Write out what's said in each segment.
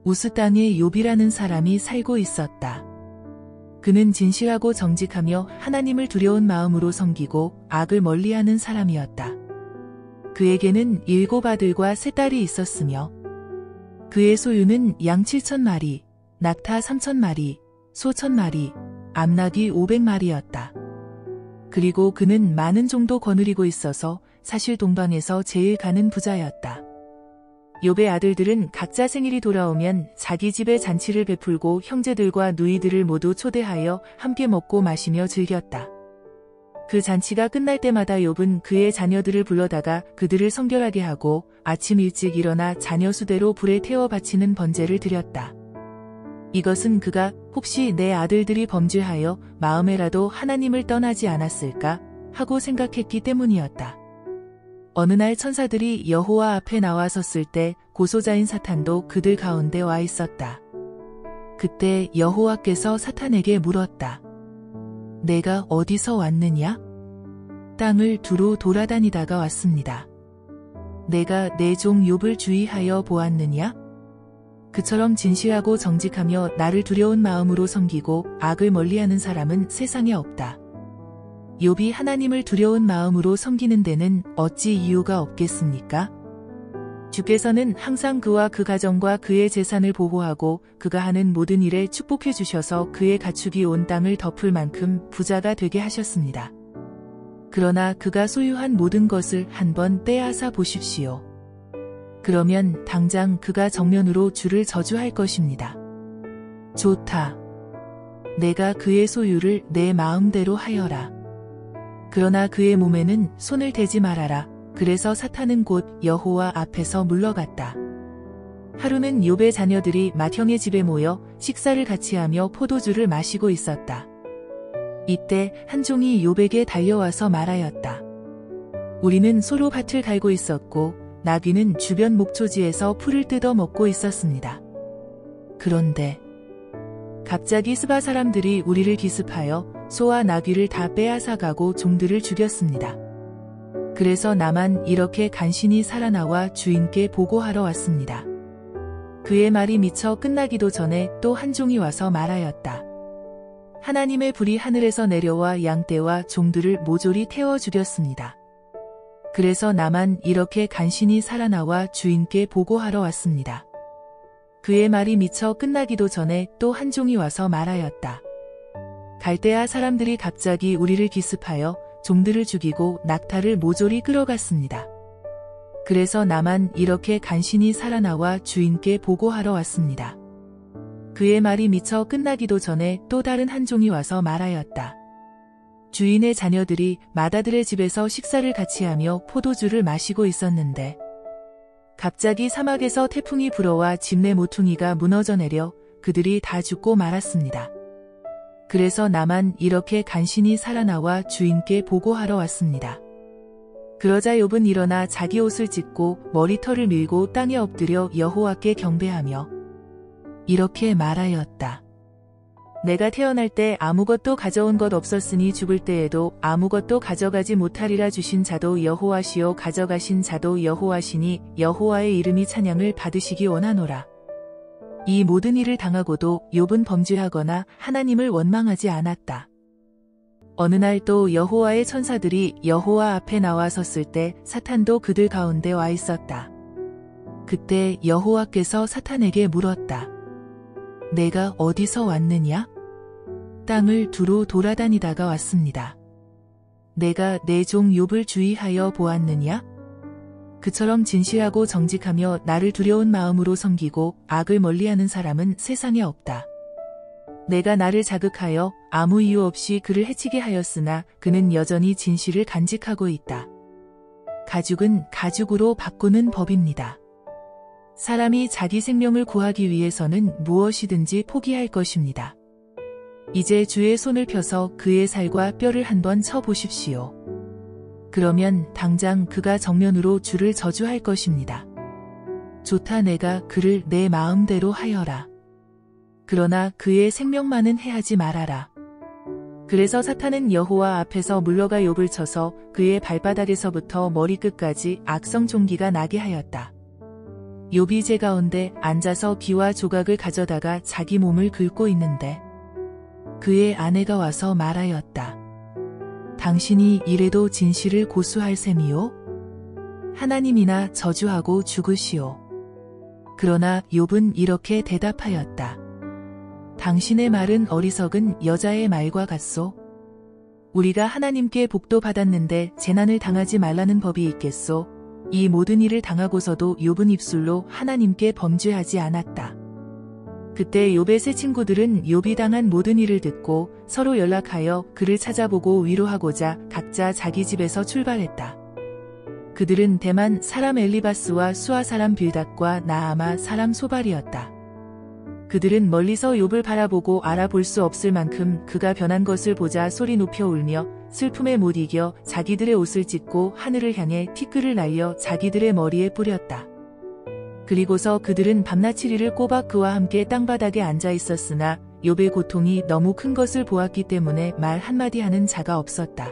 우스 땅에 욥이라는 사람이 살고 있었다. 그는 진실하고 정직하며 하나님을 두려운 마음으로 섬기고 악을 멀리하는 사람이었다. 그에게는 7 아들과 3 딸이 있었으며 그의 소유는 양 7,000마리, 낙타 3,000마리, 소 1,000마리, 암낙이 500마리였다. 그리고 그는 많은 종도 거느리고 있어서 사실 동방에서 제일 가는 부자였다. 욥의 아들들은 각자 생일이 돌아오면 자기 집에 잔치를 베풀고 형제들과 누이들을 모두 초대하여 함께 먹고 마시며 즐겼다. 그 잔치가 끝날 때마다 욥은 그의 자녀들을 불러다가 그들을 성결하게 하고 아침 일찍 일어나 자녀 수대로 불에 태워 바치는 번제를 드렸다. 이것은 그가 혹시 내 아들들이 범죄하여 마음에라도 하나님을 떠나지 않았을까 하고 생각했기 때문이었다. 어느 날 천사들이 여호와 앞에 나와 섰을 때 고소자인 사탄도 그들 가운데 와 있었다. 그때 여호와께서 사탄에게 물었다. 내가 어디서 왔느냐? 땅을 두루 돌아다니다가 왔습니다. 내가 내 종 욥을 주의하여 보았느냐? 그처럼 진실하고 정직하며 나를 두려운 마음으로 섬기고 악을 멀리하는 사람은 세상에 없다. 욥이 하나님을 두려운 마음으로 섬기는 데는 어찌 이유가 없겠습니까? 주께서는 항상 그와 그 가정과 그의 재산을 보호하고 그가 하는 모든 일에 축복해 주셔서 그의 가축이 온 땅을 덮을 만큼 부자가 되게 하셨습니다. 그러나 그가 소유한 모든 것을 한번 빼앗아 보십시오. 그러면 당장 그가 정면으로 주를 저주할 것입니다. 좋다. 내가 그의 소유를 내 마음대로 하여라. 그러나 그의 몸에는 손을 대지 말아라. 그래서 사탄은 곧 여호와 앞에서 물러갔다. 하루는 욥의 자녀들이 맏형의 집에 모여 식사를 같이 하며 포도주를 마시고 있었다. 이때 한 종이 욥에게 달려와서 말하였다. 우리는 소로 밭을 갈고 있었고 나귀는 주변 목초지에서 풀을 뜯어 먹고 있었습니다. 그런데 갑자기 스바 사람들이 우리를 기습하여 소와 나귀를 다 빼앗아가고 종들을 죽였습니다. 그래서 나만 이렇게 간신히 살아나와 주인께 보고하러 왔습니다. 그의 말이 미처 끝나기도 전에 또 한 종이 와서 말하였다. 하나님의 불이 하늘에서 내려와 양떼와 종들을 모조리 태워 죽였습니다. 그래서 나만 이렇게 간신히 살아나와 주인께 보고하러 왔습니다. 그의 말이 미처 끝나기도 전에 또 한 종이 와서 말하였다. 갈대아 사람들이 갑자기 우리를 기습하여 종들을 죽이고 낙타를 모조리 끌어갔습니다. 그래서 나만 이렇게 간신히 살아나와 주인께 보고하러 왔습니다. 그의 말이 미처 끝나기도 전에 또 다른 한 종이 와서 말하였다. 주인의 자녀들이 맏아들의 집에서 식사를 같이 하며 포도주를 마시고 있었는데 갑자기 사막에서 태풍이 불어와 집내 모퉁이가 무너져 내려 그들이 다 죽고 말았습니다. 그래서 나만 이렇게 간신히 살아나와 주인께 보고하러 왔습니다. 그러자 욥은 일어나 자기 옷을 찢고 머리털을 밀고 땅에 엎드려 여호와께 경배하며 이렇게 말하였다. 내가 태어날 때 아무것도 가져온 것 없었으니 죽을 때에도 아무것도 가져가지 못하리라. 주신 자도 여호와시요 가져가신 자도 여호와시니 여호와의 이름이 찬양을 받으시기 원하노라. 이 모든 일을 당하고도 욥은 범죄하거나 하나님을 원망하지 않았다. 어느 날 또 여호와의 천사들이 여호와 앞에 나와 섰을 때 사탄도 그들 가운데 와 있었다. 그때 여호와께서 사탄에게 물었다. 내가 어디서 왔느냐? 땅을 두루 돌아다니다가 왔습니다. 내가 내 종 욥을 주의하여 보았느냐? 그처럼 진실하고 정직하며 나를 두려운 마음으로 섬기고 악을 멀리하는 사람은 세상에 없다. 내가 나를 자극하여 아무 이유 없이 그를 해치게 하였으나 그는 여전히 진실을 간직하고 있다. 가죽은 가죽으로 바꾸는 법입니다. 사람이 자기 생명을 구하기 위해서는 무엇이든지 포기할 것입니다. 이제 주의 손을 펴서 그의 살과 뼈를 한번 쳐보십시오. 그러면 당장 그가 정면으로 주를 저주할 것입니다. 좋다. 내가 그를 내 마음대로 하여라. 그러나 그의 생명만은 해하지 말아라. 그래서 사탄은 여호와 앞에서 물러가 욥을 쳐서 그의 발바닥에서부터 머리끝까지 악성 종기가 나게 하였다. 욥이 제 가운데 앉아서 비와 조각을 가져다가 자기 몸을 긁고 있는데 그의 아내가 와서 말하였다. 당신이 이래도 진실을 고수할 셈이요? 하나님이나 저주하고 죽으시오. 그러나 욥은 이렇게 대답하였다. 당신의 말은 어리석은 여자의 말과 같소. 우리가 하나님께 복도 받았는데 재난을 당하지 말라는 법이 있겠소. 이 모든 일을 당하고서도 욥은 입술로 하나님께 범죄하지 않았다. 그때 욥의 세 친구들은 욥이 당한 모든 일을 듣고 서로 연락하여 그를 찾아보고 위로하고자 각자 자기 집에서 출발했다. 그들은 대만 사람 엘리바스와 수아 사람 빌닷과 나아마 사람 소발이었다. 그들은 멀리서 욥을 바라보고 알아볼 수 없을 만큼 그가 변한 것을 보자 소리 높여 울며 슬픔에 못 이겨 자기들의 옷을 찢고 하늘을 향해 티끌을 날려 자기들의 머리에 뿌렸다. 그리고서 그들은 밤낮 7일을 꼬박 그와 함께 땅바닥에 앉아 있었으나 욥의 고통이 너무 큰 것을 보았기 때문에 말 한마디 하는 자가 없었다.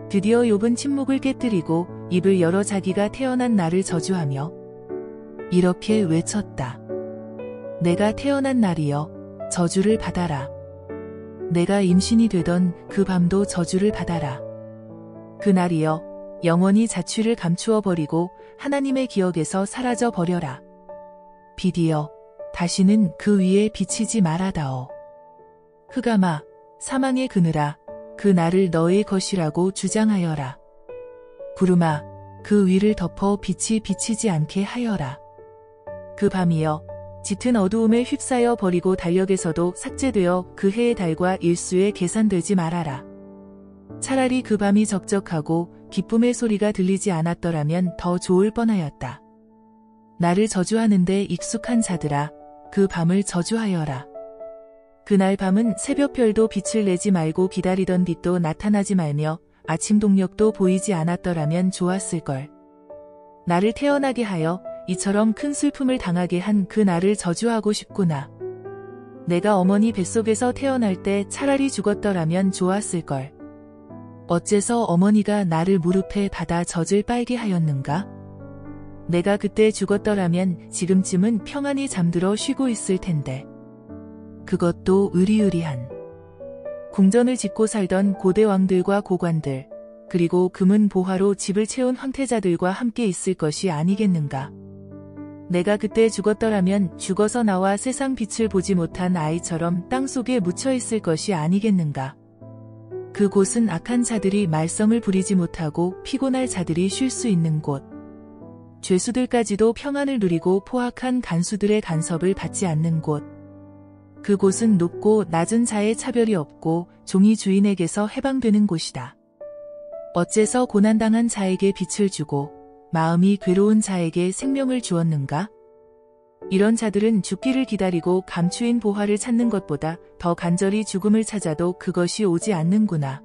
드디어 욥은 침묵을 깨뜨리고 입을 열어 자기가 태어난 날을 저주하며 이렇게 외쳤다. 내가 태어난 날이여 저주를 받아라. 내가 임신이 되던 그 밤도 저주를 받아라. 그 날이여 영원히 자취를 감추어 버리고 하나님의 기억에서 사라져 버려라. 빛이여 다시는 그 위에 비치지 말아다오. 흑암아 사망의 그늘아 그 날을 너의 것이라고 주장하여라. 구름아 그 위를 덮어 빛이 비치지 않게 하여라. 그 밤이여 짙은 어두움에 휩싸여 버리고 달력에서도 삭제되어 그 해의 달과 일수에 계산되지 말아라. 차라리 그 밤이 적적하고 기쁨의 소리가 들리지 않았더라면 더 좋을 뻔하였다. 나를 저주하는데 익숙한 자들아 그 밤을 저주하여라. 그날 밤은 새벽별도 빛을 내지 말고 기다리던 빛도 나타나지 말며 아침 동력도 보이지 않았더라면 좋았을걸. 나를 태어나게 하여 이처럼 큰 슬픔을 당하게 한 그 날을 저주하고 싶구나. 내가 어머니 뱃속에서 태어날 때 차라리 죽었더라면 좋았을걸. 어째서 어머니가 나를 무릎에 받아 젖을 빨게 하였는가? 내가 그때 죽었더라면 지금쯤은 평안히 잠들어 쉬고 있을 텐데. 그것도 으리으리한. 궁전을 짓고 살던 고대 왕들과 고관들, 그리고 금은 보화로 집을 채운 황태자들과 함께 있을 것이 아니겠는가? 내가 그때 죽었더라면 죽어서 나와 세상 빛을 보지 못한 아이처럼 땅속에 묻혀 있을 것이 아니겠는가? 그곳은 악한 자들이 말썽을 부리지 못하고 피곤할 자들이 쉴 수 있는 곳. 죄수들까지도 평안을 누리고 포악한 간수들의 간섭을 받지 않는 곳. 그곳은 높고 낮은 자의 차별이 없고 종이 주인에게서 해방되는 곳이다. 어째서 고난당한 자에게 빛을 주고 마음이 괴로운 자에게 생명을 주었는가? 이런 자들은 죽기를 기다리고 감추인 보화를 찾는 것보다 더 간절히 죽음을 찾아도 그것이 오지 않는구나.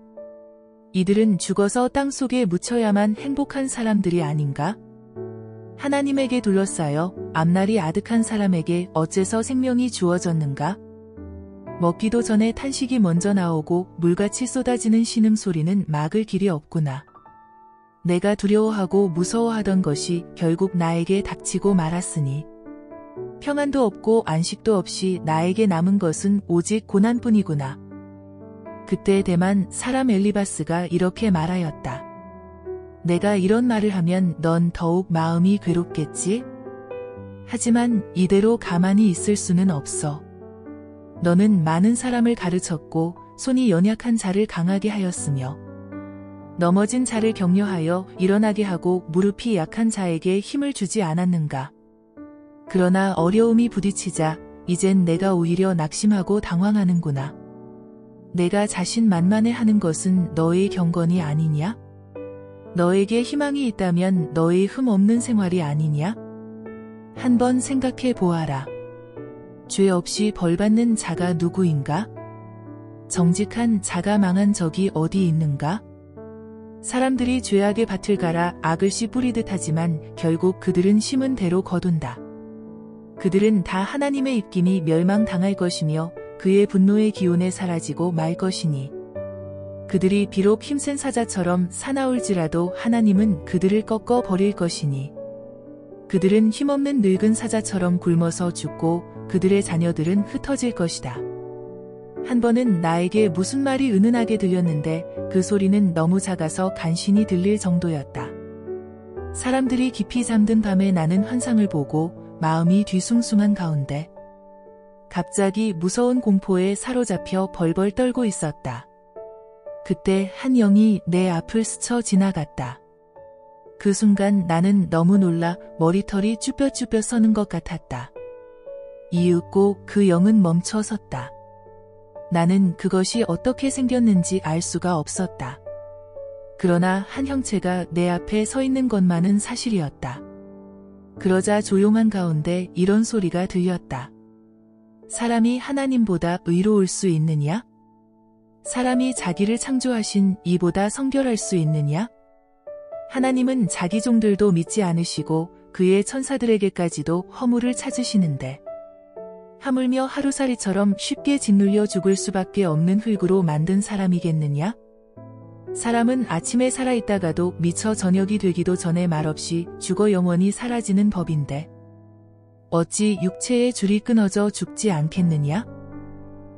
이들은 죽어서 땅속에 묻혀야만 행복한 사람들이 아닌가? 하나님에게 둘러싸여 앞날이 아득한 사람에게 어째서 생명이 주어졌는가? 먹기도 전에 탄식이 먼저 나오고 물같이 쏟아지는 신음소리는 막을 길이 없구나. 내가 두려워하고 무서워하던 것이 결국 나에게 닥치고 말았으니 평안도 없고 안식도 없이 나에게 남은 것은 오직 고난뿐이구나. 그때 대만 사람 엘리바스가 이렇게 말하였다. 내가 이런 말을 하면 넌 더욱 마음이 괴롭겠지? 하지만 이대로 가만히 있을 수는 없어. 너는 많은 사람을 가르쳤고 손이 연약한 자를 강하게 하였으며 넘어진 자를 격려하여 일어나게 하고 무릎이 약한 자에게 힘을 주지 않았는가? 그러나 어려움이 부딪히자 이젠 내가 오히려 낙심하고 당황하는구나. 내가 자신만만해하는 것은 너의 경건이 아니냐? 너에게 희망이 있다면 너의 흠 없는 생활이 아니냐? 한번 생각해 보아라. 죄 없이 벌받는 자가 누구인가? 정직한 자가 망한 적이 어디 있는가? 사람들이 죄악의 밭을 갈아 악을 씨 뿌리듯 하지만 결국 그들은 심은 대로 거둔다. 그들은 다 하나님의 입김이 멸망당할 것이며 그의 분노의 기운에 사라지고 말 것이니 그들이 비록 힘센 사자처럼 사나울지라도 하나님은 그들을 꺾어 버릴 것이니 그들은 힘없는 늙은 사자처럼 굶어서 죽고 그들의 자녀들은 흩어질 것이다. 한 번은 나에게 무슨 말이 은은하게 들렸는데 그 소리는 너무 작아서 간신히 들릴 정도였다. 사람들이 깊이 잠든 밤에 나는 환상을 보고 마음이 뒤숭숭한 가운데 갑자기 무서운 공포에 사로잡혀 벌벌 떨고 있었다. 그때 한 영이 내 앞을 스쳐 지나갔다. 그 순간 나는 너무 놀라 머리털이 쭈뼛쭈뼛 서는 것 같았다. 이윽고 그 영은 멈춰 섰다. 나는 그것이 어떻게 생겼는지 알 수가 없었다. 그러나 한 형체가 내 앞에 서 있는 것만은 사실이었다. 그러자 조용한 가운데 이런 소리가 들렸다. 사람이 하나님보다 의로울 수 있느냐? 사람이 자기를 창조하신 이보다 성결할 수 있느냐? 하나님은 자기 종들도 믿지 않으시고 그의 천사들에게까지도 허물을 찾으시는데 하물며 하루살이처럼 쉽게 짓눌려 죽을 수밖에 없는 흙으로 만든 사람이겠느냐? 사람은 아침에 살아있다가도 미처 저녁이 되기도 전에 말없이 죽어 영원히 사라지는 법인데 어찌 육체의 줄이 끊어져 죽지 않겠느냐?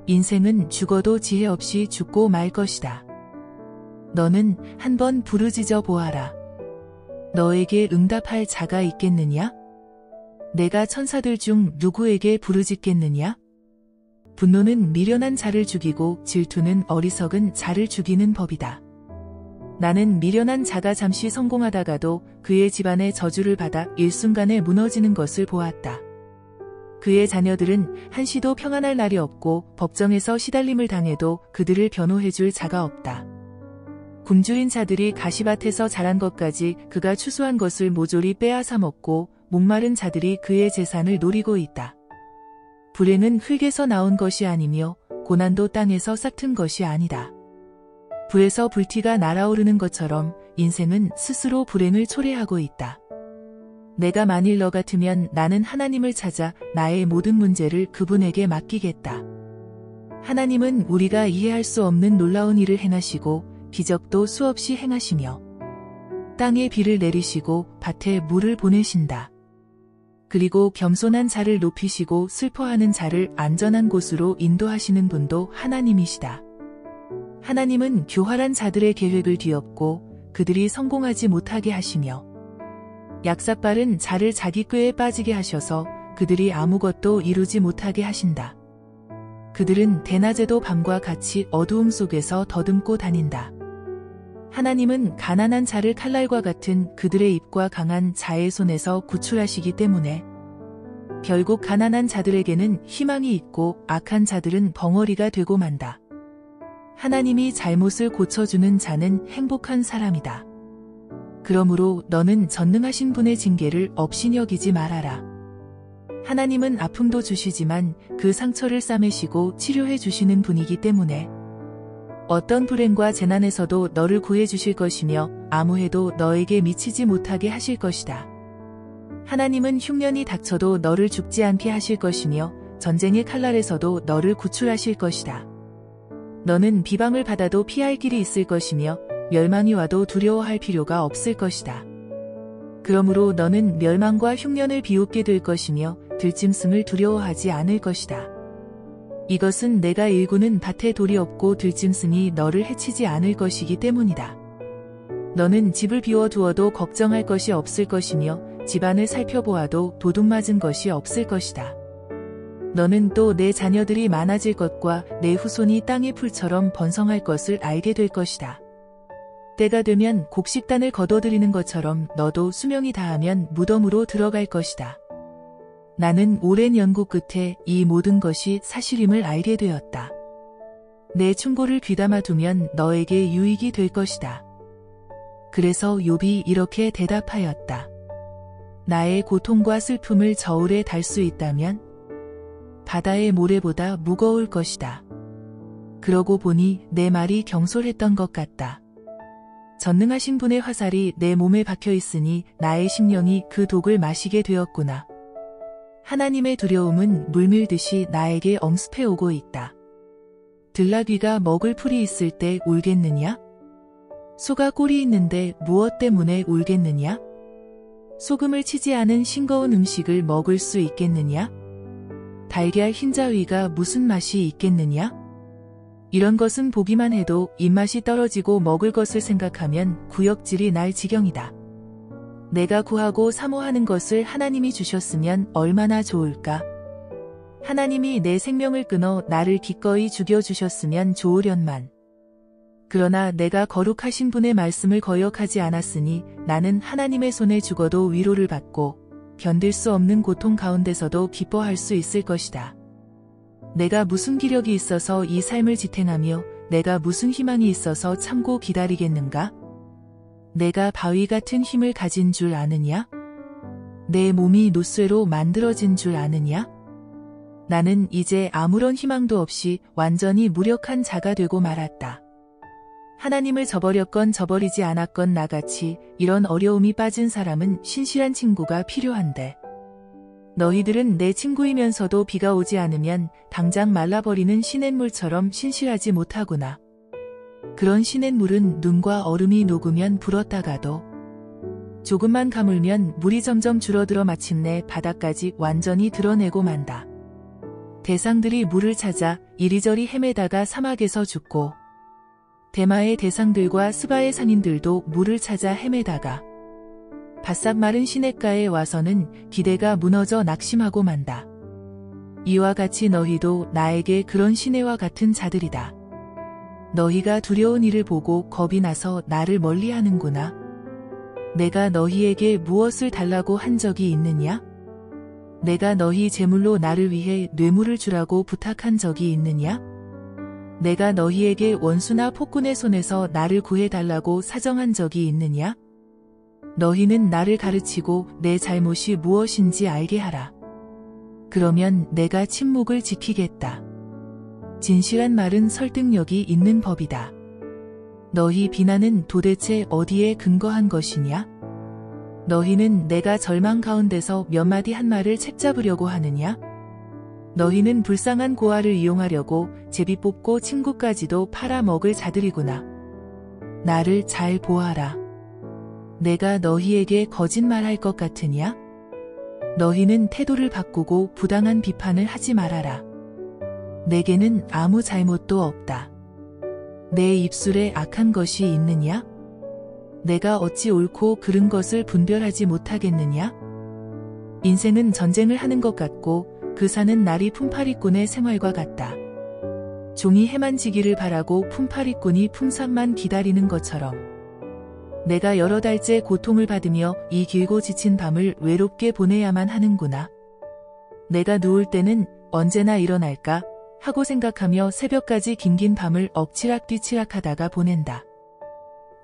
인생은 죽어도 지혜 없이 죽고 말 것이다. 너는 한번 부르짖어 보아라. 너에게 응답할 자가 있겠느냐? 내가 천사들 중 누구에게 부르짖겠느냐? 분노는 미련한 자를 죽이고 질투는 어리석은 자를 죽이는 법이다. 나는 미련한 자가 잠시 성공하다가도 그의 집안의 저주를 받아 일순간에 무너지는 것을 보았다. 그의 자녀들은 한시도 평안할 날이 없고 법정에서 시달림을 당해도 그들을 변호해줄 자가 없다. 굶주린 자들이 가시밭에서 자란 것까지 그가 추수한 것을 모조리 빼앗아 먹고 목마른 자들이 그의 재산을 노리고 있다. 불행은 흙에서 나온 것이 아니며 고난도 땅에서 싹튼 것이 아니다. 불에서 불티가 날아오르는 것처럼 인생은 스스로 불행을 초래하고 있다. 내가 만일 너 같으면 나는 하나님을 찾아 나의 모든 문제를 그분에게 맡기겠다. 하나님은 우리가 이해할 수 없는 놀라운 일을 행하시고 기적도 수없이 행하시며 땅에 비를 내리시고 밭에 물을 보내신다. 그리고 겸손한 자를 높이시고 슬퍼하는 자를 안전한 곳으로 인도하시는 분도 하나님이시다. 하나님은 교활한 자들의 계획을 뒤엎고 그들이 성공하지 못하게 하시며 약삭빠른 자를 자기 꾀에 빠지게 하셔서 그들이 아무것도 이루지 못하게 하신다. 그들은 대낮에도 밤과 같이 어두움 속에서 더듬고 다닌다. 하나님은 가난한 자를 칼날과 같은 그들의 입과 강한 자의 손에서 구출하시기 때문에 결국 가난한 자들에게는 희망이 있고 악한 자들은 벙어리가 되고 만다. 하나님이 잘못을 고쳐주는 자는 행복한 사람이다. 그러므로 너는 전능하신 분의 징계를 업신여기지 말아라. 하나님은 아픔도 주시지만 그 상처를 싸매시고 치료해 주시는 분이기 때문에 어떤 불행과 재난에서도 너를 구해 주실 것이며 아무 해도 너에게 미치지 못하게 하실 것이다. 하나님은 흉년이 닥쳐도 너를 죽지 않게 하실 것이며 전쟁의 칼날에서도 너를 구출하실 것이다. 너는 비방을 받아도 피할 길이 있을 것이며 멸망이 와도 두려워할 필요가 없을 것이다. 그러므로 너는 멸망과 흉년을 비웃게 될 것이며 들짐승을 두려워하지 않을 것이다. 이것은 내가 일구는 밭에 돌이 없고 들짐승이 너를 해치지 않을 것이기 때문이다. 너는 집을 비워두어도 걱정할 것이 없을 것이며 집안을 살펴보아도 도둑맞은 것이 없을 것이다. 너는 또 내 자녀들이 많아질 것과 내 후손이 땅의 풀처럼 번성할 것을 알게 될 것이다. 때가 되면 곡식단을 거둬들이는 것처럼 너도 수명이 다하면 무덤으로 들어갈 것이다. 나는 오랜 연구 끝에 이 모든 것이 사실임을 알게 되었다. 내 충고를 귀담아 두면 너에게 유익이 될 것이다. 그래서 욥이 이렇게 대답하였다. 나의 고통과 슬픔을 저울에 달 수 있다면 바다의 모래보다 무거울 것이다. 그러고 보니 내 말이 경솔했던 것 같다. 전능하신 분의 화살이 내 몸에 박혀 있으니 나의 심령이 그 독을 마시게 되었구나. 하나님의 두려움은 물밀듯이 나에게 엄습해 오고 있다. 들나귀가 먹을 풀이 있을 때 울겠느냐? 소가 꼴이 있는데 무엇 때문에 울겠느냐? 소금을 치지 않은 싱거운 음식을 먹을 수 있겠느냐? 달걀 흰자위가 무슨 맛이 있겠느냐? 이런 것은 보기만 해도 입맛이 떨어지고 먹을 것을 생각하면 구역질이 날 지경이다. 내가 구하고 사모하는 것을 하나님이 주셨으면 얼마나 좋을까? 하나님이 내 생명을 끊어 나를 기꺼이 죽여주셨으면 좋으련만. 그러나 내가 거룩하신 분의 말씀을 거역하지 않았으니 나는 하나님의 손에 죽어도 위로를 받고 견딜 수 없는 고통 가운데서도 기뻐할 수 있을 것이다. 내가 무슨 기력이 있어서 이 삶을 지탱하며 내가 무슨 희망이 있어서 참고 기다리겠는가? 내가 바위 같은 힘을 가진 줄 아느냐? 내 몸이 노쇠로 만들어진 줄 아느냐? 나는 이제 아무런 희망도 없이 완전히 무력한 자가 되고 말았다. 하나님을 저버렸건 저버리지 않았건 나같이 이런 어려움이 빠진 사람은 신실한 친구가 필요한데 너희들은 내 친구이면서도 비가 오지 않으면 당장 말라버리는 시냇물처럼 신실하지 못하구나. 그런 시냇물은 눈과 얼음이 녹으면 불었다가도 조금만 가물면 물이 점점 줄어들어 마침내 바닥까지 완전히 드러내고 만다. 대상들이 물을 찾아 이리저리 헤매다가 사막에서 죽고 대마의 대상들과 스바의 상인들도 물을 찾아 헤매다가 바싹 마른 시냇가에 와서는 기대가 무너져 낙심하고 만다. 이와 같이 너희도 나에게 그런 시내와 같은 자들이다. 너희가 두려운 일을 보고 겁이 나서 나를 멀리하는구나. 내가 너희에게 무엇을 달라고 한 적이 있느냐? 내가 너희 제물로 나를 위해 뇌물을 주라고 부탁한 적이 있느냐? 내가 너희에게 원수나 폭군의 손에서 나를 구해달라고 사정한 적이 있느냐? 너희는 나를 가르치고 내 잘못이 무엇인지 알게 하라. 그러면 내가 침묵을 지키겠다. 진실한 말은 설득력이 있는 법이다. 너희 비난은 도대체 어디에 근거한 것이냐? 너희는 내가 절망 가운데서 몇 마디 한 말을 책잡으려고 하느냐? 너희는 불쌍한 고아를 이용하려고 제비 뽑고 친구까지도 팔아먹을 자들이구나. 나를 잘 보아라. 내가 너희에게 거짓말할 것 같으냐? 너희는 태도를 바꾸고 부당한 비판을 하지 말아라. 내게는 아무 잘못도 없다. 내 입술에 악한 것이 있느냐? 내가 어찌 옳고 그른 것을 분별하지 못하겠느냐? 인생은 전쟁을 하는 것 같고 그 사는 날이 품팔이꾼의 생활과 같다. 종이 해만 지기를 바라고 품팔이꾼이 풍산만 기다리는 것처럼 내가 여러 달째 고통을 받으며 이 길고 지친 밤을 외롭게 보내야만 하는구나. 내가 누울 때는 언제나 일어날까 하고 생각하며 새벽까지 긴긴 밤을 엎치락뒤치락 하다가 보낸다.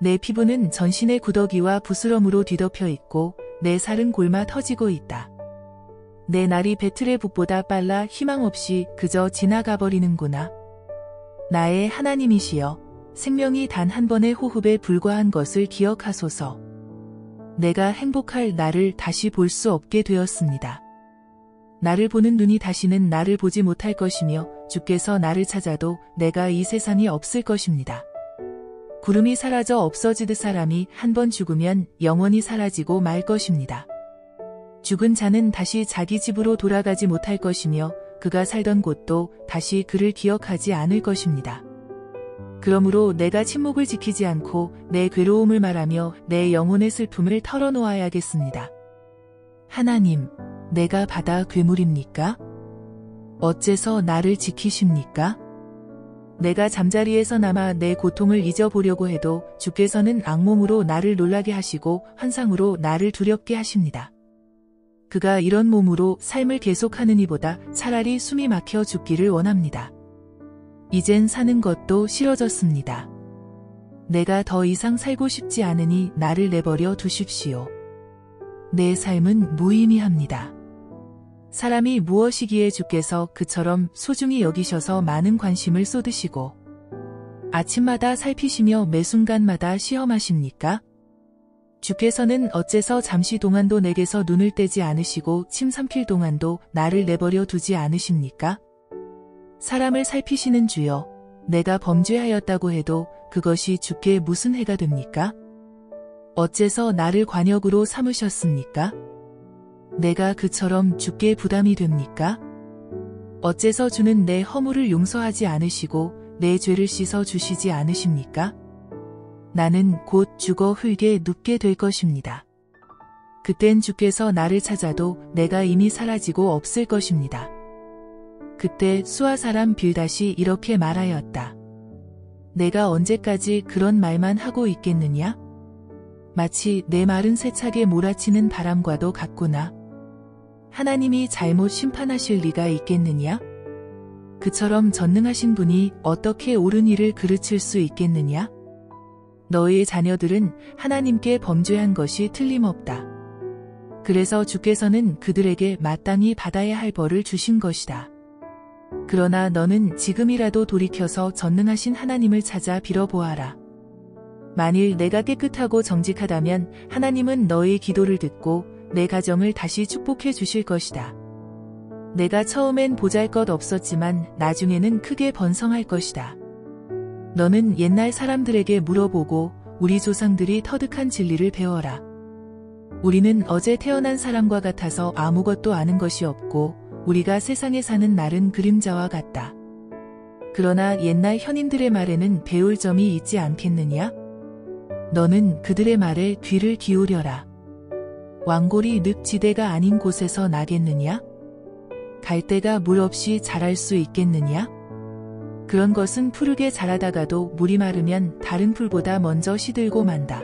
내 피부는 전신의 구더기와 부스럼으로 뒤덮여 있고 내 살은 골마 터지고 있다. 내 날이 배틀의 북보다 빨라 희망 없이 그저 지나가 버리는구나. 나의 하나님이시여, 생명이 단 한 번의 호흡에 불과한 것을 기억하소서. 내가 행복할 날을 다시 볼 수 없게 되었습니다. 나를 보는 눈이 다시는 나를 보지 못할 것이며 주께서 나를 찾아도 내가 이 세상에 없을 것입니다. 구름이 사라져 없어지듯 사람이 한 번 죽으면 영원히 사라지고 말 것입니다. 죽은 자는 다시 자기 집으로 돌아가지 못할 것이며 그가 살던 곳도 다시 그를 기억하지 않을 것입니다. 그러므로 내가 침묵을 지키지 않고 내 괴로움을 말하며 내 영혼의 슬픔을 털어놓아야겠습니다. 하나님, 내가 바다 괴물입니까? 어째서 나를 지키십니까? 내가 잠자리에서 남아 내 고통을 잊어보려고 해도 주께서는 악몽으로 나를 놀라게 하시고 환상으로 나를 두렵게 하십니다. 그가 이런 몸으로 삶을 계속하는 이보다 차라리 숨이 막혀 죽기를 원합니다. 이젠 사는 것도 싫어졌습니다. 내가 더 이상 살고 싶지 않으니 나를 내버려 두십시오. 내 삶은 무의미합니다. 사람이 무엇이기에 주께서 그처럼 소중히 여기셔서 많은 관심을 쏟으시고 아침마다 살피시며 매 순간마다 시험하십니까? 주께서는 어째서 잠시 동안도 내게서 눈을 떼지 않으시고 침 삼킬 동안도 나를 내버려 두지 않으십니까? 사람을 살피시는 주여, 내가 범죄하였다고 해도 그것이 주께 무슨 해가 됩니까? 어째서 나를 관역으로 삼으셨습니까? 내가 그처럼 주께 부담이 됩니까? 어째서 주는 내 허물을 용서하지 않으시고 내 죄를 씻어 주시지 않으십니까? 나는 곧 죽어 흙에 눕게 될 것입니다. 그땐 주께서 나를 찾아도 내가 이미 사라지고 없을 것입니다. 그때 수아 사람 빌닷이 이렇게 말하였다. 내가 언제까지 그런 말만 하고 있겠느냐? 마치 내 말은 세차게 몰아치는 바람과도 같구나. 하나님이 잘못 심판하실 리가 있겠느냐? 그처럼 전능하신 분이 어떻게 옳은 일을 그르칠 수 있겠느냐? 너희의 자녀들은 하나님께 범죄한 것이 틀림없다. 그래서 주께서는 그들에게 마땅히 받아야 할 벌을 주신 것이다. 그러나 너는 지금이라도 돌이켜서 전능하신 하나님을 찾아 빌어보아라. 만일 내가 깨끗하고 정직하다면 하나님은 너의 기도를 듣고 내 가정을 다시 축복해 주실 것이다. 내가 처음엔 보잘것 없었지만 나중에는 크게 번성할 것이다. 너는 옛날 사람들에게 물어보고 우리 조상들이 터득한 진리를 배워라. 우리는 어제 태어난 사람과 같아서 아무것도 아는 것이 없고 우리가 세상에 사는 날은 그림자와 같다. 그러나 옛날 현인들의 말에는 배울 점이 있지 않겠느냐? 너는 그들의 말에 귀를 기울여라. 왕골이 늪지대가 아닌 곳에서 나겠느냐? 갈대가 물 없이 자랄 수 있겠느냐? 그런 것은 푸르게 자라다가도 물이 마르면 다른 풀보다 먼저 시들고 만다.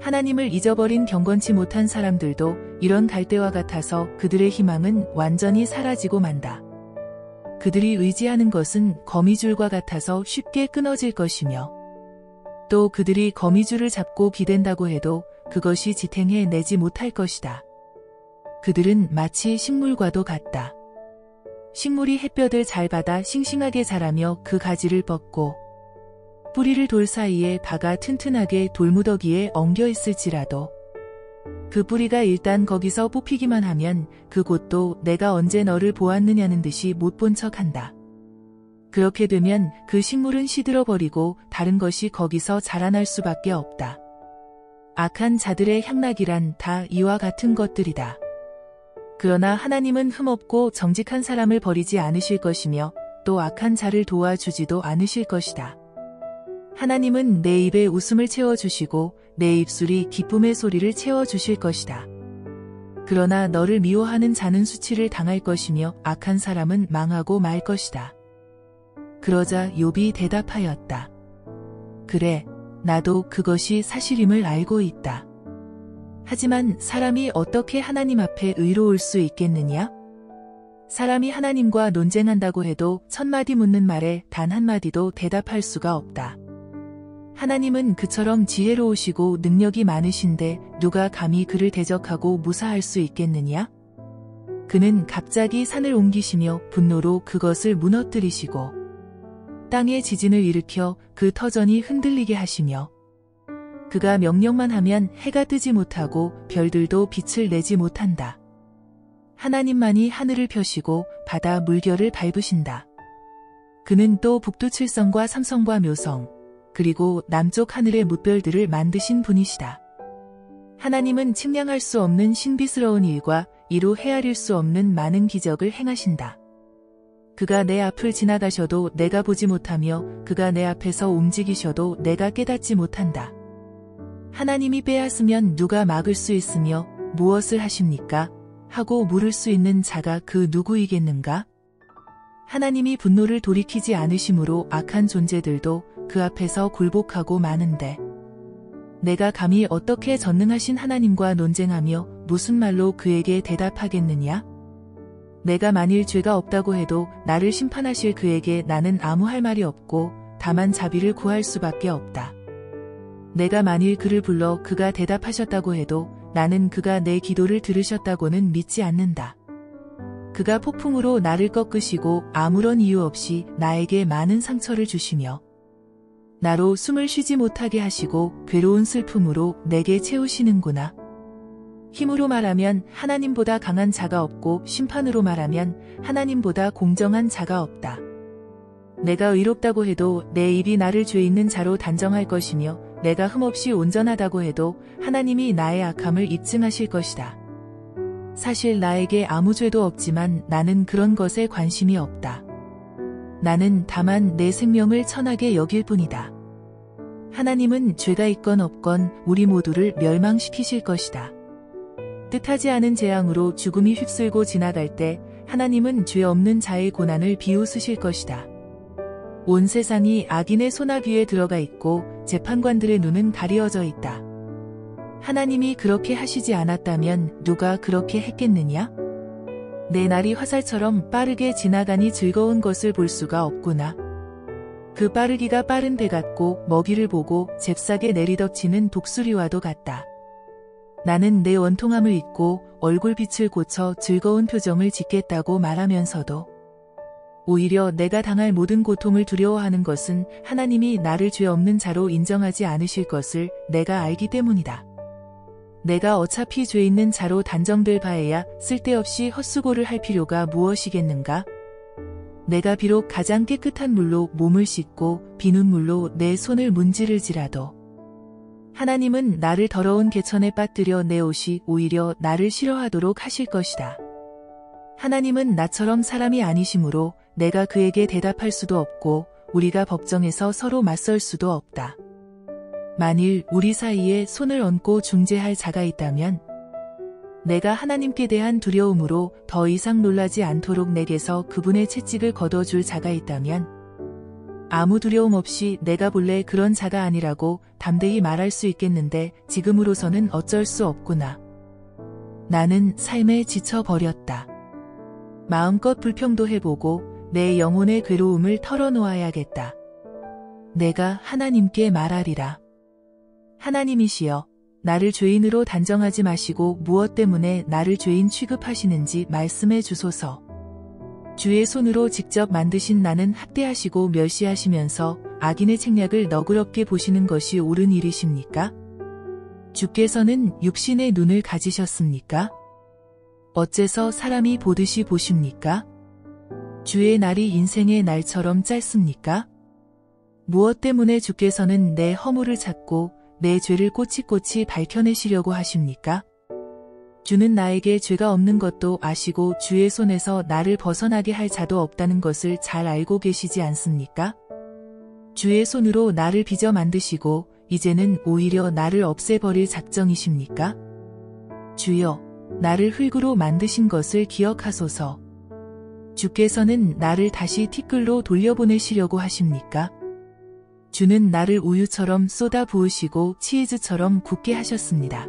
하나님을 잊어버린 경건치 못한 사람들도 이런 갈대와 같아서 그들의 희망은 완전히 사라지고 만다. 그들이 의지하는 것은 거미줄과 같아서 쉽게 끊어질 것이며 또 그들이 거미줄을 잡고 기댄다고 해도 그것이 지탱해 내지 못할 것이다. 그들은 마치 식물과도 같다. 식물이 햇볕을 잘 받아 싱싱하게 자라며 그 가지를 뻗고 뿌리를 돌 사이에 박아 튼튼하게 돌무더기에 엉겨 있을지라도 그 뿌리가 일단 거기서 뽑히기만 하면 그곳도 내가 언제 너를 보았느냐는 듯이 못 본 척한다. 그렇게 되면 그 식물은 시들어버리고 다른 것이 거기서 자라날 수밖에 없다. 악한 자들의 향락이란 다 이와 같은 것들이다. 그러나 하나님은 흠없고 정직한 사람을 버리지 않으실 것이며 또 악한 자를 도와주지도 않으실 것이다. 하나님은 내 입에 웃음을 채워주시고 내 입술이 기쁨의 소리를 채워주실 것이다. 그러나 너를 미워하는 자는 수치를 당할 것이며 악한 사람은 망하고 말 것이다. 그러자 욥이 대답하였다. 그래, 나도 그것이 사실임을 알고 있다. 하지만 사람이 어떻게 하나님 앞에 의로울 수 있겠느냐? 사람이 하나님과 논쟁한다고 해도 1000마디 묻는 말에 단 한마디도 대답할 수가 없다. 하나님은 그처럼 지혜로우시고 능력이 많으신데 누가 감히 그를 대적하고 무사할 수 있겠느냐? 그는 갑자기 산을 옮기시며 분노로 그것을 무너뜨리시고 땅에 지진을 일으켜 그 터전이 흔들리게 하시며 그가 명령만 하면 해가 뜨지 못하고 별들도 빛을 내지 못한다. 하나님만이 하늘을 펴시고 바다 물결을 밟으신다. 그는 또 북두칠성과 삼성과 묘성 그리고 남쪽 하늘의 뭇별들을 만드신 분이시다. 하나님은 측량할 수 없는 신비스러운 일과 이루 헤아릴 수 없는 많은 기적을 행하신다. 그가 내 앞을 지나가셔도 내가 보지 못하며 그가 내 앞에서 움직이셔도 내가 깨닫지 못한다. 하나님이 빼앗으면 누가 막을 수 있으며 무엇을 하십니까? 하고 물을 수 있는 자가 그 누구이겠는가? 하나님이 분노를 돌이키지 않으심으로 악한 존재들도 그 앞에서 굴복하고 마는데 내가 감히 어떻게 전능하신 하나님과 논쟁하며 무슨 말로 그에게 대답하겠느냐? 내가 만일 죄가 없다고 해도 나를 심판하실 그에게 나는 아무 할 말이 없고 다만 자비를 구할 수밖에 없다. 내가 만일 그를 불러 그가 대답하셨다고 해도 나는 그가 내 기도를 들으셨다고는 믿지 않는다. 그가 폭풍으로 나를 꺾으시고 아무런 이유 없이 나에게 많은 상처를 주시며 나로 숨을 쉬지 못하게 하시고 괴로운 슬픔으로 내게 채우시는구나. 힘으로 말하면 하나님보다 강한 자가 없고 심판으로 말하면 하나님보다 공정한 자가 없다. 내가 의롭다고 해도 내 입이 나를 죄 있는 자로 단정할 것이며 내가 흠없이 온전하다고 해도 하나님이 나의 악함을 입증하실 것이다. 사실 나에게 아무 죄도 없지만 나는 그런 것에 관심이 없다. 나는 다만 내 생명을 천하게 여길 뿐이다. 하나님은 죄가 있건 없건 우리 모두를 멸망시키실 것이다. 뜻하지 않은 재앙으로 죽음이 휩쓸고 지나갈 때 하나님은 죄 없는 자의 고난을 비웃으실 것이다. 온 세상이 악인의 손아귀 위에 들어가 있고 재판관들의 눈은 가리어져 있다. 하나님이 그렇게 하시지 않았다면 누가 그렇게 했겠느냐? 내 날이 화살처럼 빠르게 지나가니 즐거운 것을 볼 수가 없구나. 그 빠르기가 빠른 배 같고 먹이를 보고 잽싸게 내리덮치는 독수리와도 같다. 나는 내 원통함을 잊고 얼굴빛을 고쳐 즐거운 표정을 짓겠다고 말하면서도 오히려 내가 당할 모든 고통을 두려워하는 것은 하나님이 나를 죄 없는 자로 인정하지 않으실 것을 내가 알기 때문이다. 내가 어차피 죄 있는 자로 단정될 바에야 쓸데없이 헛수고를 할 필요가 무엇이겠는가? 내가 비록 가장 깨끗한 물로 몸을 씻고 비눗물로 내 손을 문지를지라도 하나님은 나를 더러운 개천에 빠뜨려 내 옷이 오히려 나를 싫어하도록 하실 것이다. 하나님은 나처럼 사람이 아니시므로 내가 그에게 대답할 수도 없고 우리가 법정에서 서로 맞설 수도 없다. 만일 우리 사이에 손을 얹고 중재할 자가 있다면 내가 하나님께 대한 두려움으로 더 이상 놀라지 않도록 내게서 그분의 채찍을 걷어줄 자가 있다면 아무 두려움 없이 내가 본래 그런 자가 아니라고 담대히 말할 수 있겠는데 지금으로서는 어쩔 수 없구나. 나는 삶에 지쳐버렸다. 마음껏 불평도 해보고 내 영혼의 괴로움을 털어놓아야겠다. 내가 하나님께 말하리라. 하나님이시여, 나를 죄인으로 단정하지 마시고 무엇 때문에 나를 죄인 취급하시는지 말씀해 주소서. 주의 손으로 직접 만드신 나는 학대하시고 멸시하시면서 악인의 책략을 너그럽게 보시는 것이 옳은 일이십니까? 주께서는 육신의 눈을 가지셨습니까? 어째서 사람이 보듯이 보십니까? 주의 날이 인생의 날처럼 짧습니까? 무엇 때문에 주께서는 내 허물을 찾고 내 죄를 꼬치꼬치 밝혀내시려고 하십니까? 주는 나에게 죄가 없는 것도 아시고 주의 손에서 나를 벗어나게 할 자도 없다는 것을 잘 알고 계시지 않습니까? 주의 손으로 나를 빚어 만드시고 이제는 오히려 나를 없애버릴 작정이십니까? 주여, 나를 흙으로 만드신 것을 기억하소서. 주께서는 나를 다시 티끌로 돌려보내시려고 하십니까? 주는 나를 우유처럼 쏟아 부으시고 치즈처럼 굳게 하셨습니다.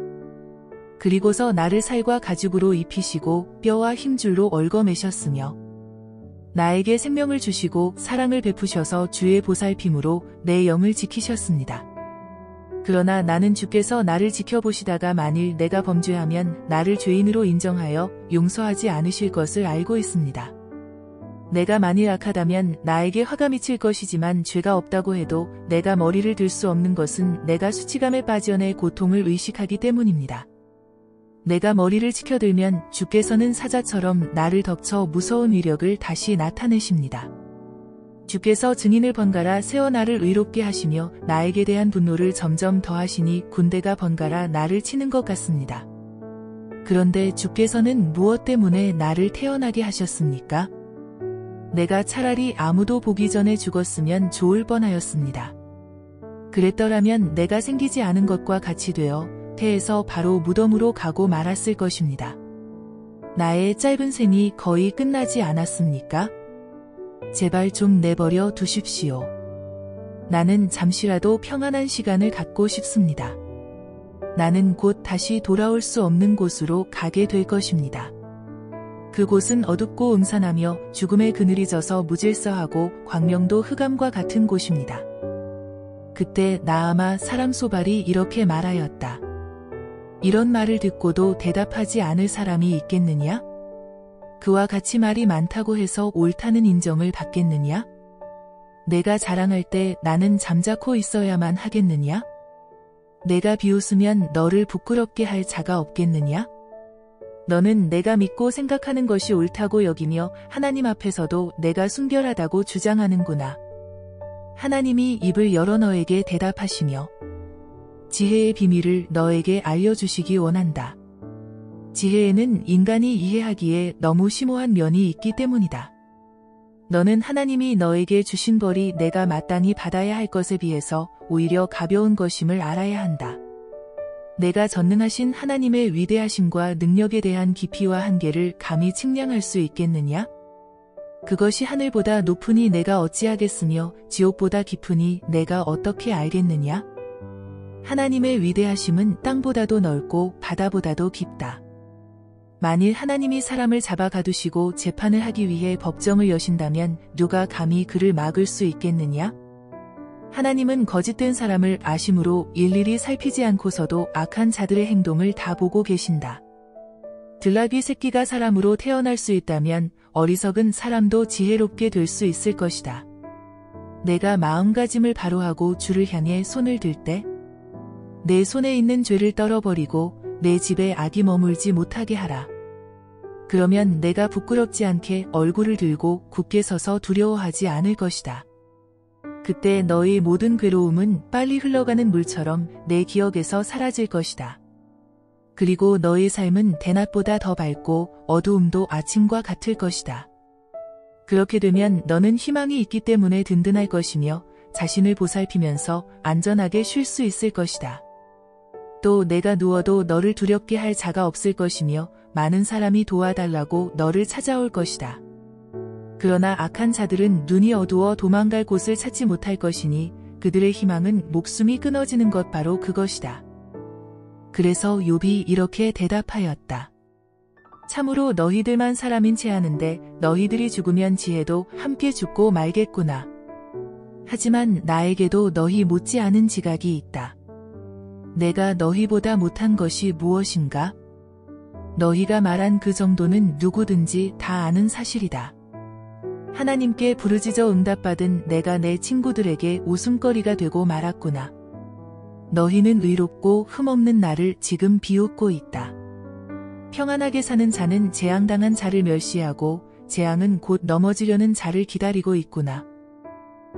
그리고서 나를 살과 가죽으로 입히시고 뼈와 힘줄로 얽어매셨으며 나에게 생명을 주시고 사랑을 베푸셔서 주의 보살핌으로 내 영을 지키셨습니다. 그러나 나는 주께서 나를 지켜보시다가 만일 내가 범죄하면 나를 죄인으로 인정하여 용서하지 않으실 것을 알고 있습니다. 내가 만일 악하다면 나에게 화가 미칠 것이지만 죄가 없다고 해도 내가 머리를 들 수 없는 것은 내가 수치감에 빠져 내 고통을 의식하기 때문입니다. 내가 머리를 치켜들면 주께서는 사자처럼 나를 덮쳐 무서운 위력을 다시 나타내십니다. 주께서 증인을 번갈아 세워 나를 의롭게 하시며 나에게 대한 분노를 점점 더하시니 군대가 번갈아 나를 치는 것 같습니다. 그런데 주께서는 무엇 때문에 나를 태어나게 하셨습니까? 내가 차라리 아무도 보기 전에 죽었으면 좋을 뻔하였습니다. 그랬더라면 내가 생기지 않은 것과 같이 되어 태에서 바로 무덤으로 가고 말았을 것입니다. 나의 짧은 생이 거의 끝나지 않았습니까? 제발 좀 내버려 두십시오. 나는 잠시라도 평안한 시간을 갖고 싶습니다. 나는 곧 다시 돌아올 수 없는 곳으로 가게 될 것입니다. 그곳은 어둡고 음산하며 죽음의 그늘이 져서 무질서하고 광명도 흑암과 같은 곳입니다. 그때 나아마 사람 소발이 이렇게 말하였다. 이런 말을 듣고도 대답하지 않을 사람이 있겠느냐? 그와 같이 말이 많다고 해서 옳다는 인정을 받겠느냐? 내가 자랑할 때 나는 잠자코 있어야만 하겠느냐? 내가 비웃으면 너를 부끄럽게 할 자가 없겠느냐? 너는 내가 믿고 생각하는 것이 옳다고 여기며 하나님 앞에서도 내가 순결하다고 주장하는구나. 하나님이 입을 열어 너에게 대답하시며 지혜의 비밀을 너에게 알려주시기 원한다. 지혜에는 인간이 이해하기에 너무 심오한 면이 있기 때문이다. 너는 하나님이 너에게 주신 벌이 내가 마땅히 받아야 할 것에 비해서 오히려 가벼운 것임을 알아야 한다. 내가 전능하신 하나님의 위대하심과 능력에 대한 깊이와 한계를 감히 측량할 수 있겠느냐? 그것이 하늘보다 높으니 내가 어찌하겠으며 지옥보다 깊으니 내가 어떻게 알겠느냐? 하나님의 위대하심은 땅보다도 넓고 바다보다도 깊다. 만일 하나님이 사람을 잡아 가두시고 재판을 하기 위해 법정을 여신다면 누가 감히 그를 막을 수 있겠느냐? 하나님은 거짓된 사람을 아심으로 일일이 살피지 않고서도 악한 자들의 행동을 다 보고 계신다. 들나귀 새끼가 사람으로 태어날 수 있다면 어리석은 사람도 지혜롭게 될 수 있을 것이다. 내가 마음가짐을 바로하고 주를 향해 손을 들 때 내 손에 있는 죄를 떨어버리고 내 집에 악이 머물지 못하게 하라. 그러면 내가 부끄럽지 않게 얼굴을 들고 굳게 서서 두려워하지 않을 것이다. 그때 너의 모든 괴로움은 빨리 흘러가는 물처럼 내 기억에서 사라질 것이다. 그리고 너의 삶은 대낮보다 더 밝고 어두움도 아침과 같을 것이다. 그렇게 되면 너는 희망이 있기 때문에 든든할 것이며 자신을 보살피면서 안전하게 쉴 수 있을 것이다. 또 내가 누워도 너를 두렵게 할 자가 없을 것이며 많은 사람이 도와달라고 너를 찾아올 것이다. 그러나 악한 자들은 눈이 어두워 도망갈 곳을 찾지 못할 것이니 그들의 희망은 목숨이 끊어지는 것 바로 그것이다. 그래서 욥이 이렇게 대답하였다. 참으로 너희들만 사람인 채 하는데 너희들이 죽으면 지혜도 함께 죽고 말겠구나. 하지만 나에게도 너희 못지않은 지각이 있다. 내가 너희보다 못한 것이 무엇인가? 너희가 말한 그 정도는 누구든지 다 아는 사실이다. 하나님께 부르짖어 응답받은 내가 내 친구들에게 웃음거리가 되고 말았구나. 너희는 의롭고 흠없는 나를 지금 비웃고 있다. 평안하게 사는 자는 재앙당한 자를 멸시하고 재앙은 곧 넘어지려는 자를 기다리고 있구나.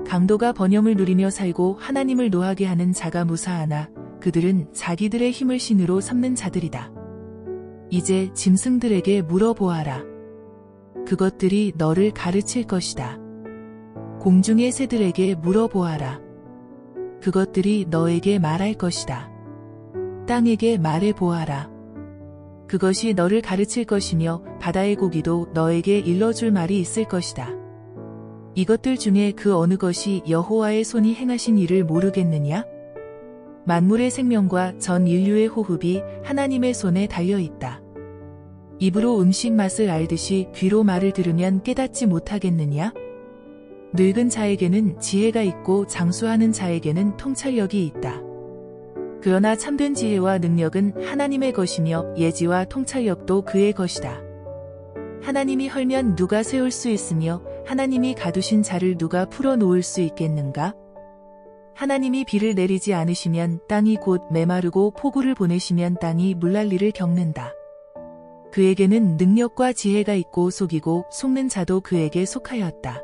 강도가 번영을 누리며 살고 하나님을 노하게 하는 자가 무사하나 그들은 자기들의 힘을 신으로 삼는 자들이다. 이제 짐승들에게 물어보아라. 그것들이 너를 가르칠 것이다. 공중의 새들에게 물어보아라. 그것들이 너에게 말할 것이다. 땅에게 말해보아라. 그것이 너를 가르칠 것이며 바다의 고기도 너에게 일러줄 말이 있을 것이다. 이것들 중에 그 어느 것이 여호와의 손이 행하신 일을 모르겠느냐? 만물의 생명과 전 인류의 호흡이 하나님의 손에 달려있다. 입으로 음식 맛을 알듯이 귀로 말을 들으면 깨닫지 못하겠느냐? 늙은 자에게는 지혜가 있고 장수하는 자에게는 통찰력이 있다. 그러나 참된 지혜와 능력은 하나님의 것이며 예지와 통찰력도 그의 것이다. 하나님이 헐면 누가 세울 수 있으며 하나님이 가두신 자를 누가 풀어놓을 수 있겠는가? 하나님이 비를 내리지 않으시면 땅이 곧 메마르고 폭우를 보내시면 땅이 물난리를 겪는다. 그에게는 능력과 지혜가 있고 속이고 속는 자도 그에게 속하였다.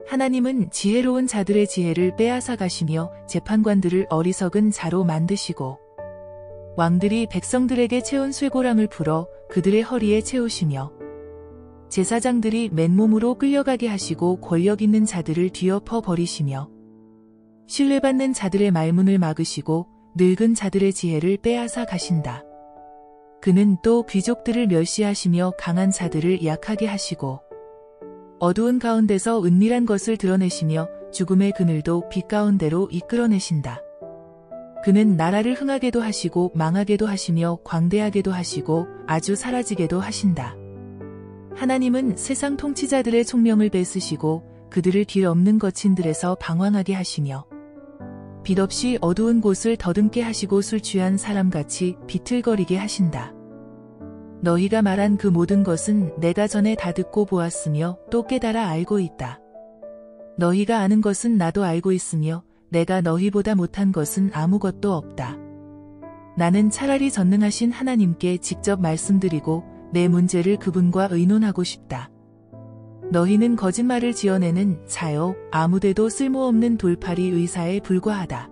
하나님은 지혜로운 자들의 지혜를 빼앗아 가시며 재판관들을 어리석은 자로 만드시고 왕들이 백성들에게 채운 쇠고랑을 풀어 그들의 허리에 채우시며 제사장들이 맨몸으로 끌려가게 하시고 권력 있는 자들을 뒤엎어 버리시며 신뢰받는 자들의 말문을 막으시고 늙은 자들의 지혜를 빼앗아 가신다. 그는 또 귀족들을 멸시하시며 강한 자들을 약하게 하시고 어두운 가운데서 은밀한 것을 드러내시며 죽음의 그늘도 빛 가운데로 이끌어내신다. 그는 나라를 흥하게도 하시고 망하게도 하시며 광대하게도 하시고 아주 사라지게도 하신다. 하나님은 세상 통치자들의 총명을 뺏으시고 그들을 길 없는 거친들에서 방황하게 하시며 빛 없이 어두운 곳을 더듬게 하시고 술 취한 사람같이 비틀거리게 하신다. 너희가 말한 그 모든 것은 내가 전에 다 듣고 보았으며 또 깨달아 알고 있다. 너희가 아는 것은 나도 알고 있으며 내가 너희보다 못한 것은 아무것도 없다. 나는 차라리 전능하신 하나님께 직접 말씀드리고 내 문제를 그분과 의논하고 싶다. 너희는 거짓말을 지어내는 자요, 아무데도 쓸모없는 돌팔이 의사에 불과하다.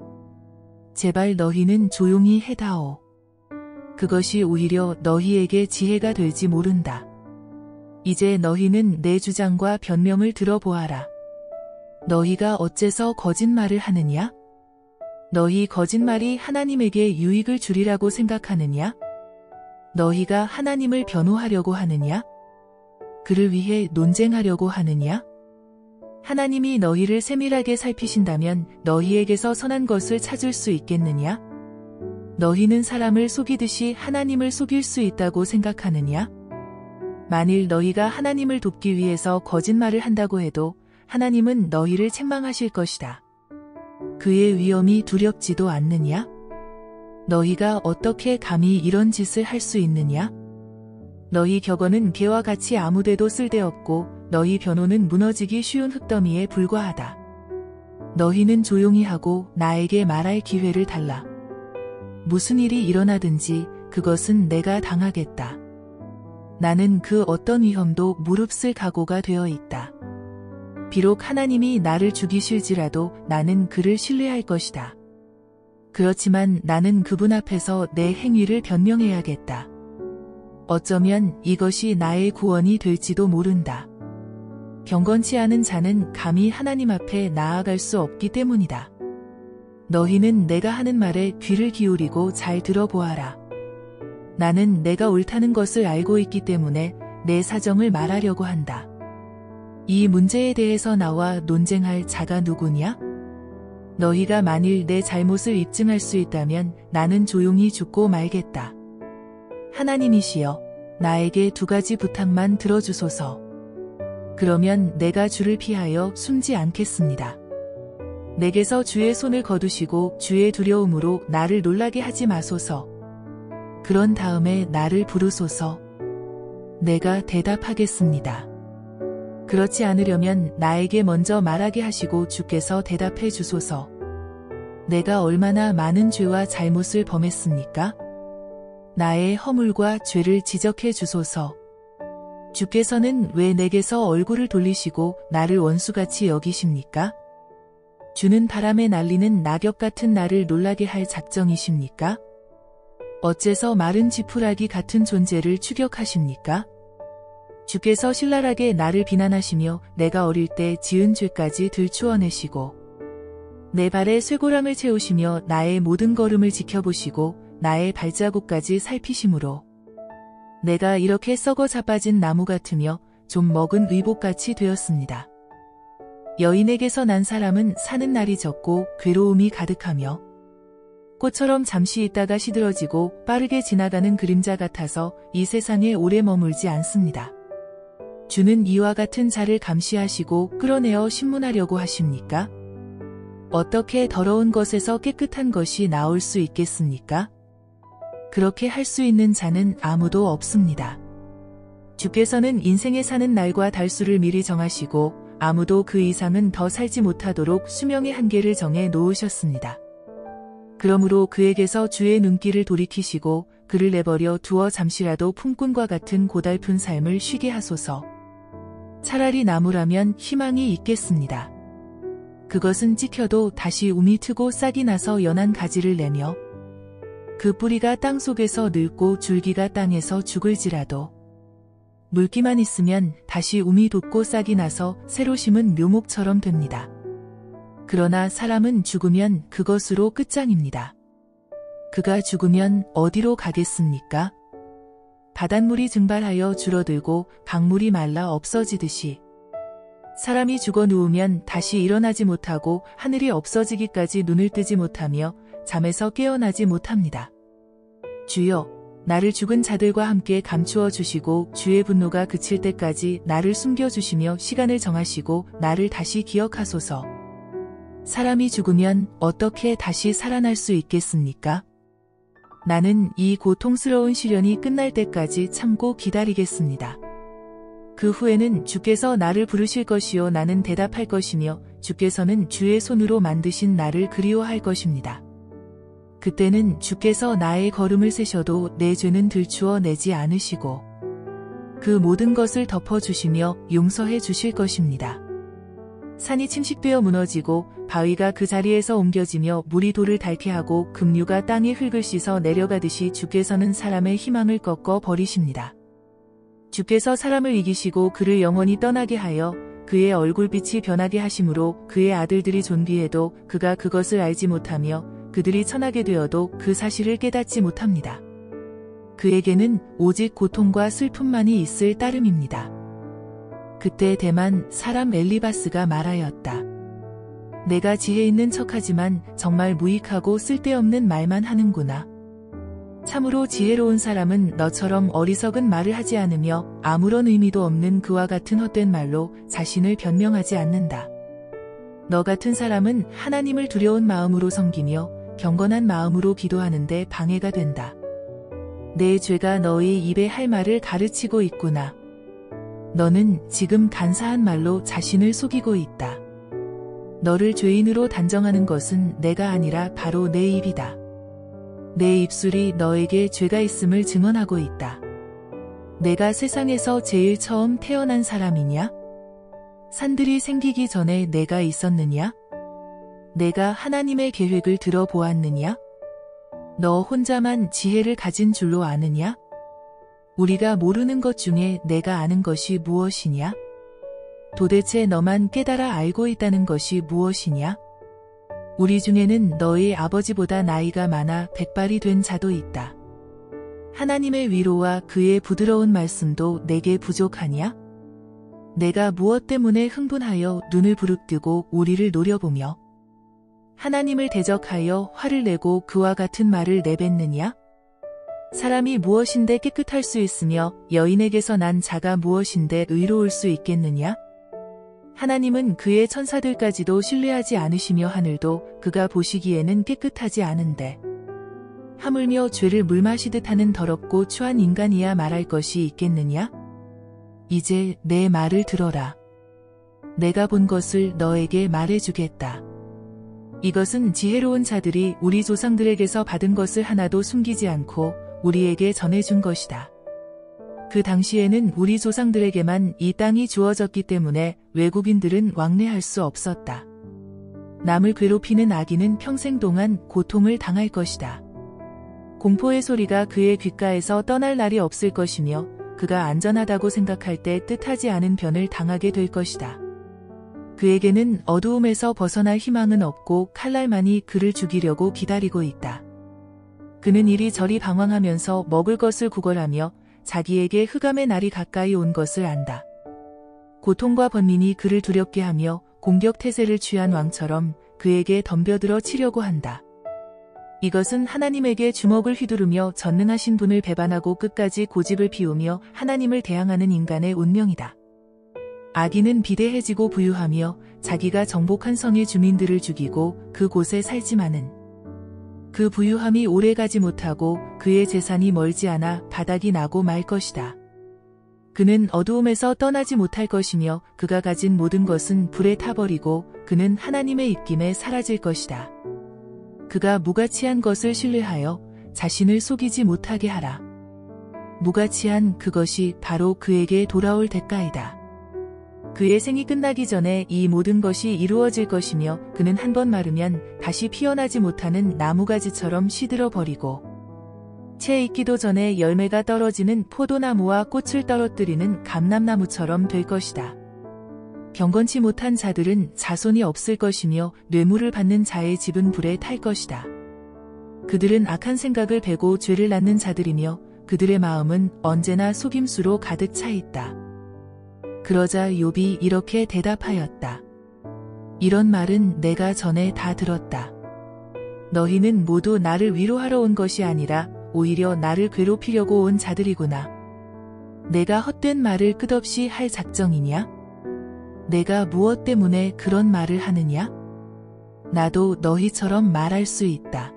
제발 너희는 조용히 해다오. 그것이 오히려 너희에게 지혜가 될지 모른다. 이제 너희는 내 주장과 변명을 들어보아라. 너희가 어째서 거짓말을 하느냐? 너희 거짓말이 하나님에게 유익을 주리라고 생각하느냐? 너희가 하나님을 변호하려고 하느냐? 그를 위해 논쟁하려고 하느냐? 하나님이 너희를 세밀하게 살피신다면 너희에게서 선한 것을 찾을 수 있겠느냐? 너희는 사람을 속이듯이 하나님을 속일 수 있다고 생각하느냐? 만일 너희가 하나님을 돕기 위해서 거짓말을 한다고 해도 하나님은 너희를 책망하실 것이다. 그의 위엄이 두렵지도 않느냐? 너희가 어떻게 감히 이런 짓을 할 수 있느냐? 너희 격언은 개와 같이 아무데도 쓸데없고 너희 변호는 무너지기 쉬운 흙더미에 불과하다. 너희는 조용히 하고 나에게 말할 기회를 달라. 무슨 일이 일어나든지 그것은 내가 당하겠다. 나는 그 어떤 위험도 무릅쓸 각오가 되어 있다. 비록 하나님이 나를 죽이실지라도 나는 그를 신뢰할 것이다. 그렇지만 나는 그분 앞에서 내 행위를 변명해야겠다. 어쩌면 이것이 나의 구원이 될지도 모른다. 경건치 않은 자는 감히 하나님 앞에 나아갈 수 없기 때문이다. 너희는 내가 하는 말에 귀를 기울이고 잘 들어보아라. 나는 내가 옳다는 것을 알고 있기 때문에 내 사정을 말하려고 한다. 이 문제에 대해서 나와 논쟁할 자가 누구냐? 너희가 만일 내 잘못을 입증할 수 있다면 나는 조용히 죽고 말겠다. 하나님이시여, 나에게 2가지 부탁만 들어주소서. 그러면 내가 주를 피하여 숨지 않겠습니다. 내게서 주의 손을 거두시고 주의 두려움으로 나를 놀라게 하지 마소서. 그런 다음에 나를 부르소서. 내가 대답하겠습니다. 그렇지 않으려면 나에게 먼저 말하게 하시고 주께서 대답해 주소서. 내가 얼마나 많은 죄와 잘못을 범했습니까? 나의 허물과 죄를 지적해 주소서. 주께서는 왜 내게서 얼굴을 돌리시고 나를 원수같이 여기십니까? 주는 바람에 날리는 낙엽 같은 나를 놀라게 할 작정이십니까? 어째서 마른 지푸라기 같은 존재를 추격하십니까? 주께서 신랄하게 나를 비난하시며 내가 어릴 때 지은 죄까지 들추어내시고 내 발에 쇠고랑을 채우시며 나의 모든 걸음을 지켜보시고 나의 발자국까지 살피심으로 내가 이렇게 썩어 자빠진 나무 같으며 좀 먹은 의복같이 되었습니다. 여인에게서 난 사람은 사는 날이 적고 괴로움이 가득하며 꽃처럼 잠시 있다가 시들어지고 빠르게 지나가는 그림자 같아서 이 세상에 오래 머물지 않습니다. 주는 이와 같은 자를 감시하시고 끌어내어 신문하려고 하십니까? 어떻게 더러운 것에서 깨끗한 것이 나올 수 있겠습니까? 그렇게 할 수 있는 자는 아무도 없습니다. 주께서는 인생에 사는 날과 달수를 미리 정하시고 아무도 그 이상은 더 살지 못하도록 수명의 한계를 정해 놓으셨습니다. 그러므로 그에게서 주의 눈길을 돌이키시고 그를 내버려 두어 잠시라도 품꾼과 같은 고달픈 삶을 쉬게 하소서. 차라리 나무라면 희망이 있겠습니다. 그것은 찍혀도 다시 움이 트고 싹이 나서 연한 가지를 내며 그 뿌리가 땅 속에서 늙고 줄기가 땅에서 죽을지라도 물기만 있으면 다시 움이 돋고 싹이 나서 새로 심은 묘목처럼 됩니다. 그러나 사람은 죽으면 그것으로 끝장입니다. 그가 죽으면 어디로 가겠습니까? 바닷물이 증발하여 줄어들고 강물이 말라 없어지듯이 사람이 죽어 누우면 다시 일어나지 못하고 하늘이 없어지기까지 눈을 뜨지 못하며 잠에서 깨어나지 못합니다. 주여, 나를 죽은 자들과 함께 감추어 주시고 주의 분노가 그칠 때까지 나를 숨겨 주시며 시간을 정하시고 나를 다시 기억하소서. 사람이 죽으면 어떻게 다시 살아날 수 있겠습니까? 나는 이 고통스러운 시련이 끝날 때까지 참고 기다리겠습니다. 그 후에는 주께서 나를 부르실 것이요 나는 대답할 것이며 주께서는 주의 손으로 만드신 나를 그리워할 것입니다. 그때는 주께서 나의 걸음을 세셔도 내 죄는 들추어 내지 않으시고 그 모든 것을 덮어주시며 용서해 주실 것입니다. 산이 침식되어 무너지고 바위가 그 자리에서 옮겨지며 물이 돌을 닳게 하고 급류가 땅의 흙을 씻어 내려가듯이 주께서는 사람의 희망을 꺾어 버리십니다. 주께서 사람을 이기시고 그를 영원히 떠나게 하여 그의 얼굴빛이 변하게 하심으로 그의 아들들이 존귀해도 그가 그것을 알지 못하며 그들이 천하게 되어도 그 사실을 깨닫지 못합니다. 그에게는 오직 고통과 슬픔만이 있을 따름입니다. 그때 대만 사람 엘리바스가 말하였다. 내가 지혜 있는 척하지만 정말 무익하고 쓸데없는 말만 하는구나. 참으로 지혜로운 사람은 너처럼 어리석은 말을 하지 않으며 아무런 의미도 없는 그와 같은 헛된 말로 자신을 변명하지 않는다. 너 같은 사람은 하나님을 두려운 마음으로 섬기며 경건한 마음으로 기도하는데 방해가 된다. 내 죄가 너의 입에 할 말을 가르치고 있구나. 너는 지금 간사한 말로 자신을 속이고 있다. 너를 죄인으로 단정하는 것은 내가 아니라 바로 내 입이다. 내 입술이 너에게 죄가 있음을 증언하고 있다. 내가 세상에서 제일 처음 태어난 사람이냐? 산들이 생기기 전에 내가 있었느냐? 내가 하나님의 계획을 들어보았느냐? 너 혼자만 지혜를 가진 줄로 아느냐? 우리가 모르는 것 중에 내가 아는 것이 무엇이냐? 도대체 너만 깨달아 알고 있다는 것이 무엇이냐? 우리 중에는 너의 아버지보다 나이가 많아 백발이 된 자도 있다. 하나님의 위로와 그의 부드러운 말씀도 내게 부족하냐? 내가 무엇 때문에 흥분하여 눈을 부릅뜨고 우리를 노려보며 하나님을 대적하여 화를 내고 그와 같은 말을 내뱉느냐? 사람이 무엇인데 깨끗할 수 있으며 여인에게서 난 자가 무엇인데 의로울 수 있겠느냐? 하나님은 그의 천사들까지도 신뢰하지 않으시며 하늘도 그가 보시기에는 깨끗하지 않은데 하물며 죄를 물마시듯 하는 더럽고 추한 인간이야 말할 것이 있겠느냐? 이제 내 말을 들어라. 내가 본 것을 너에게 말해주겠다. 이것은 지혜로운 자들이 우리 조상들에게서 받은 것을 하나도 숨기지 않고 우리에게 전해준 것이다. 그 당시에는 우리 조상들에게만 이 땅이 주어졌기 때문에 외국인들은 왕래할 수 없었다. 남을 괴롭히는 악인은 평생 동안 고통을 당할 것이다. 공포의 소리가 그의 귓가에서 떠날 날이 없을 것이며 그가 안전하다고 생각할 때 뜻하지 않은 변을 당하게 될 것이다. 그에게는 어두움에서 벗어날 희망은 없고 칼날만이 그를 죽이려고 기다리고 있다. 그는 이리저리 방황하면서 먹을 것을 구걸하며 자기에게 흑암의 날이 가까이 온 것을 안다. 고통과 번민이 그를 두렵게 하며 공격 태세를 취한 왕처럼 그에게 덤벼들어 치려고 한다. 이것은 하나님에게 주먹을 휘두르며 전능하신 분을 배반하고 끝까지 고집을 피우며 하나님을 대항하는 인간의 운명이다. 악인은 비대해지고 부유하며 자기가 정복한 성의 주민들을 죽이고 그곳에 살지만은 그 부유함이 오래가지 못하고 그의 재산이 멀지 않아 바닥이 나고 말 것이다. 그는 어두움에서 떠나지 못할 것이며 그가 가진 모든 것은 불에 타버리고 그는 하나님의 입김에 사라질 것이다. 그가 무가치한 것을 신뢰하여 자신을 속이지 못하게 하라. 무가치한 그것이 바로 그에게 돌아올 대가이다. 그의 생이 끝나기 전에 이 모든 것이 이루어질 것이며 그는 한 번 마르면 다시 피어나지 못하는 나무가지처럼 시들어 버리고 채 익기도 전에 열매가 떨어지는 포도나무와 꽃을 떨어뜨리는 감람나무처럼 될 것이다. 경건치 못한 자들은 자손이 없을 것이며 뇌물을 받는 자의 집은 불에 탈 것이다. 그들은 악한 생각을 베고 죄를 낳는 자들이며 그들의 마음은 언제나 속임수로 가득 차 있다. 그러자 욥이 이렇게 대답하였다. 이런 말은 내가 전에 다 들었다. 너희는 모두 나를 위로하러 온 것이 아니라 오히려 나를 괴롭히려고 온 자들이구나. 내가 헛된 말을 끝없이 할 작정이냐? 내가 무엇 때문에 그런 말을 하느냐? 나도 너희처럼 말할 수 있다.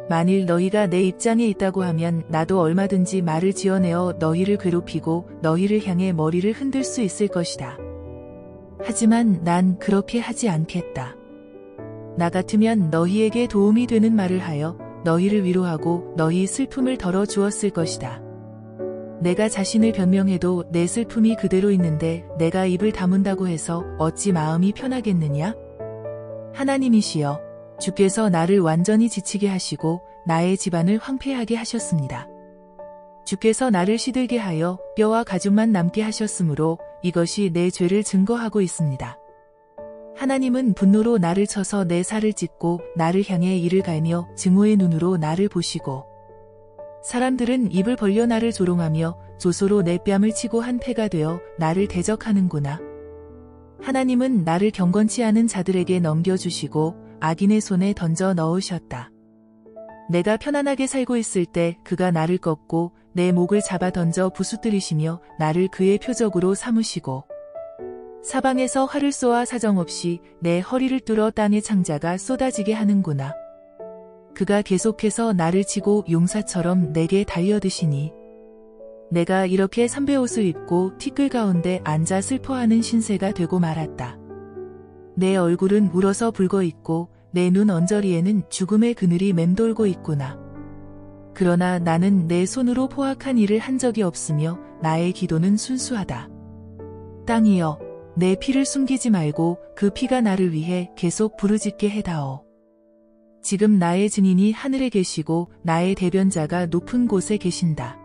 만일 너희가 내 입장에 있다고 하면 나도 얼마든지 말을 지어내어 너희를 괴롭히고 너희를 향해 머리를 흔들 수 있을 것이다. 하지만 난 그렇게 하지 않겠다. 나 같으면 너희에게 도움이 되는 말을 하여 너희를 위로하고 너희 슬픔을 덜어 주었을 것이다. 내가 자신을 변명해도 내 슬픔이 그대로 있는데 내가 입을 다문다고 해서 어찌 마음이 편하겠느냐? 하나님이시여, 주께서 나를 완전히 지치게 하시고 나의 집안을 황폐하게 하셨습니다. 주께서 나를 시들게 하여 뼈와 가죽만 남게 하셨으므로 이것이 내 죄를 증거하고 있습니다. 하나님은 분노로 나를 쳐서 내 살을 찢고 나를 향해 이를 갈며 증오의 눈으로 나를 보시고 사람들은 입을 벌려 나를 조롱하며 조소로 내 뺨을 치고 한 패가 되어 나를 대적하는구나. 하나님은 나를 경건치 않은 자들에게 넘겨주시고 악인의 손에 던져 넣으셨다. 내가 편안하게 살고 있을 때 그가 나를 꺾고 내 목을 잡아 던져 부수뜨리시며 나를 그의 표적으로 삼으시고 사방에서 활을 쏘아 사정없이 내 허리를 뚫어 땅의 창자가 쏟아지게 하는구나. 그가 계속해서 나를 치고 용사처럼 내게 달려드시니 내가 이렇게 삼배옷을 입고 티끌 가운데 앉아 슬퍼하는 신세가 되고 말았다. 내 얼굴은 울어서 붉어있고 내 눈 언저리에는 죽음의 그늘이 맴돌고 있구나. 그러나 나는 내 손으로 포악한 일을 한 적이 없으며 나의 기도는 순수하다. 땅이여, 내 피를 숨기지 말고 그 피가 나를 위해 계속 부르짖게 해다오. 지금 나의 증인이 하늘에 계시고 나의 대변자가 높은 곳에 계신다.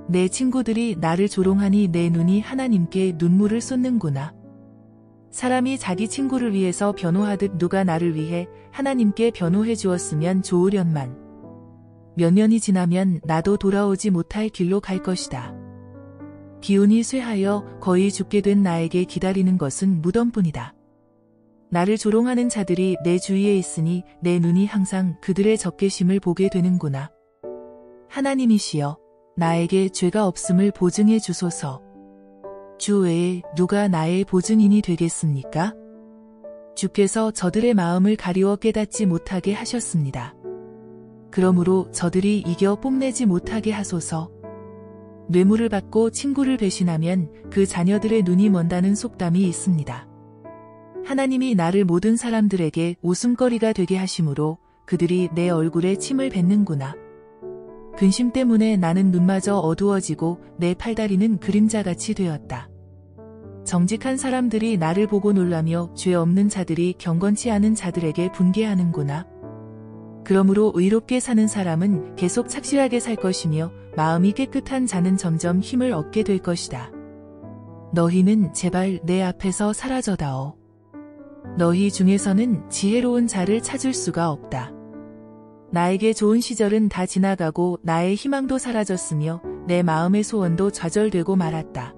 내 친구들이 나를 조롱하니 내 눈이 하나님께 눈물을 쏟는구나. 사람이 자기 친구를 위해서 변호하듯 누가 나를 위해 하나님께 변호해 주었으면 좋으련만. 몇 년이 지나면 나도 돌아오지 못할 길로 갈 것이다. 기운이 쇠하여 거의 죽게 된 나에게 기다리는 것은 무덤뿐이다. 나를 조롱하는 자들이 내 주위에 있으니 내 눈이 항상 그들의 적개심을 보게 되는구나. 하나님이시여, 나에게 죄가 없음을 보증해 주소서. 주 외에 누가 나의 보증인이 되겠습니까? 주께서 저들의 마음을 가리워 깨닫지 못하게 하셨습니다. 그러므로 저들이 이겨 뽐내지 못하게 하소서. 뇌물을 받고 친구를 배신하면 그 자녀들의 눈이 먼다는 속담이 있습니다. 하나님이 나를 모든 사람들에게 웃음거리가 되게 하심으로 그들이 내 얼굴에 침을 뱉는구나. 근심 때문에 나는 눈마저 어두워지고 내 팔다리는 그림자같이 되었다. 정직한 사람들이 나를 보고 놀라며 죄 없는 자들이 경건치 않은 자들에게 분개하는구나. 그러므로 의롭게 사는 사람은 계속 착실하게 살 것이며 마음이 깨끗한 자는 점점 힘을 얻게 될 것이다. 너희는 제발 내 앞에서 사라져다오. 너희 중에서는 지혜로운 자를 찾을 수가 없다. 나에게 좋은 시절은 다 지나가고 나의 희망도 사라졌으며 내 마음의 소원도 좌절되고 말았다.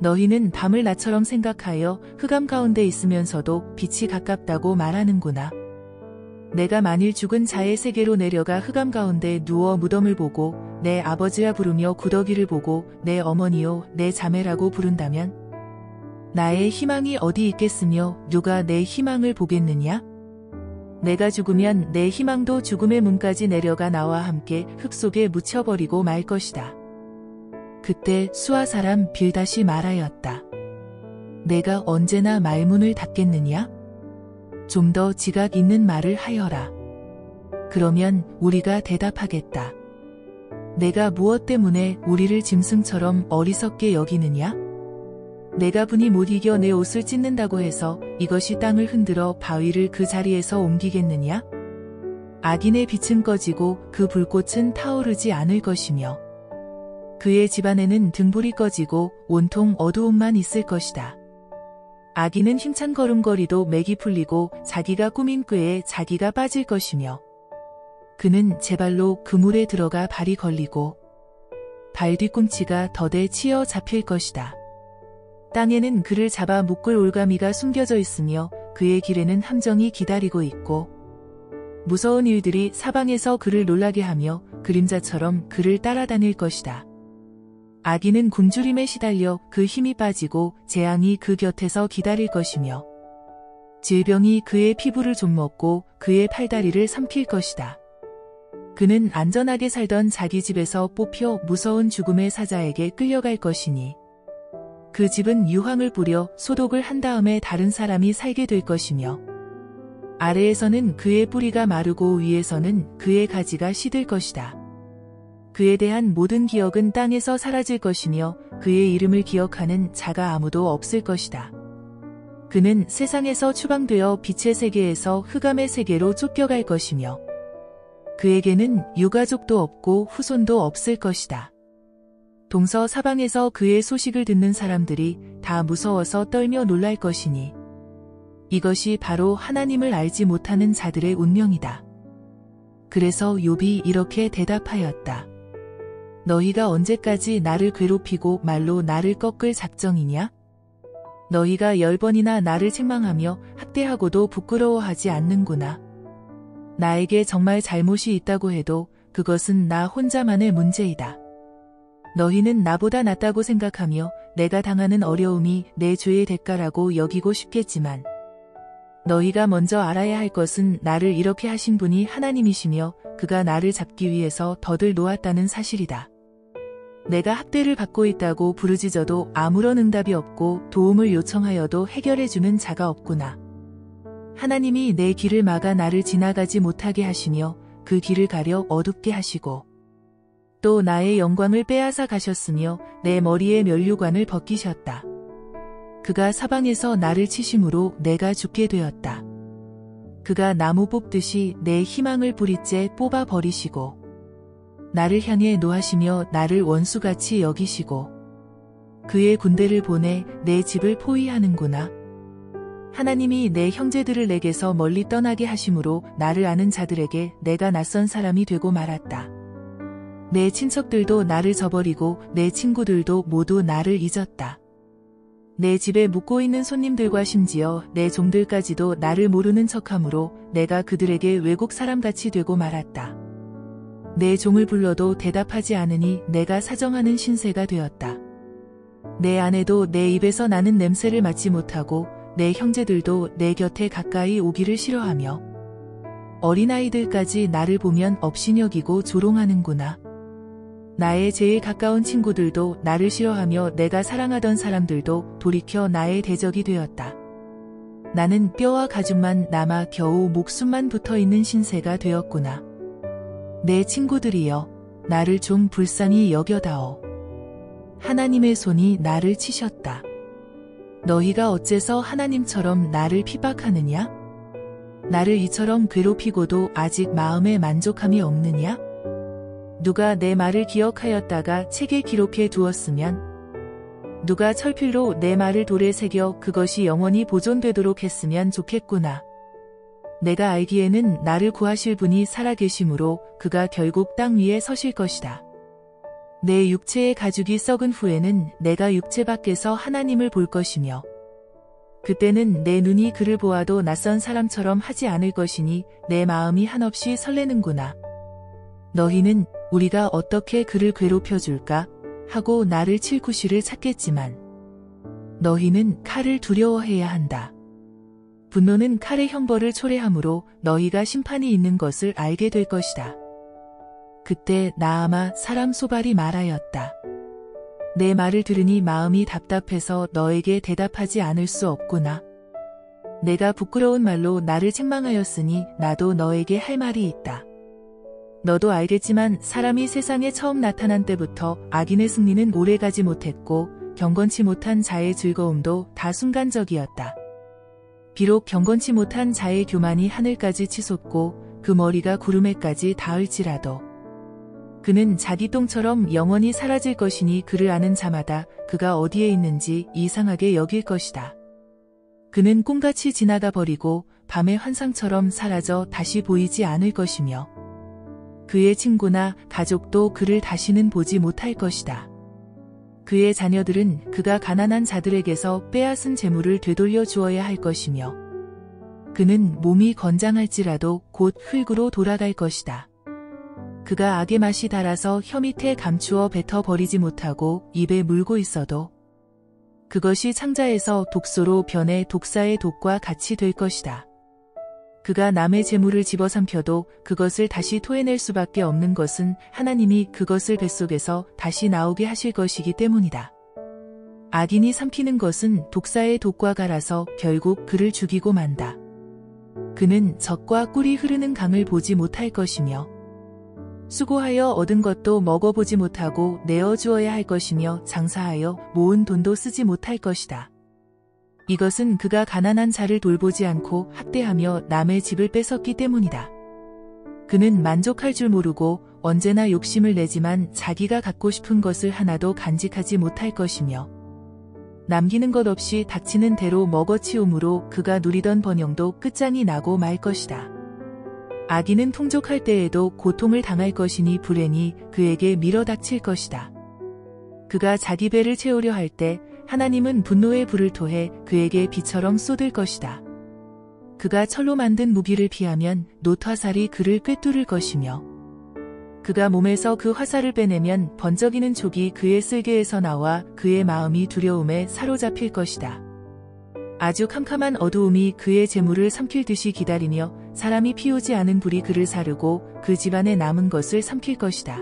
너희는 밤을 나처럼 생각하여 흑암 가운데 있으면서도 빛이 가깝다고 말하는구나. 내가 만일 죽은 자의 세계로 내려가 흑암 가운데 누워 무덤을 보고 내 아버지라 부르며 구더기를 보고 내 어머니요 내 자매라고 부른다면 나의 희망이 어디 있겠으며 누가 내 희망을 보겠느냐? 내가 죽으면 내 희망도 죽음의 문까지 내려가 나와 함께 흙 속에 묻혀버리고 말 것이다. 그때 수아 사람 빌닷이 말하였다. 내가 언제나 말문을 닫겠느냐? 좀 더 지각 있는 말을 하여라. 그러면 우리가 대답하겠다. 내가 무엇 때문에 우리를 짐승처럼 어리석게 여기느냐? 내가 분이 못 이겨 내 옷을 찢는다고 해서 이것이 땅을 흔들어 바위를 그 자리에서 옮기겠느냐? 악인의 빛은 꺼지고 그 불꽃은 타오르지 않을 것이며 그의 집안에는 등불이 꺼지고 온통 어두움만 있을 것이다. 악인은 힘찬 걸음걸이도 맥이 풀리고 자기가 꾸민 꾀에 자기가 빠질 것이며 그는 제 발로 그물에 들어가 발이 걸리고 발 뒤꿈치가 덫에 치여 잡힐 것이다. 땅에는 그를 잡아 묶을 올가미가 숨겨져 있으며 그의 길에는 함정이 기다리고 있고 무서운 일들이 사방에서 그를 놀라게 하며 그림자처럼 그를 따라다닐 것이다. 악인은 굶주림에 시달려 그 힘이 빠지고 재앙이 그 곁에서 기다릴 것이며 질병이 그의 피부를 좀먹고 그의 팔다리를 삼킬 것이다. 그는 안전하게 살던 자기 집에서 뽑혀 무서운 죽음의 사자에게 끌려갈 것이니 그 집은 유황을 뿌려 소독을 한 다음에 다른 사람이 살게 될 것이며 아래에서는 그의 뿌리가 마르고 위에서는 그의 가지가 시들 것이다. 그에 대한 모든 기억은 땅에서 사라질 것이며 그의 이름을 기억하는 자가 아무도 없을 것이다. 그는 세상에서 추방되어 빛의 세계에서 흑암의 세계로 쫓겨갈 것이며 그에게는 유가족도 없고 후손도 없을 것이다. 동서사방에서 그의 소식을 듣는 사람들이 다 무서워서 떨며 놀랄 것이니 이것이 바로 하나님을 알지 못하는 자들의 운명이다. 그래서 욥이 이렇게 대답하였다. 너희가 언제까지 나를 괴롭히고 말로 나를 꺾을 작정이냐? 너희가 10번이나 나를 책망하며 학대하고도 부끄러워하지 않는구나. 나에게 정말 잘못이 있다고 해도 그것은 나 혼자만의 문제이다. 너희는 나보다 낫다고 생각하며 내가 당하는 어려움이 내 죄의 대가라고 여기고 싶겠지만 너희가 먼저 알아야 할 것은 나를 이렇게 하신 분이 하나님이시며 그가 나를 잡기 위해서 덫을 놓았다는 사실이다. 내가 학대를 받고 있다고 부르짖어도 아무런 응답이 없고 도움을 요청하여도 해결해주는 자가 없구나. 하나님이 내 길을 막아 나를 지나가지 못하게 하시며 그 길을 가려 어둡게 하시고 또 나의 영광을 빼앗아 가셨으며 내 머리에 면류관을 벗기셨다. 그가 사방에서 나를 치심으로 내가 죽게 되었다. 그가 나무 뽑듯이 내 희망을 뿌리째 뽑아 버리시고 나를 향해 노하시며 나를 원수같이 여기시고 그의 군대를 보내 내 집을 포위하는구나. 하나님이 내 형제들을 내게서 멀리 떠나게 하심으로 나를 아는 자들에게 내가 낯선 사람이 되고 말았다. 내 친척들도 나를 저버리고 내 친구들도 모두 나를 잊었다. 내 집에 묵고 있는 손님들과 심지어 내 종들까지도 나를 모르는 척하므로 내가 그들에게 외국 사람같이 되고 말았다. 내 종을 불러도 대답하지 않으니 내가 사정하는 신세가 되었다. 내 아내도 내 입에서 나는 냄새를 맡지 못하고 내 형제들도 내 곁에 가까이 오기를 싫어하며 어린아이들까지 나를 보면 업신여기고 조롱하는구나. 나의 제일 가까운 친구들도 나를 싫어하며 내가 사랑하던 사람들도 돌이켜 나의 대적이 되었다. 나는 뼈와 가죽만 남아 겨우 목숨만 붙어있는 신세가 되었구나. 내 친구들이여, 나를 좀 불쌍히 여겨다오. 하나님의 손이 나를 치셨다. 너희가 어째서 하나님처럼 나를 핍박하느냐? 나를 이처럼 괴롭히고도 아직 마음에 만족함이 없느냐? 누가 내 말을 기억하였다가 책에 기록해 두었으면 누가 철필로 내 말을 돌에 새겨 그것이 영원히 보존되도록 했으면 좋겠구나. 내가 알기에는 나를 구하실 분이 살아계심으로 그가 결국 땅 위에 서실 것이다. 내 육체의 가죽이 썩은 후에는 내가 육체 밖에서 하나님을 볼 것이며 그때는 내 눈이 그를 보아도 낯선 사람처럼 하지 않을 것이니 내 마음이 한없이 설레는구나. 너희는 우리가 어떻게 그를 괴롭혀줄까 하고 나를 칠 구실을 찾겠지만 너희는 칼을 두려워해야 한다. 분노는 칼의 형벌을 초래하므로 너희가 심판이 있는 것을 알게 될 것이다. 그때 나아마 사람 소발이 말하였다. 내 말을 들으니 마음이 답답해서 너에게 대답하지 않을 수 없구나. 내가 부끄러운 말로 나를 책망하였으니 나도 너에게 할 말이 있다. 너도 알겠지만 사람이 세상에 처음 나타난 때부터 악인의 승리는 오래가지 못했고 경건치 못한 자의 즐거움도 다 순간적이었다. 비록 경건치 못한 자의 교만이 하늘까지 치솟고 그 머리가 구름에까지 닿을지라도 그는 자기 똥처럼 영원히 사라질 것이니 그를 아는 자마다 그가 어디에 있는지 이상하게 여길 것이다. 그는 꿈같이 지나가 버리고 밤의 환상처럼 사라져 다시 보이지 않을 것이며 그의 친구나 가족도 그를 다시는 보지 못할 것이다. 그의 자녀들은 그가 가난한 자들에게서 빼앗은 재물을 되돌려 주어야 할 것이며 그는 몸이 건장할지라도 곧 흙으로 돌아갈 것이다. 그가 악의 맛이 달아서 혀 밑에 감추어 뱉어 버리지 못하고 입에 물고 있어도 그것이 창자에서 독소로 변해 독사의 독과 같이 될 것이다. 그가 남의 재물을 집어삼켜도 그것을 다시 토해낼 수밖에 없는 것은 하나님이 그것을 뱃속에서 다시 나오게 하실 것이기 때문이다. 악인이 삼키는 것은 독사의 독과 같아서 결국 그를 죽이고 만다. 그는 젖과 꿀이 흐르는 강을 보지 못할 것이며 수고하여 얻은 것도 먹어보지 못하고 내어주어야 할 것이며 장사하여 모은 돈도 쓰지 못할 것이다. 이것은 그가 가난한 자를 돌보지 않고 학대하며 남의 집을 뺏었기 때문이다. 그는 만족할 줄 모르고 언제나 욕심을 내지만 자기가 갖고 싶은 것을 하나도 간직하지 못할 것이며 남기는 것 없이 닥치는 대로 먹어치움으로 그가 누리던 번영도 끝장이 나고 말 것이다. 악인은 풍족할 때에도 고통을 당할 것이니 불행이 그에게 밀어닥칠 것이다. 그가 자기 배를 채우려 할 때 하나님은 분노의 불을 토해 그에게 비처럼 쏟을 것이다. 그가 철로 만든 무기를 피하면 놋화살이 그를 꿰뚫을 것이며 그가 몸에서 그 화살을 빼내면 번쩍이는 촉이 그의 쓸개에서 나와 그의 마음이 두려움에 사로잡힐 것이다. 아주 캄캄한 어두움이 그의 재물을 삼킬 듯이 기다리며 사람이 피우지 않은 불이 그를 사르고 그 집안에 남은 것을 삼킬 것이다.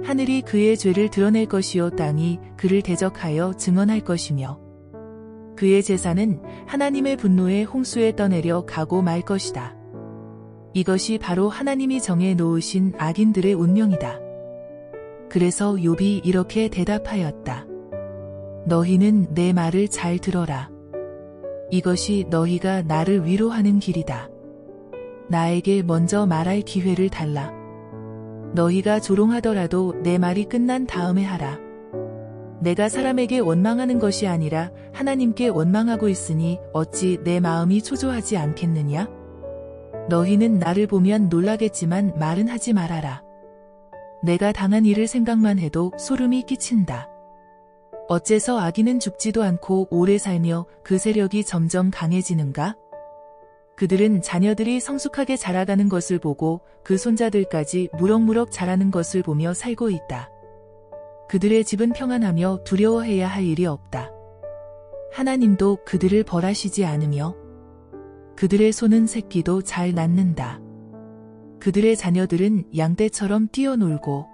하늘이 그의 죄를 드러낼 것이요 땅이 그를 대적하여 증언할 것이며 그의 제사는 하나님의 분노의 홍수에 떠내려 가고 말 것이다. 이것이 바로 하나님이 정해 놓으신 악인들의 운명이다. 그래서 욥이 이렇게 대답하였다. 너희는 내 말을 잘 들어라. 이것이 너희가 나를 위로하는 길이다. 나에게 먼저 말할 기회를 달라. 너희가 조롱하더라도 내 말이 끝난 다음에 하라. 내가 사람에게 원망하는 것이 아니라 하나님께 원망하고 있으니 어찌 내 마음이 초조하지 않겠느냐? 너희는 나를 보면 놀라겠지만 말은 하지 말아라. 내가 당한 일을 생각만 해도 소름이 끼친다. 어째서 악인은 죽지도 않고 오래 살며 그 세력이 점점 강해지는가? 그들은 자녀들이 성숙하게 자라가는 것을 보고 그 손자들까지 무럭무럭 자라는 것을 보며 살고 있다. 그들의 집은 평안하며 두려워해야 할 일이 없다. 하나님도 그들을 벌하시지 않으며 그들의 손은 새끼도 잘 낳는다. 그들의 자녀들은 양떼처럼 뛰어놀고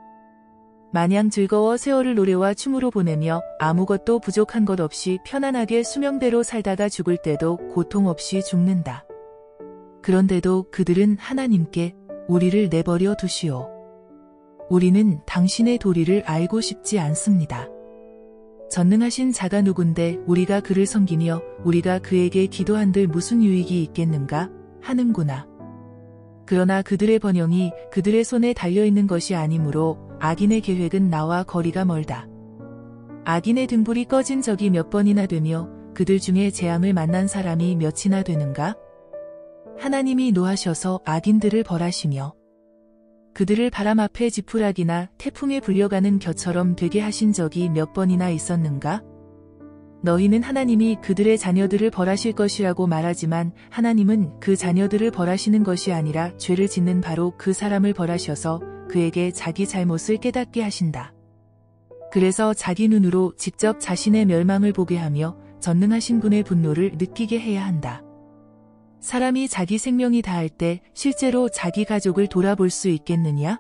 마냥 즐거워 세월을 노래와 춤으로 보내며 아무것도 부족한 것 없이 편안하게 수명대로 살다가 죽을 때도 고통 없이 죽는다. 그런데도 그들은 하나님께 우리를 내버려 두시오. 우리는 당신의 도리를 알고 싶지 않습니다. 전능하신 자가 누군데 우리가 그를 섬기며 우리가 그에게 기도한들 무슨 유익이 있겠는가 하는구나. 그러나 그들의 번영이 그들의 손에 달려있는 것이 아니므로 악인의 계획은 나와 거리가 멀다. 악인의 등불이 꺼진 적이 몇 번이나 되며 그들 중에 재앙을 만난 사람이 몇이나 되는가? 하나님이 노하셔서 악인들을 벌하시며 그들을 바람 앞에 지푸라기나 태풍에 불려가는 겨처럼 되게 하신 적이 몇 번이나 있었는가? 너희는 하나님이 그들의 자녀들을 벌하실 것이라고 말하지만 하나님은 그 자녀들을 벌하시는 것이 아니라 죄를 짓는 바로 그 사람을 벌하셔서 그에게 자기 잘못을 깨닫게 하신다. 그래서 자기 눈으로 직접 자신의 멸망을 보게 하며 전능하신 분의 분노를 느끼게 해야 한다. 사람이 자기 생명이 다할 때 실제로 자기 가족을 돌아볼 수 있겠느냐?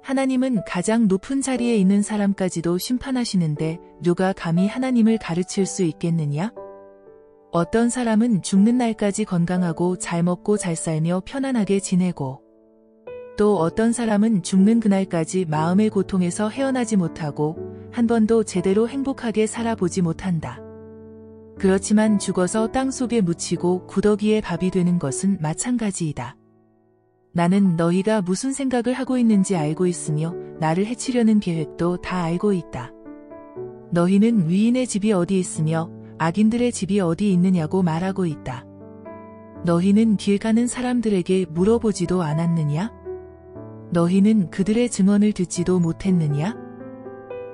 하나님은 가장 높은 자리에 있는 사람까지도 심판하시는데 누가 감히 하나님을 가르칠 수 있겠느냐? 어떤 사람은 죽는 날까지 건강하고 잘 먹고 잘 살며 편안하게 지내고 또 어떤 사람은 죽는 그날까지 마음의 고통에서 헤어나지 못하고 한 번도 제대로 행복하게 살아보지 못한다. 그렇지만 죽어서 땅속에 묻히고 구더기에 밥이 되는 것은 마찬가지이다. 나는 너희가 무슨 생각을 하고 있는지 알고 있으며 나를 해치려는 계획도 다 알고 있다. 너희는 위인의 집이 어디 있으며 악인들의 집이 어디 있느냐고 말하고 있다. 너희는 길 가는 사람들에게 물어보지도 않았느냐? 너희는 그들의 증언을 듣지도 못했느냐?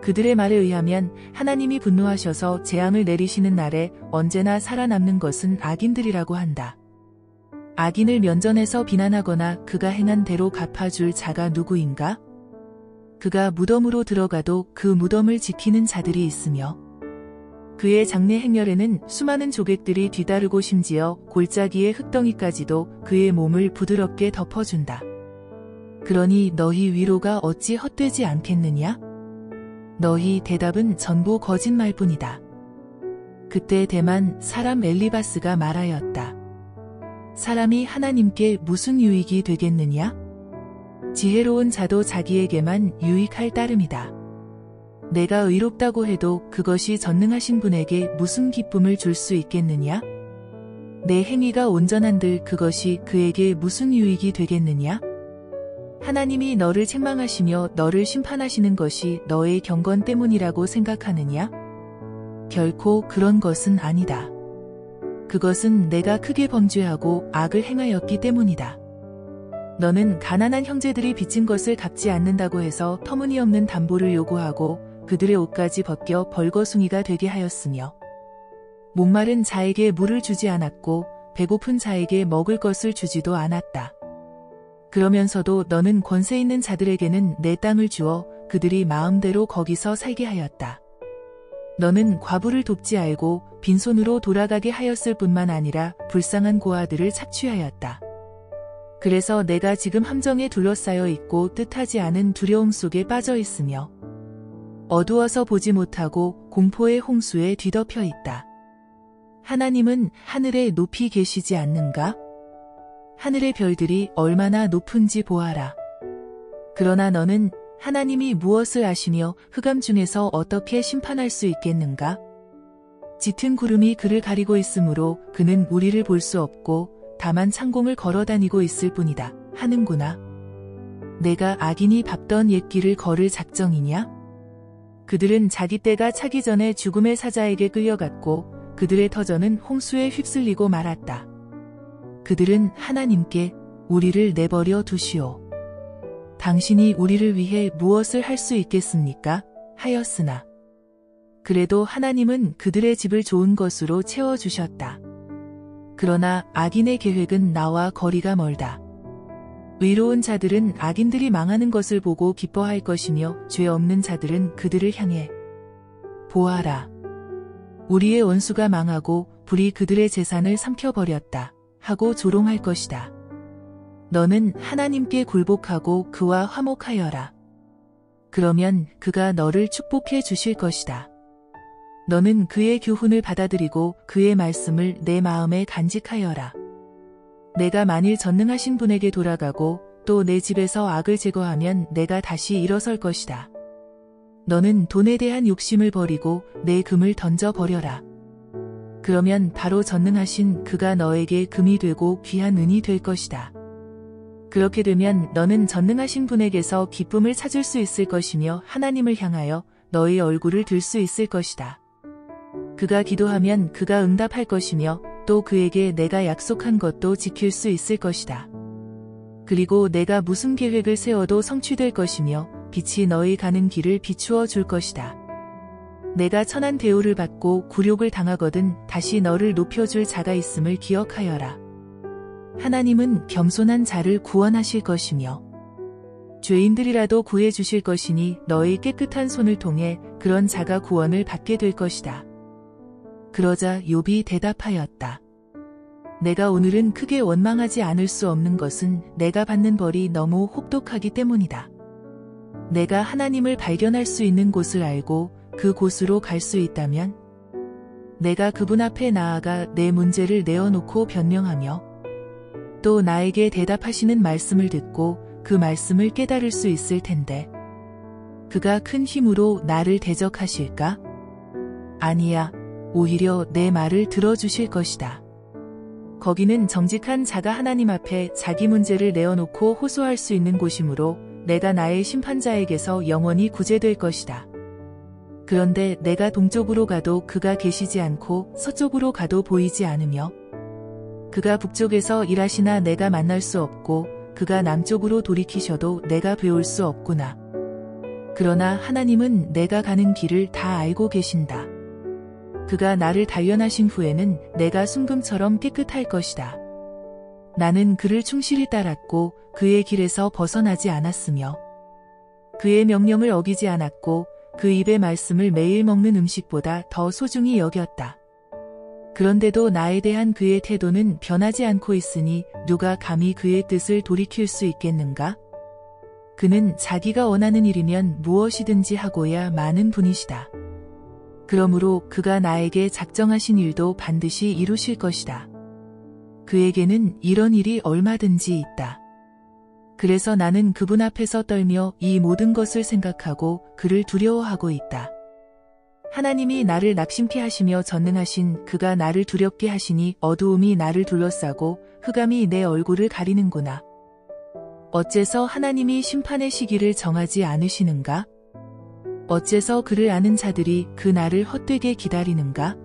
그들의 말에 의하면 하나님이 분노하셔서 재앙을 내리시는 날에 언제나 살아남는 것은 악인들이라고 한다. 악인을 면전에서 비난하거나 그가 행한 대로 갚아줄 자가 누구인가? 그가 무덤으로 들어가도 그 무덤을 지키는 자들이 있으며 그의 장례 행렬에는 수많은 조객들이 뒤따르고 심지어 골짜기의 흙덩이까지도 그의 몸을 부드럽게 덮어준다. 그러니 너희 위로가 어찌 헛되지 않겠느냐? 너희 대답은 전부 거짓말뿐이다. 그때 대만 사람 엘리바스가 말하였다. 사람이 하나님께 무슨 유익이 되겠느냐? 지혜로운 자도 자기에게만 유익할 따름이다. 내가 의롭다고 해도 그것이 전능하신 분에게 무슨 기쁨을 줄 수 있겠느냐? 내 행위가 온전한들 그것이 그에게 무슨 유익이 되겠느냐? 하나님이 너를 책망하시며 너를 심판하시는 것이 너의 경건 때문이라고 생각하느냐? 결코 그런 것은 아니다. 그것은 내가 크게 범죄하고 악을 행하였기 때문이다. 너는 가난한 형제들이 빚진 것을 갚지 않는다고 해서 터무니없는 담보를 요구하고 그들의 옷까지 벗겨 벌거숭이가 되게 하였으며 목마른 자에게 물을 주지 않았고 배고픈 자에게 먹을 것을 주지도 않았다. 그러면서도 너는 권세 있는 자들에게는 내 땅을 주어 그들이 마음대로 거기서 살게 하였다. 너는 과부를 돕지 알고 빈손으로 돌아가게 하였을 뿐만 아니라 불쌍한 고아들을 착취하였다. 그래서 내가 지금 함정에 둘러싸여 있고 뜻하지 않은 두려움 속에 빠져 있으며 어두워서 보지 못하고 공포의 홍수에 뒤덮여 있다. 하나님은 하늘에 높이 계시지 않는가? 하늘의 별들이 얼마나 높은지 보아라. 그러나 너는 하나님이 무엇을 아시며 흑암 중에서 어떻게 심판할 수 있겠는가? 짙은 구름이 그를 가리고 있으므로 그는 우리를 볼 수 없고 다만 창공을 걸어 다니고 있을 뿐이다 하는구나. 내가 악인이 밟던 옛길을 걸을 작정이냐? 그들은 자기 때가 차기 전에 죽음의 사자에게 끌려갔고 그들의 터전은 홍수에 휩쓸리고 말았다. 그들은 하나님께 우리를 내버려 두시오. 당신이 우리를 위해 무엇을 할 수 있겠습니까? 하였으나 그래도 하나님은 그들의 집을 좋은 것으로 채워주셨다. 그러나 악인의 계획은 나와 거리가 멀다. 의로운 자들은 악인들이 망하는 것을 보고 기뻐할 것이며 죄 없는 자들은 그들을 향해 보아라. 우리의 원수가 망하고 불이 그들의 재산을 삼켜버렸다 하고 조롱할 것이다. 너는 하나님께 굴복하고 그와 화목하여라. 그러면 그가 너를 축복해 주실 것이다. 너는 그의 교훈을 받아들이고 그의 말씀을 내 마음에 간직하여라. 내가 만일 전능하신 분에게 돌아가고 또 내 집에서 악을 제거하면 내가 다시 일어설 것이다. 너는 돈에 대한 욕심을 버리고 내 금을 던져버려라. 그러면 바로 전능하신 그가 너에게 금이 되고 귀한 은이 될 것이다. 그렇게 되면 너는 전능하신 분에게서 기쁨을 찾을 수 있을 것이며 하나님을 향하여 너의 얼굴을 들 수 있을 것이다. 그가 기도하면 그가 응답할 것이며 또 그에게 내가 약속한 것도 지킬 수 있을 것이다. 그리고 내가 무슨 계획을 세워도 성취될 것이며 빛이 너희 가는 길을 비추어 줄 것이다. 내가 천한 대우를 받고 굴욕을 당하거든 다시 너를 높여줄 자가 있음을 기억하여라. 하나님은 겸손한 자를 구원하실 것이며 죄인들이라도 구해 주실 것이니 너의 깨끗한 손을 통해 그런 자가 구원을 받게 될 것이다. 그러자 욥이 대답하였다. 내가 오늘은 크게 원망하지 않을 수 없는 것은 내가 받는 벌이 너무 혹독하기 때문이다. 내가 하나님을 발견할 수 있는 곳을 알고 그 곳으로 갈 수 있다면 내가 그분 앞에 나아가 내 문제를 내어놓고 변명하며 또 나에게 대답하시는 말씀을 듣고 그 말씀을 깨달을 수 있을 텐데 그가 큰 힘으로 나를 대적하실까? 아니야. 오히려 내 말을 들어주실 것이다. 거기는 정직한 자가 하나님 앞에 자기 문제를 내어놓고 호소할 수 있는 곳이므로 내가 나의 심판자에게서 영원히 구제될 것이다. 그런데 내가 동쪽으로 가도 그가 계시지 않고 서쪽으로 가도 보이지 않으며 그가 북쪽에서 일하시나 내가 만날 수 없고 그가 남쪽으로 돌이키셔도 내가 배울 수 없구나. 그러나 하나님은 내가 가는 길을 다 알고 계신다. 그가 나를 단련하신 후에는 내가 순금처럼 깨끗할 것이다. 나는 그를 충실히 따랐고 그의 길에서 벗어나지 않았으며 그의 명령을 어기지 않았고 그 입의 말씀을 매일 먹는 음식보다 더 소중히 여겼다. 그런데도 나에 대한 그의 태도는 변하지 않고 있으니 누가 감히 그의 뜻을 돌이킬 수 있겠는가? 그는 자기가 원하는 일이면 무엇이든지 하고야 마는 분이시다. 그러므로 그가 나에게 작정하신 일도 반드시 이루실 것이다. 그에게는 이런 일이 얼마든지 있다. 그래서 나는 그분 앞에서 떨며 이 모든 것을 생각하고 그를 두려워하고 있다. 하나님이 나를 낙심케 하시며 전능하신 그가 나를 두렵게 하시니 어두움이 나를 둘러싸고 흑암이 내 얼굴을 가리는구나. 어째서 하나님이 심판의 시기를 정하지 않으시는가? 어째서 그를 아는 자들이 그 날을 헛되게 기다리는가?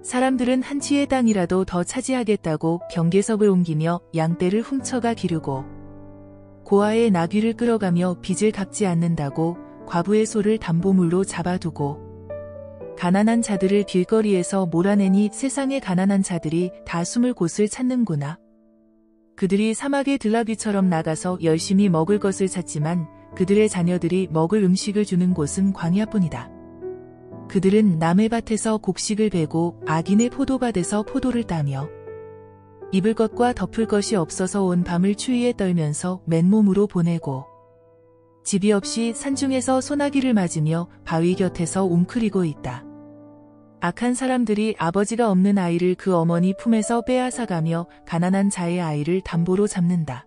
사람들은 한 치의 땅이라도 더 차지하겠다고 경계석을 옮기며 양떼를 훔쳐가 기르고 고아의 나귀를 끌어가며 빚을 갚지 않는다고 과부의 소를 담보물로 잡아두고 가난한 자들을 길거리에서 몰아내니 세상의 가난한 자들이 다 숨을 곳을 찾는구나. 그들이 사막의 들나귀처럼 나가서 열심히 먹을 것을 찾지만 그들의 자녀들이 먹을 음식을 주는 곳은 광야뿐이다. 그들은 남의 밭에서 곡식을 베고 악인의 포도밭에서 포도를 따며 입을 것과 덮을 것이 없어서 온 밤을 추위에 떨면서 맨몸으로 보내고 집이 없이 산중에서 소나기를 맞으며 바위 곁에서 웅크리고 있다. 악한 사람들이 아버지가 없는 아이를 그 어머니 품에서 빼앗아가며 가난한 자의 아이를 담보로 잡는다.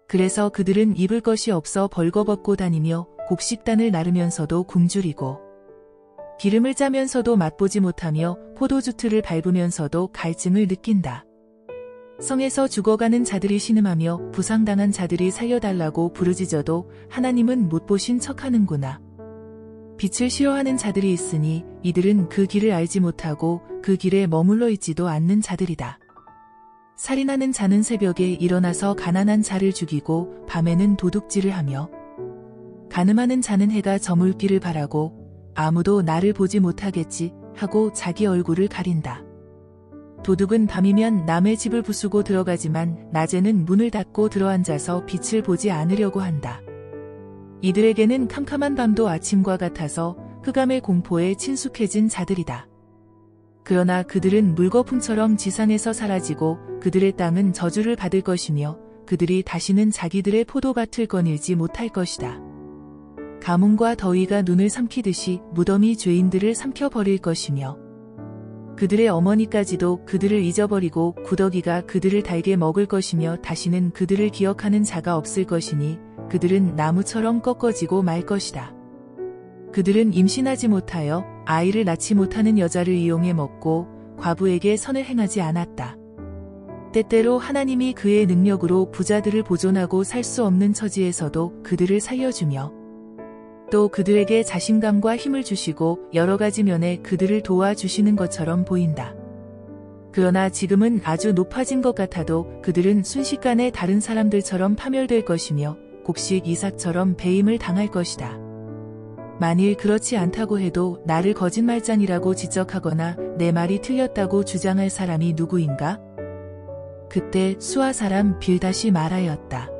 그래서 그들은 입을 것이 없어 벌거벗고 다니며 곡식단을 나르면서도 굶주리고 기름을 짜면서도 맛보지 못하며 포도주 틀을 밟으면서도 갈증을 느낀다. 성에서 죽어가는 자들이 신음하며 부상당한 자들이 살려달라고 부르짖어도 하나님은 못 보신 척하는구나. 빛을 싫어하는 자들이 있으니 이들은 그 길을 알지 못하고 그 길에 머물러 있지도 않는 자들이다. 살인하는 자는 새벽에 일어나서 가난한 자를 죽이고 밤에는 도둑질을 하며 간음하는 자는 해가 저물기를 바라고 아무도 나를 보지 못하겠지 하고 자기 얼굴을 가린다. 도둑은 밤이면 남의 집을 부수고 들어가지만 낮에는 문을 닫고 들어앉아서 빛을 보지 않으려고 한다. 이들에게는 캄캄한 밤도 아침과 같아서 흑암의 공포에 친숙해진 자들이다. 그러나 그들은 물거품처럼 지상에서 사라지고 그들의 땅은 저주를 받을 것이며 그들이 다시는 자기들의 포도밭을 거닐지 못할 것이다. 가뭄과 더위가 눈을 삼키듯이 무덤이 죄인들을 삼켜버릴 것이며 그들의 어머니까지도 그들을 잊어버리고 구더기가 그들을 달게 먹을 것이며 다시는 그들을 기억하는 자가 없을 것이니 그들은 나무처럼 꺾어지고 말 것이다. 그들은 임신하지 못하여 아이를 낳지 못하는 여자를 이용해 먹고 과부에게 선을 행하지 않았다. 때때로 하나님이 그의 능력으로 부자들을 보존하고 살 수 없는 처지에서도 그들을 살려주며 또 그들에게 자신감과 힘을 주시고 여러 가지 면에 그들을 도와주시는 것처럼 보인다. 그러나 지금은 아주 높아진 것 같아도 그들은 순식간에 다른 사람들처럼 파멸될 것이며 곡식 이삭처럼 배임을 당할 것이다. 만일 그렇지 않다고 해도 나를 거짓말장이라고 지적하거나 내 말이 틀렸다고 주장할 사람이 누구인가? 그때 수아 사람 빌닷이 말하였다.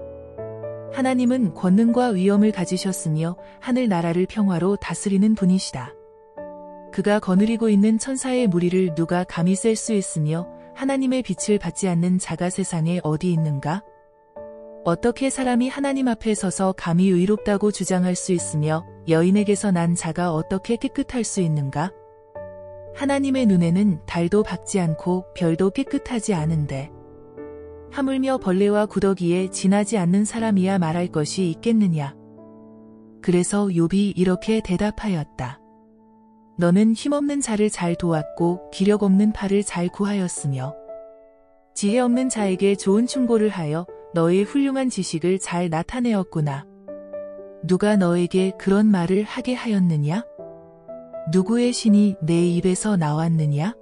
하나님은 권능과 위엄을 가지셨으며 하늘나라를 평화로 다스리는 분이시다. 그가 거느리고 있는 천사의 무리를 누가 감히 셀 수 있으며 하나님의 빛을 받지 않는 자가 세상에 어디 있는가? 어떻게 사람이 하나님 앞에 서서 감히 의롭다고 주장할 수 있으며 여인에게서 난 자가 어떻게 깨끗할 수 있는가? 하나님의 눈에는 달도 밝지 않고 별도 깨끗하지 않은데 하물며 벌레와 구더기에 지나지 않는 사람이야 말할 것이 있겠느냐. 그래서 욥이 이렇게 대답하였다. 너는 힘없는 자를 잘 도왔고 기력 없는 팔을 잘 구하였으며 지혜 없는 자에게 좋은 충고를 하여 너의 훌륭한 지식을 잘 나타내었구나. 누가 너에게 그런 말을 하게 하였느냐? 누구의 신이 내 입에서 나왔느냐?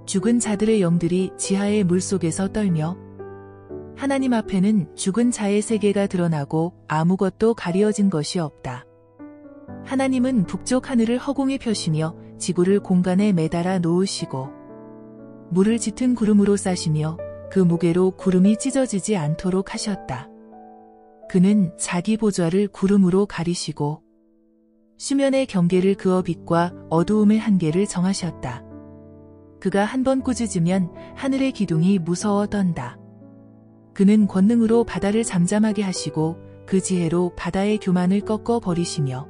죽은 자들의 영들이 지하의 물속에서 떨며 하나님 앞에는 죽은 자의 세계가 드러나고 아무것도 가리어진 것이 없다. 하나님은 북쪽 하늘을 허공에 펴시며 지구를 공간에 매달아 놓으시고 물을 짙은 구름으로 싸시며 그 무게로 구름이 찢어지지 않도록 하셨다. 그는 자기 보좌를 구름으로 가리시고 수면의 경계를 그어 빛과 어두움의 한계를 정하셨다. 그가 한번 꾸짖으면 하늘의 기둥이 무서워 떤다. 그는 권능으로 바다를 잠잠하게 하시고 그 지혜로 바다의 교만을 꺾어 버리시며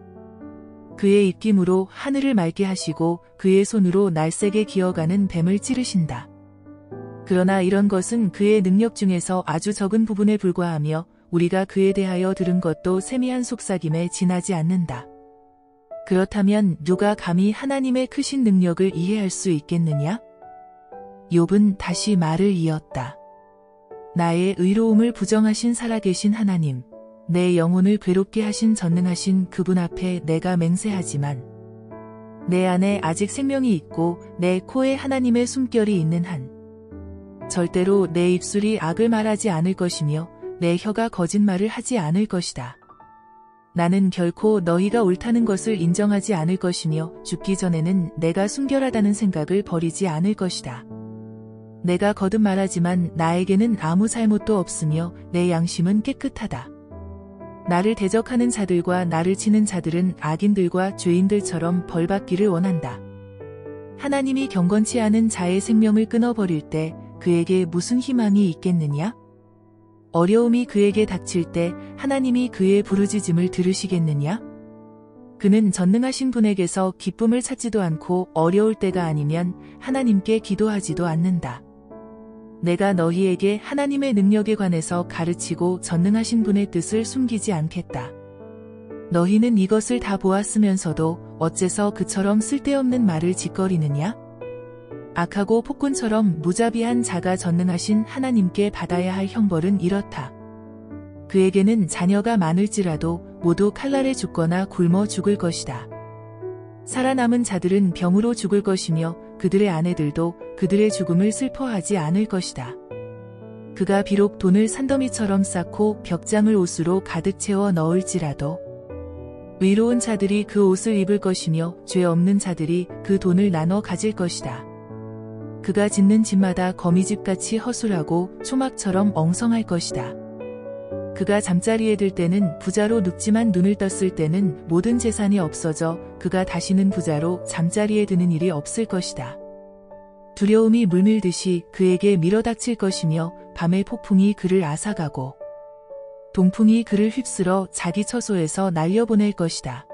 그의 입김으로 하늘을 맑게 하시고 그의 손으로 날쌔게 기어가는 뱀을 찌르신다. 그러나 이런 것은 그의 능력 중에서 아주 적은 부분에 불과하며 우리가 그에 대하여 들은 것도 세미한 속삭임에 지나지 않는다. 그렇다면 누가 감히 하나님의 크신 능력을 이해할 수 있겠느냐? 욥은 다시 말을 이었다. 나의 의로움을 부정하신 살아계신 하나님, 내 영혼을 괴롭게 하신 전능하신 그분 앞에 내가 맹세하지만 내 안에 아직 생명이 있고 내 코에 하나님의 숨결이 있는 한 절대로 내 입술이 악을 말하지 않을 것이며 내 혀가 거짓말을 하지 않을 것이다. 나는 결코 너희가 옳다는 것을 인정하지 않을 것이며 죽기 전에는 내가 순결하다는 생각을 버리지 않을 것이다. 내가 거듭 말하지만 나에게는 아무 잘못도 없으며 내 양심은 깨끗하다. 나를 대적하는 자들과 나를 치는 자들은 악인들과 죄인들처럼 벌받기를 원한다. 하나님이 경건치 않은 자의 생명을 끊어버릴 때 그에게 무슨 희망이 있겠느냐? 어려움이 그에게 닥칠 때 하나님이 그의 부르짖음을 들으시겠느냐? 그는 전능하신 분에게서 기쁨을 찾지도 않고 어려울 때가 아니면 하나님께 기도하지도 않는다. 내가 너희에게 하나님의 능력에 관해서 가르치고 전능하신 분의 뜻을 숨기지 않겠다. 너희는 이것을 다 보았으면서도 어째서 그처럼 쓸데없는 말을 짓거리느냐? 악하고 폭군처럼 무자비한 자가 전능하신 하나님께 받아야 할 형벌은 이렇다. 그에게는 자녀가 많을지라도 모두 칼날에 죽거나 굶어 죽을 것이다. 살아남은 자들은 병으로 죽을 것이며 그들의 아내들도 그들의 죽음을 슬퍼하지 않을 것이다. 그가 비록 돈을 산더미처럼 쌓고 벽장을 옷으로 가득 채워 넣을지라도 의로운 자들이 그 옷을 입을 것이며 죄 없는 자들이 그 돈을 나눠 가질 것이다. 그가 짓는 집마다 거미집같이 허술하고 초막처럼 엉성할 것이다. 그가 잠자리에 들 때는 부자로 눕지만 눈을 떴을 때는 모든 재산이 없어져 그가 다시는 부자로 잠자리에 드는 일이 없을 것이다. 두려움이 물밀듯이 그에게 밀어닥칠 것이며 밤의 폭풍이 그를 앗아가고 동풍이 그를 휩쓸어 자기 처소에서 날려보낼 것이다.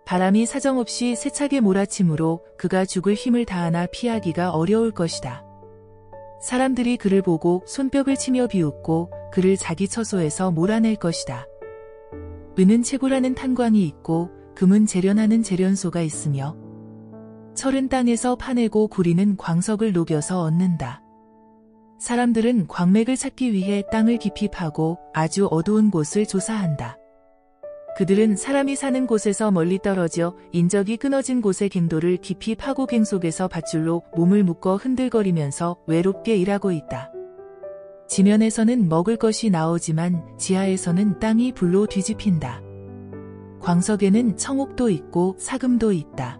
바람이 사정없이 세차게 몰아치므로 그가 죽을 힘을 다하나 피하기가 어려울 것이다. 사람들이 그를 보고 손뼉을 치며 비웃고 그를 자기 처소에서 몰아낼 것이다. 은은 채굴하는 탄광이 있고 금은 재련하는 재련소가 있으며 철은 땅에서 파내고 구리는 광석을 녹여서 얻는다. 사람들은 광맥을 찾기 위해 땅을 깊이 파고 아주 어두운 곳을 조사한다. 그들은 사람이 사는 곳에서 멀리 떨어져 인적이 끊어진 곳의 갱도를 깊이 파고 갱 속에서 밧줄로 몸을 묶어 흔들거리면서 외롭게 일하고 있다. 지면에서는 먹을 것이 나오지만 지하에서는 땅이 불로 뒤집힌다. 광석에는 청옥도 있고 사금도 있다.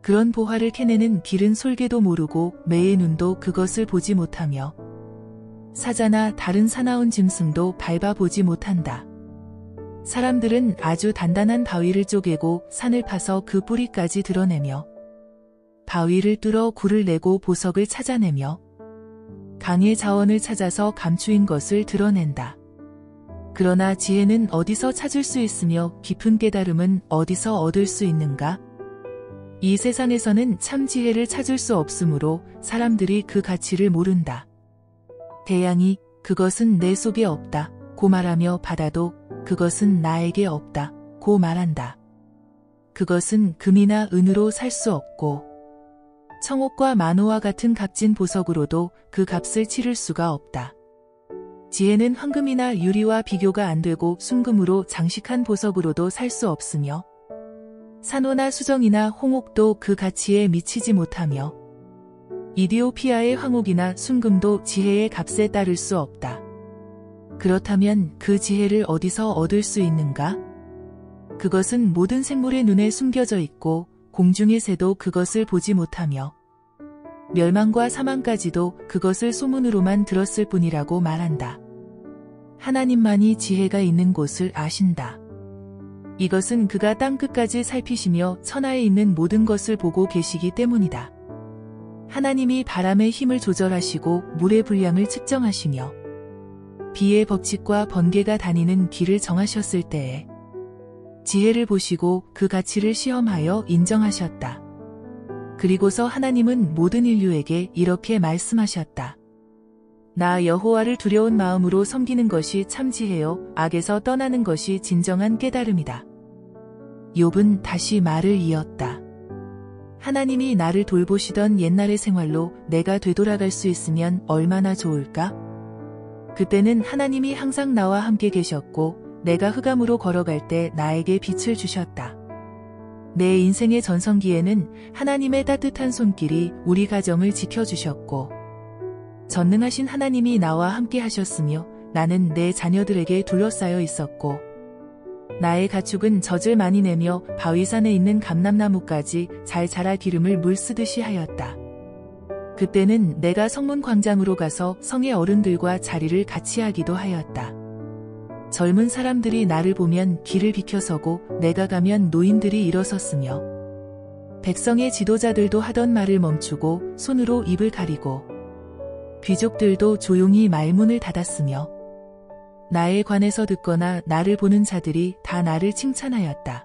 그런 보화를 캐내는 길은 솔개도 모르고 매의 눈도 그것을 보지 못하며 사자나 다른 사나운 짐승도 밟아보지 못한다. 사람들은 아주 단단한 바위를 쪼개고 산을 파서 그 뿌리까지 드러내며 바위를 뚫어 굴을 내고 보석을 찾아내며 강의 자원을 찾아서 감추인 것을 드러낸다. 그러나 지혜는 어디서 찾을 수 있으며 깊은 깨달음은 어디서 얻을 수 있는가? 이 세상에서는 참 지혜를 찾을 수 없으므로 사람들이 그 가치를 모른다. 태양이 그것은 내 속에 없다 고 말하며 바다도 그것은 나에게 없다 고 말한다. 그것은 금이나 은으로 살 수 없고 청옥과 만호와 같은 값진 보석으로도 그 값을 치를 수가 없다. 지혜는 황금이나 유리와 비교가 안 되고 순금으로 장식한 보석으로도 살 수 없으며 산호나 수정이나 홍옥도 그 가치에 미치지 못하며 이디오피아의 황옥이나 순금도 지혜의 값에 따를 수 없다. 그렇다면 그 지혜를 어디서 얻을 수 있는가? 그것은 모든 생물의 눈에 숨겨져 있고 공중의 새도 그것을 보지 못하며 멸망과 사망까지도 그것을 소문으로만 들었을 뿐이라고 말한다. 하나님만이 지혜가 있는 곳을 아신다. 이것은 그가 땅끝까지 살피시며 천하에 있는 모든 것을 보고 계시기 때문이다. 하나님이 바람의 힘을 조절하시고 물의 분량을 측정하시며 비의 법칙과 번개가 다니는 길을 정하셨을 때에 지혜를 보시고 그 가치를 시험하여 인정하셨다. 그리고서 하나님은 모든 인류에게 이렇게 말씀하셨다. 나 여호와를 두려운 마음으로 섬기는 것이 참 지혜요 악에서 떠나는 것이 진정한 깨달음이다. 욥은 다시 말을 이었다. 하나님이 나를 돌보시던 옛날의 생활로 내가 되돌아갈 수 있으면 얼마나 좋을까? 그때는 하나님이 항상 나와 함께 계셨고 내가 흑암으로 걸어갈 때 나에게 빛을 주셨다. 내 인생의 전성기에는 하나님의 따뜻한 손길이 우리 가정을 지켜주셨고 전능하신 하나님이 나와 함께 하셨으며 나는 내 자녀들에게 둘러싸여 있었고 나의 가축은 젖을 많이 내며 바위산에 있는 감람나무까지 잘 자라 기름을 물 쓰듯이 하였다. 그때는 내가 성문 광장으로 가서 성의 어른들과 자리를 같이 하기도 하였다. 젊은 사람들이 나를 보면 길을 비켜서고 내가 가면 노인들이 일어섰으며 백성의 지도자들도 하던 말을 멈추고 손으로 입을 가리고 귀족들도 조용히 말문을 닫았으며 나에 관해서 듣거나 나를 보는 자들이 다 나를 칭찬하였다.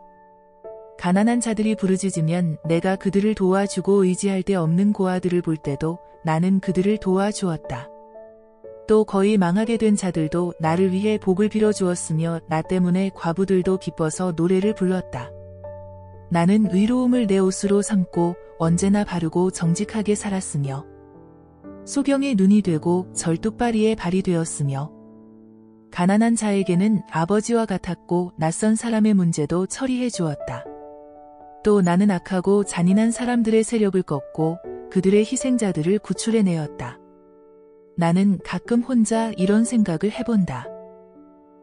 가난한 자들이 부르짖으면 내가 그들을 도와주고 의지할 데 없는 고아들을 볼 때도 나는 그들을 도와주었다. 또 거의 망하게 된 자들도 나를 위해 복을 빌어주었으며 나 때문에 과부들도 기뻐서 노래를 불렀다. 나는 의로움을 내 옷으로 삼고 언제나 바르고 정직하게 살았으며 소경의 눈이 되고 절뚝발이의 발이 되었으며 가난한 자에게는 아버지와 같았고 낯선 사람의 문제도 처리해 주었다. 또 나는 악하고 잔인한 사람들의 세력을 꺾고 그들의 희생자들을 구출해내었다. 나는 가끔 혼자 이런 생각을 해본다.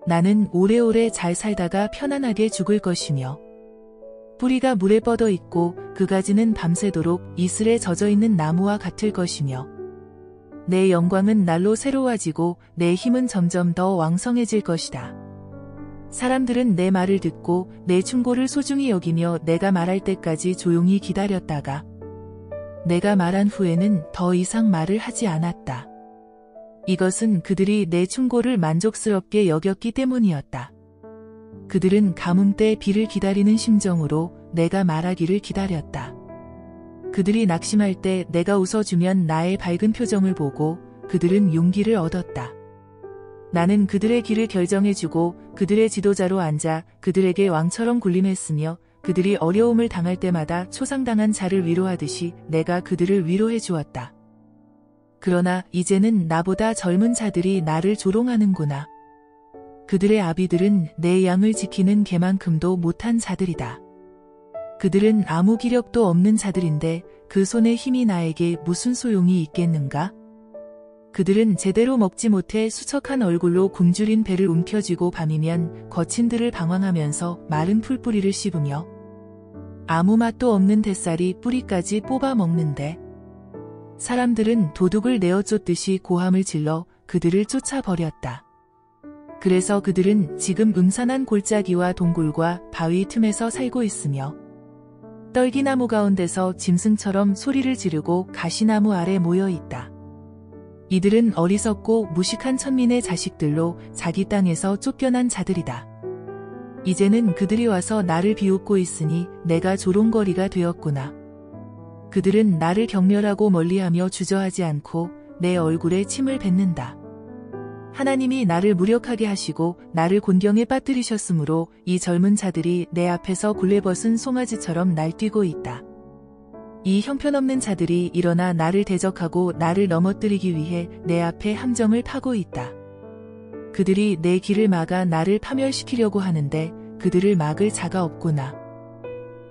나는 오래오래 잘 살다가 편안하게 죽을 것이며 뿌리가 물에 뻗어 있고 그 가지는 밤새도록 이슬에 젖어 있는 나무와 같을 것이며 내 영광은 날로 새로워지고 내 힘은 점점 더 왕성해질 것이다. 사람들은 내 말을 듣고 내 충고를 소중히 여기며 내가 말할 때까지 조용히 기다렸다가 내가 말한 후에는 더 이상 말을 하지 않았다. 이것은 그들이 내 충고를 만족스럽게 여겼기 때문이었다. 그들은 가뭄 때 비를 기다리는 심정으로 내가 말하기를 기다렸다. 그들이 낙심할 때 내가 웃어주면 나의 밝은 표정을 보고 그들은 용기를 얻었다. 나는 그들의 길을 결정해주고 그들의 지도자로 앉아 그들에게 왕처럼 군림했으며 그들이 어려움을 당할 때마다 초상당한 자를 위로하듯이 내가 그들을 위로해 주었다. 그러나 이제는 나보다 젊은 자들이 나를 조롱하는구나. 그들의 아비들은 내 양을 지키는 개만큼도 못한 자들이다. 그들은 아무 기력도 없는 자들인데 그 손의 힘이 나에게 무슨 소용이 있겠는가? 그들은 제대로 먹지 못해 수척한 얼굴로 굶주린 배를 움켜쥐고 밤이면 거친들을 방황하면서 마른 풀뿌리를 씹으며 아무 맛도 없는 뱃살이 뿌리까지 뽑아 먹는데 사람들은 도둑을 내어 쫓듯이 고함을 질러 그들을 쫓아버렸다. 그래서 그들은 지금 음산한 골짜기와 동굴과 바위 틈에서 살고 있으며 떨기나무 가운데서 짐승처럼 소리를 지르고 가시나무 아래 모여 있다. 이들은 어리석고 무식한 천민의 자식들로 자기 땅에서 쫓겨난 자들이다. 이제는 그들이 와서 나를 비웃고 있으니 내가 조롱거리가 되었구나. 그들은 나를 경멸하고 멀리하며 주저하지 않고 내 얼굴에 침을 뱉는다. 하나님이 나를 무력하게 하시고 나를 곤경에 빠뜨리셨으므로 이 젊은 자들이 내 앞에서 굴레벗은 송아지처럼 날뛰고 있다. 이 형편없는 자들이 일어나 나를 대적하고 나를 넘어뜨리기 위해 내 앞에 함정을 파고 있다. 그들이 내 길을 막아 나를 파멸시키려고 하는데 그들을 막을 자가 없구나.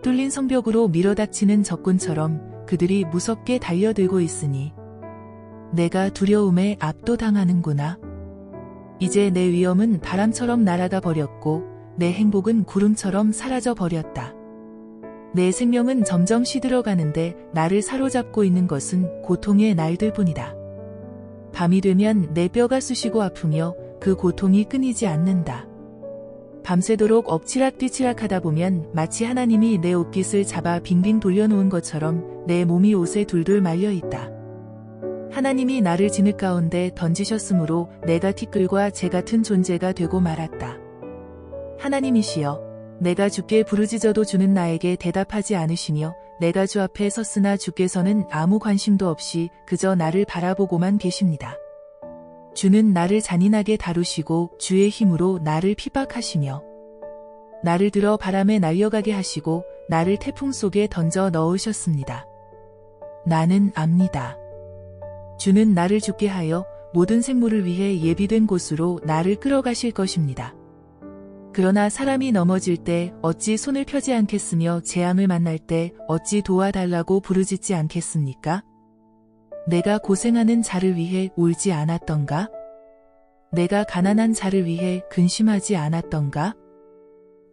뚫린 성벽으로 밀어닥치는 적군처럼 그들이 무섭게 달려들고 있으니 내가 두려움에 압도당하는구나. 이제 내 위엄은 바람처럼 날아가 버렸고 내 행복은 구름처럼 사라져 버렸다. 내 생명은 점점 시들어가는데 나를 사로잡고 있는 것은 고통의 날들 뿐이다. 밤이 되면 내 뼈가 쑤시고 아프며 그 고통이 끊이지 않는다. 밤새도록 엎치락뒤치락 하다 보면 마치 하나님이 내 옷깃을 잡아 빙빙 돌려놓은 것처럼 내 몸이 옷에 둘둘 말려 있다. 하나님이 나를 진흙 가운데 던지셨으므로 내가 티끌과 재 같은 존재가 되고 말았다. 하나님이시여, 내가 주께 부르짖어도 주는 나에게 대답하지 않으시며 내가 주 앞에 섰으나 주께서는 아무 관심도 없이 그저 나를 바라보고만 계십니다. 주는 나를 잔인하게 다루시고 주의 힘으로 나를 핍박하시며 나를 들어 바람에 날려가게 하시고 나를 태풍 속에 던져 넣으셨습니다. 나는 압니다. 주는 나를 죽게 하여 모든 생물을 위해 예비된 곳으로 나를 끌어가실 것입니다. 그러나 사람이 넘어질 때 어찌 손을 펴지 않겠으며 재앙을 만날 때 어찌 도와달라고 부르짖지 않겠습니까? 내가 고생하는 자를 위해 울지 않았던가? 내가 가난한 자를 위해 근심하지 않았던가?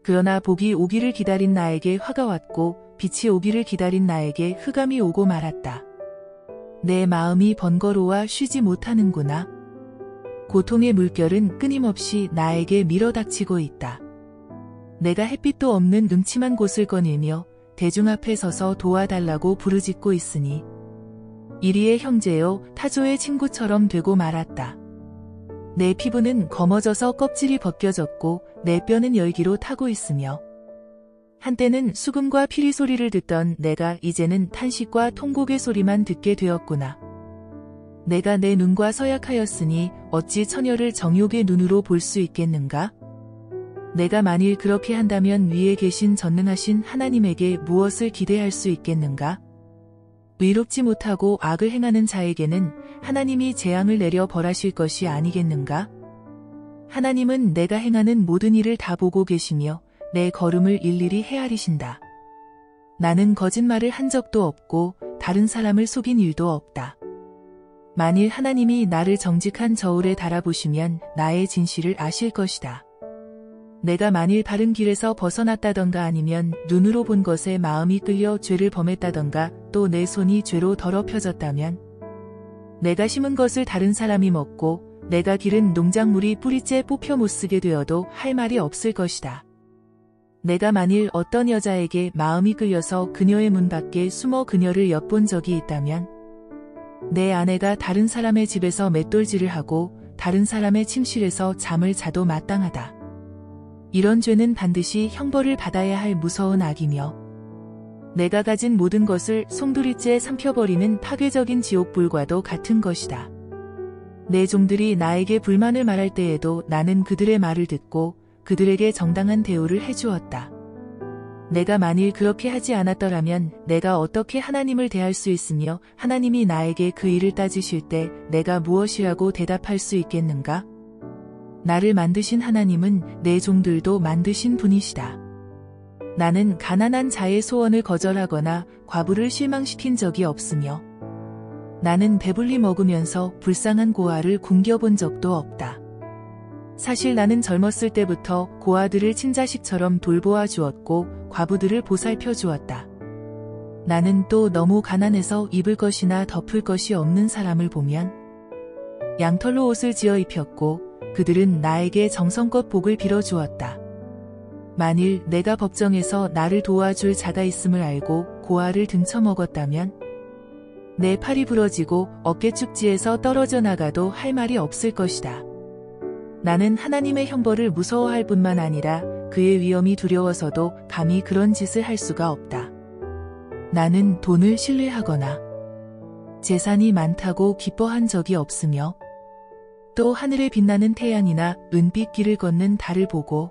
그러나 복이 오기를 기다린 나에게 화가 왔고 빛이 오기를 기다린 나에게 흑암이 오고 말았다. 내 마음이 번거로워 쉬지 못하는구나. 고통의 물결은 끊임없이 나에게 밀어닥치고 있다. 내가 햇빛도 없는 음침한 곳을 거닐며 대중 앞에 서서 도와달라고 부르짖고 있으니 이리의 형제여 타조의 친구처럼 되고 말았다. 내 피부는 검어져서 껍질이 벗겨졌고 내 뼈는 열기로 타고 있으며 한때는 수금과 피리 소리를 듣던 내가 이제는 탄식과 통곡의 소리만 듣게 되었구나. 내가 내 눈과 서약하였으니 어찌 처녀를 정욕의 눈으로 볼 수 있겠는가? 내가 만일 그렇게 한다면 위에 계신 전능하신 하나님에게 무엇을 기대할 수 있겠는가? 의롭지 못하고 악을 행하는 자에게는 하나님이 재앙을 내려 벌하실 것이 아니겠는가? 하나님은 내가 행하는 모든 일을 다 보고 계시며 내 걸음을 일일이 헤아리신다. 나는 거짓말을 한 적도 없고 다른 사람을 속인 일도 없다. 만일 하나님이 나를 정직한 저울에 달아보시면 나의 진실을 아실 것이다. 내가 만일 바른 길에서 벗어났다던가 아니면 눈으로 본 것에 마음이 끌려 죄를 범했다던가 또 내 손이 죄로 더럽혀졌다면 내가 심은 것을 다른 사람이 먹고 내가 기른 농작물이 뿌리째 뽑혀 못쓰게 되어도 할 말이 없을 것이다. 내가 만일 어떤 여자에게 마음이 끌려서 그녀의 문 밖에 숨어 그녀를 엿본 적이 있다면 내 아내가 다른 사람의 집에서 맷돌질을 하고 다른 사람의 침실에서 잠을 자도 마땅하다. 이런 죄는 반드시 형벌을 받아야 할 무서운 악이며 내가 가진 모든 것을 송두리째 삼켜버리는 파괴적인 지옥불과도 같은 것이다. 내 종들이 나에게 불만을 말할 때에도 나는 그들의 말을 듣고 그들에게 정당한 대우를 해주었다. 내가 만일 그렇게 하지 않았더라면 내가 어떻게 하나님을 대할 수 있으며 하나님이 나에게 그 일을 따지실 때 내가 무엇이라고 대답할 수 있겠는가? 나를 만드신 하나님은 내 종들도 만드신 분이시다. 나는 가난한 자의 소원을 거절하거나 과부를 실망시킨 적이 없으며 나는 배불리 먹으면서 불쌍한 고아를 굶겨본 적도 없다. 사실 나는 젊었을 때부터 고아들을 친자식처럼 돌보아 주었고 과부들을 보살펴 주었다. 나는 또 너무 가난해서 입을 것이나 덮을 것이 없는 사람을 보면 양털로 옷을 지어 입혔고 그들은 나에게 정성껏 복을 빌어 주었다. 만일 내가 법정에서 나를 도와줄 자가 있음을 알고 고아를 등쳐먹었다면 내 팔이 부러지고 어깨축지에서 떨어져 나가도 할 말이 없을 것이다. 나는 하나님의 형벌을 무서워할 뿐만 아니라 그의 위험이 두려워서도 감히 그런 짓을 할 수가 없다. 나는 돈을 신뢰하거나 재산이 많다고 기뻐한 적이 없으며 또 하늘에 빛나는 태양이나 은빛 길을 걷는 달을 보고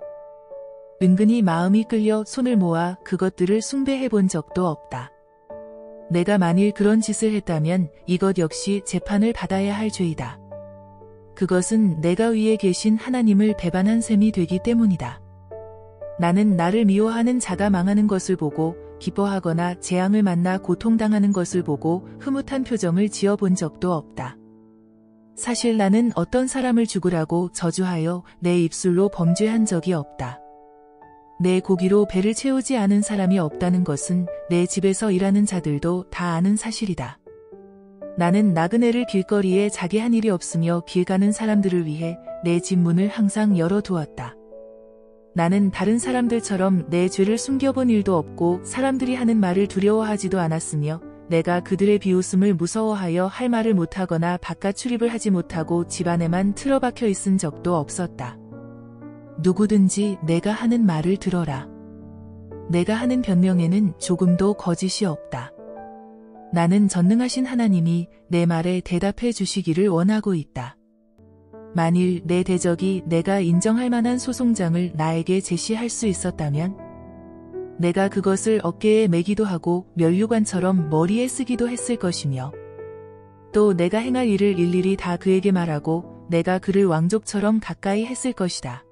은근히 마음이 끌려 손을 모아 그것들을 숭배해 본 적도 없다. 내가 만일 그런 짓을 했다면 이것 역시 재판을 받아야 할 죄이다. 그것은 내가 위에 계신 하나님을 배반한 셈이 되기 때문이다. 나는 나를 미워하는 자가 망하는 것을 보고 기뻐하거나 재앙을 만나 고통당하는 것을 보고 흐뭇한 표정을 지어본 적도 없다. 사실 나는 어떤 사람을 죽으라고 저주하여 내 입술로 범죄한 적이 없다. 내 고기로 배를 채우지 않은 사람이 없다는 것은 내 집에서 일하는 자들도 다 아는 사실이다. 나는 나그네를 길거리에 자게 한 일이 없으며 길 가는 사람들을 위해 내 집 문을 항상 열어두었다. 나는 다른 사람들처럼 내 죄를 숨겨본 일도 없고 사람들이 하는 말을 두려워하지도 않았으며 내가 그들의 비웃음을 무서워하여 할 말을 못하거나 바깥 출입을 하지 못하고 집 안에만 틀어박혀 있은 적도 없었다. 누구든지 내가 하는 말을 들어라. 내가 하는 변명에는 조금도 거짓이 없다. 나는 전능하신 하나님이 내 말에 대답해 주시기를 원하고 있다. 만일 내 대적이 내가 인정할 만한 소송장을 나에게 제시할 수 있었다면 내가 그것을 어깨에 매기도 하고 면류관처럼 머리에 쓰기도 했을 것이며 또 내가 행할 일을 일일이 다 그에게 말하고 내가 그를 왕족처럼 가까이 했을 것이다.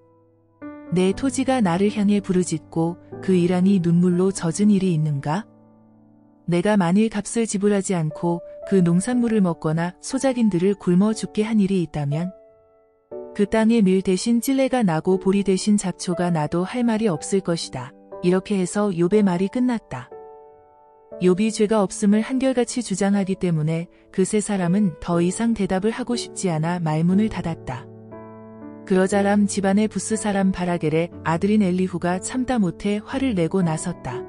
내 토지가 나를 향해 부르짖고 그 일환이 눈물로 젖은 일이 있는가? 내가 만일 값을 지불하지 않고 그 농산물을 먹거나 소작인들을 굶어 죽게 한 일이 있다면 그 땅에 밀 대신 찔레가 나고 보리 대신 잡초가 나도 할 말이 없을 것이다. 이렇게 해서 욥의 말이 끝났다. 욥이 죄가 없음을 한결같이 주장하기 때문에 그 세 사람은 더 이상 대답을 하고 싶지 않아 말문을 닫았다. 그러자 람 집안의 부스 사람 바라겔의 아들인 엘리후가 참다 못해 화를 내고 나섰다.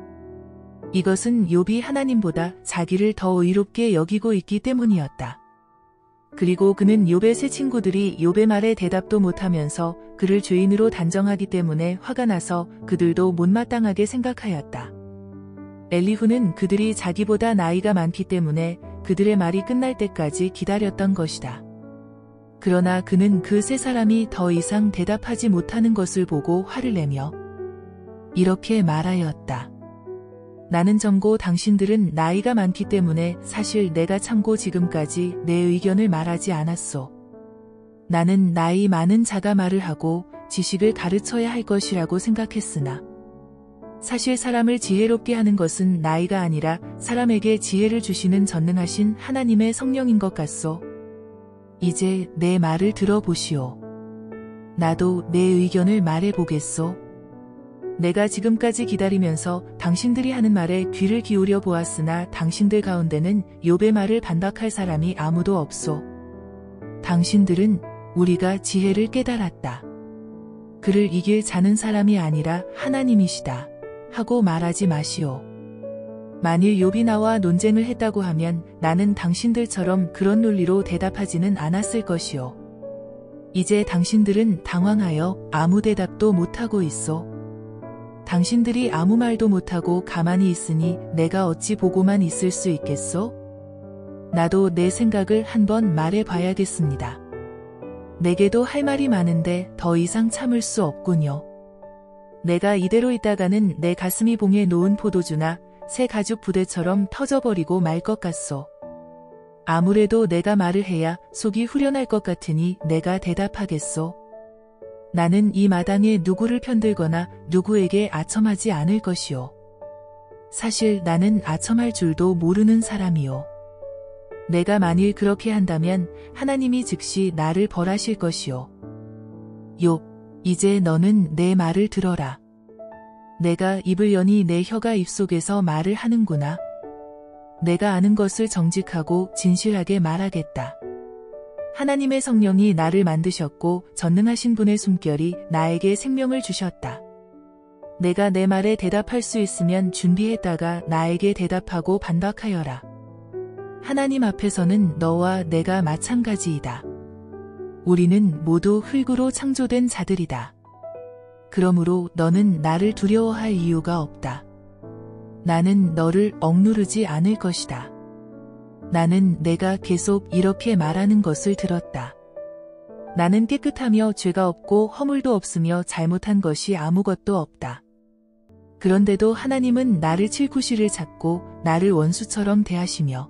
이것은 욥이 하나님보다 자기를 더 의롭게 여기고 있기 때문이었다. 그리고 그는 욥의 세 친구들이 욥의 말에 대답도 못하면서 그를 죄인으로 단정하기 때문에 화가 나서 그들도 못마땅하게 생각하였다. 엘리후는 그들이 자기보다 나이가 많기 때문에 그들의 말이 끝날 때까지 기다렸던 것이다. 그러나 그는 그 세 사람이 더 이상 대답하지 못하는 것을 보고 화를 내며 이렇게 말하였다. 나는 정고 당신들은 나이가 많기 때문에 사실 내가 참고 지금까지 내 의견을 말하지 않았소. 나는 나이 많은 자가 말을 하고 지식을 가르쳐야 할 것이라고 생각했으나 사실 사람을 지혜롭게 하는 것은 나이가 아니라 사람에게 지혜를 주시는 전능하신 하나님의 성령인 것 같소. 이제 내 말을 들어보시오. 나도 내 의견을 말해보겠소. 내가 지금까지 기다리면서 당신들이 하는 말에 귀를 기울여 보았으나 당신들 가운데는 욥의 말을 반박할 사람이 아무도 없소. 당신들은 우리가 지혜를 깨달았다. 그를 이길 자는 사람이 아니라 하나님이시다. 하고 말하지 마시오. 만일 욥이 나와 논쟁을 했다고 하면 나는 당신들처럼 그런 논리로 대답하지는 않았을 것이오. 이제 당신들은 당황하여 아무 대답도 못하고 있소. 당신들이 아무 말도 못하고 가만히 있으니 내가 어찌 보고만 있을 수 있겠소? 나도 내 생각을 한번 말해봐야겠습니다. 내게도 할 말이 많은데 더 이상 참을 수 없군요. 내가 이대로 있다가는 내 가슴이 봉해 놓은 포도주나 새 가죽 부대처럼 터져버리고 말 것 같소. 아무래도 내가 말을 해야 속이 후련할 것 같으니 내가 대답하겠소. 나는 이 마당에 누구를 편들거나 누구에게 아첨하지 않을 것이오. 사실 나는 아첨할 줄도 모르는 사람이오. 내가 만일 그렇게 한다면 하나님이 즉시 나를 벌하실 것이오. 욥, 이제 너는 내 말을 들어라. 내가 입을 여니 내 혀가 입속에서 말을 하는구나. 내가 아는 것을 정직하고 진실하게 말하겠다. 하나님의 성령이 나를 만드셨고 전능하신 분의 숨결이 나에게 생명을 주셨다. 내가 내 말에 대답할 수 있으면 준비했다가 나에게 대답하고 반박하여라. 하나님 앞에서는 너와 내가 마찬가지이다. 우리는 모두 흙으로 창조된 자들이다. 그러므로 너는 나를 두려워할 이유가 없다. 나는 너를 억누르지 않을 것이다. 나는 내가 계속 이렇게 말하는 것을 들었다. 나는 깨끗하며 죄가 없고 허물도 없으며 잘못한 것이 아무것도 없다. 그런데도 하나님은 나를 칠 구실을 찾고 나를 원수처럼 대하시며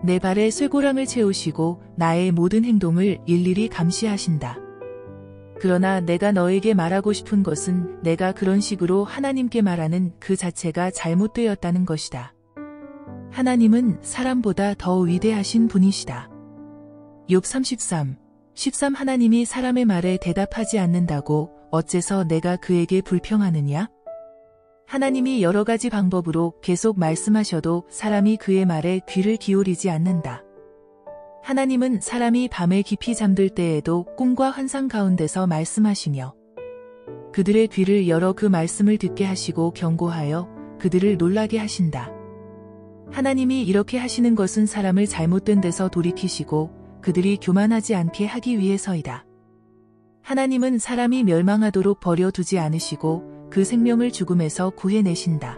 내 발에 쇠고랑을 채우시고 나의 모든 행동을 일일이 감시하신다. 그러나 내가 너에게 말하고 싶은 것은 내가 그런 식으로 하나님께 말하는 그 자체가 잘못되었다는 것이다. 하나님은 사람보다 더 위대하신 분이시다. 욥 13 하나님이 사람의 말에 대답하지 않는다고 어째서 내가 그에게 불평하느냐? 하나님이 여러 가지 방법으로 계속 말씀하셔도 사람이 그의 말에 귀를 기울이지 않는다. 하나님은 사람이 밤에 깊이 잠들 때에도 꿈과 환상 가운데서 말씀하시며 그들의 귀를 열어 그 말씀을 듣게 하시고 경고하여 그들을 놀라게 하신다. 하나님이 이렇게 하시는 것은 사람을 잘못된 데서 돌이키시고 그들이 교만하지 않게 하기 위해서이다. 하나님은 사람이 멸망하도록 버려두지 않으시고 그 생명을 죽음에서 구해내신다.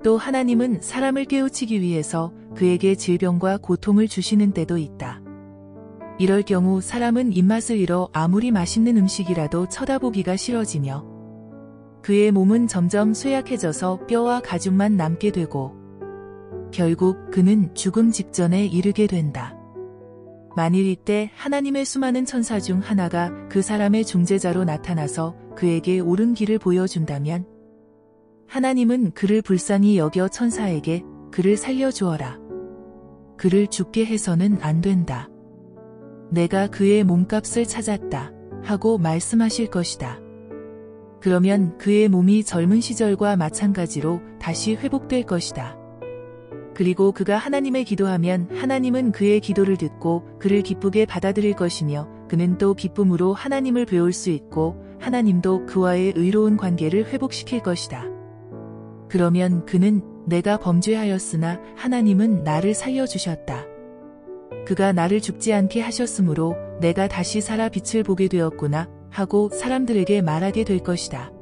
또 하나님은 사람을 깨우치기 위해서 그에게 질병과 고통을 주시는 때도 있다. 이럴 경우 사람은 입맛을 잃어 아무리 맛있는 음식이라도 쳐다보기가 싫어지며 그의 몸은 점점 쇠약해져서 뼈와 가죽만 남게 되고 결국 그는 죽음 직전에 이르게 된다. 만일 이때 하나님의 수많은 천사 중 하나가 그 사람의 중재자로 나타나서 그에게 옳은 길을 보여준다면 하나님은 그를 불쌍히 여겨 천사에게 그를 살려주어라. 그를 죽게 해서는 안 된다. 내가 그의 몸값을 찾았다. 하고 말씀하실 것이다. 그러면 그의 몸이 젊은 시절과 마찬가지로 다시 회복될 것이다. 그리고 그가 하나님의 기도하면 하나님은 그의 기도를 듣고 그를 기쁘게 받아들일 것이며 그는 또 기쁨으로 하나님을 배울 수 있고 하나님도 그와의 의로운 관계를 회복시킬 것이다. 그러면 그는 내가 범죄하였으나 하나님은 나를 살려주셨다. 그가 나를 죽지 않게 하셨으므로 내가 다시 살아 빛을 보게 되었구나 하고 사람들에게 말하게 될 것이다.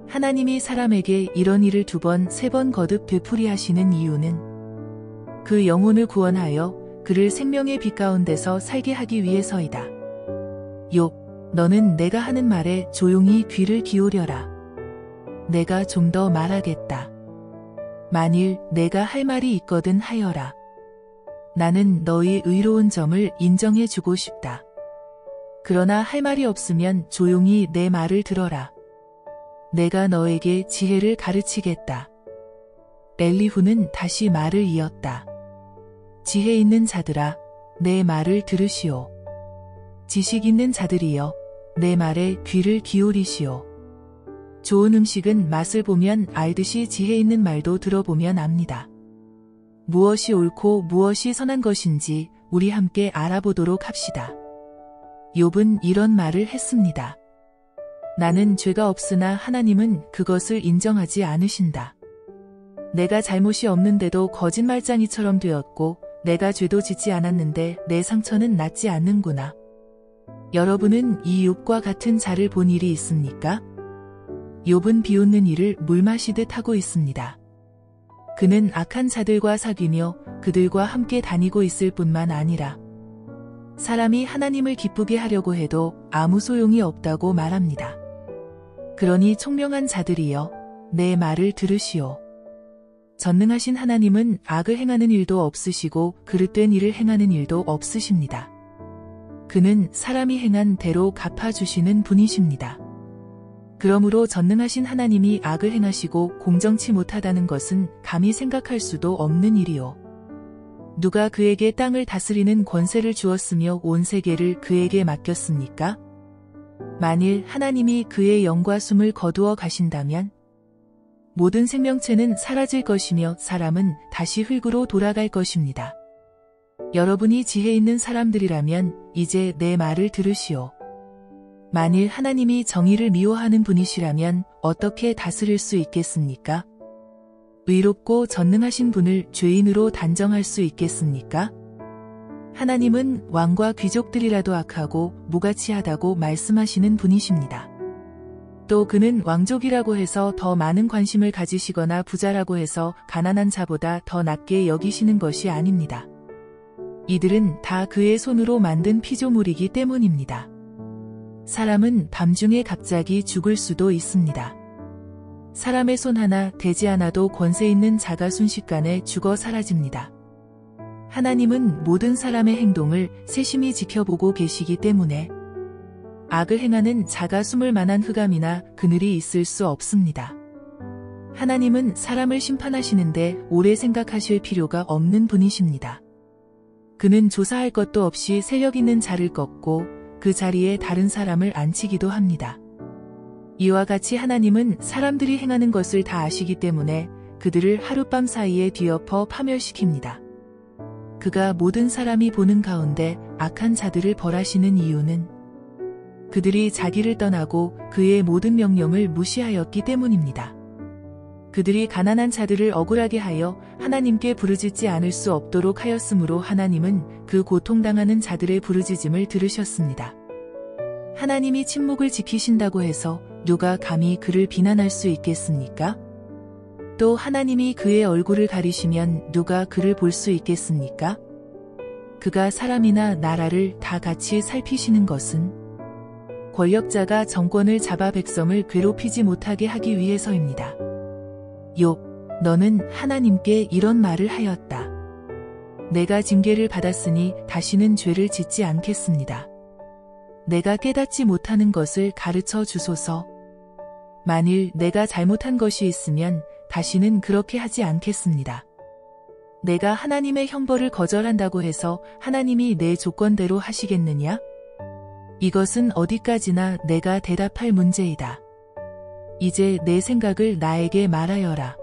하나님이 사람에게 이런 일을 2번, 3번 거듭 되풀이 하시는 이유는 그 영혼을 구원하여 그를 생명의 빛 가운데서 살게 하기 위해서이다. 욥, 너는 내가 하는 말에 조용히 귀를 기울여라. 내가 좀 더 말하겠다. 만일 내가 할 말이 있거든 하여라. 나는 너의 의로운 점을 인정해 주고 싶다. 그러나 할 말이 없으면 조용히 내 말을 들어라. 내가 너에게 지혜를 가르치겠다. 엘리후는 다시 말을 이었다. 지혜 있는 자들아, 내 말을 들으시오. 지식 있는 자들이여, 내 말에 귀를 기울이시오. 좋은 음식은 맛을 보면 알듯이 지혜 있는 말도 들어보면 압니다. 무엇이 옳고 무엇이 선한 것인지 우리 함께 알아보도록 합시다. 욥은 이런 말을 했습니다. 나는 죄가 없으나 하나님은 그것을 인정하지 않으신다. 내가 잘못이 없는데도 거짓말장이처럼 되었고 내가 죄도 짓지 않았는데 내 상처는 낫지 않는구나. 여러분은 이 욥과 같은 자를 본 일이 있습니까? 욥은 비웃는 이를 물 마시듯 하고 있습니다. 그는 악한 자들과 사귀며 그들과 함께 다니고 있을 뿐만 아니라 사람이 하나님을 기쁘게 하려고 해도 아무 소용이 없다고 말합니다. 그러니 총명한 자들이여, 내 말을 들으시오. 전능하신 하나님은 악을 행하는 일도 없으시고 그릇된 일을 행하는 일도 없으십니다. 그는 사람이 행한 대로 갚아주시는 분이십니다. 그러므로 전능하신 하나님이 악을 행하시고 공정치 못하다는 것은 감히 생각할 수도 없는 일이요. 누가 그에게 땅을 다스리는 권세를 주었으며 온 세계를 그에게 맡겼습니까? 만일 하나님이 그의 영과 숨을 거두어 가신다면 모든 생명체는 사라질 것이며 사람은 다시 흙으로 돌아갈 것입니다. 여러분이 지혜 있는 사람들이라면 이제 내 말을 들으시오. 만일 하나님이 정의를 미워하는 분이시라면 어떻게 다스릴 수 있겠습니까? 의롭고 전능하신 분을 죄인으로 단정할 수 있겠습니까? 하나님은 왕과 귀족들이라도 악하고 무가치하다고 말씀하시는 분이십니다. 또 그는 왕족이라고 해서 더 많은 관심을 가지시거나 부자라고 해서 가난한 자보다 더 낮게 여기시는 것이 아닙니다. 이들은 다 그의 손으로 만든 피조물이기 때문입니다. 사람은 밤중에 갑자기 죽을 수도 있습니다. 사람의 손 하나 대지 않아도 권세 있는 자가 순식간에 죽어 사라집니다. 하나님은 모든 사람의 행동을 세심히 지켜보고 계시기 때문에 악을 행하는 자가 숨을 만한 흑암이나 그늘이 있을 수 없습니다. 하나님은 사람을 심판하시는데 오래 생각하실 필요가 없는 분이십니다. 그는 조사할 것도 없이 세력 있는 자를 꺾고 그 자리에 다른 사람을 앉히기도 합니다. 이와 같이 하나님은 사람들이 행하는 것을 다 아시기 때문에 그들을 하룻밤 사이에 뒤엎어 파멸시킵니다. 그가 모든 사람이 보는 가운데 악한 자들을 벌하시는 이유는 그들이 자기를 떠나고 그의 모든 명령을 무시하였기 때문입니다. 그들이 가난한 자들을 억울하게 하여 하나님께 부르짖지 않을 수 없도록 하였으므로 하나님은 그 고통당하는 자들의 부르짖음을 들으셨습니다. 하나님이 침묵을 지키신다고 해서 누가 감히 그를 비난할 수 있겠습니까? 또 하나님이 그의 얼굴을 가리시면 누가 그를 볼 수 있겠습니까? 그가 사람이나 나라를 다 같이 살피시는 것은 권력자가 정권을 잡아 백성을 괴롭히지 못하게 하기 위해서입니다. 욥, 너는 하나님께 이런 말을 하였다. 내가 징계를 받았으니 다시는 죄를 짓지 않겠습니다. 내가 깨닫지 못하는 것을 가르쳐 주소서. 만일 내가 잘못한 것이 있으면 다시는 그렇게 하지 않겠습니다. 내가 하나님의 형벌을 거절한다고 해서 하나님이 내 조건대로 하시겠느냐? 이것은 어디까지나 내가 대답할 문제이다. 이제 내 생각을 나에게 말하여라.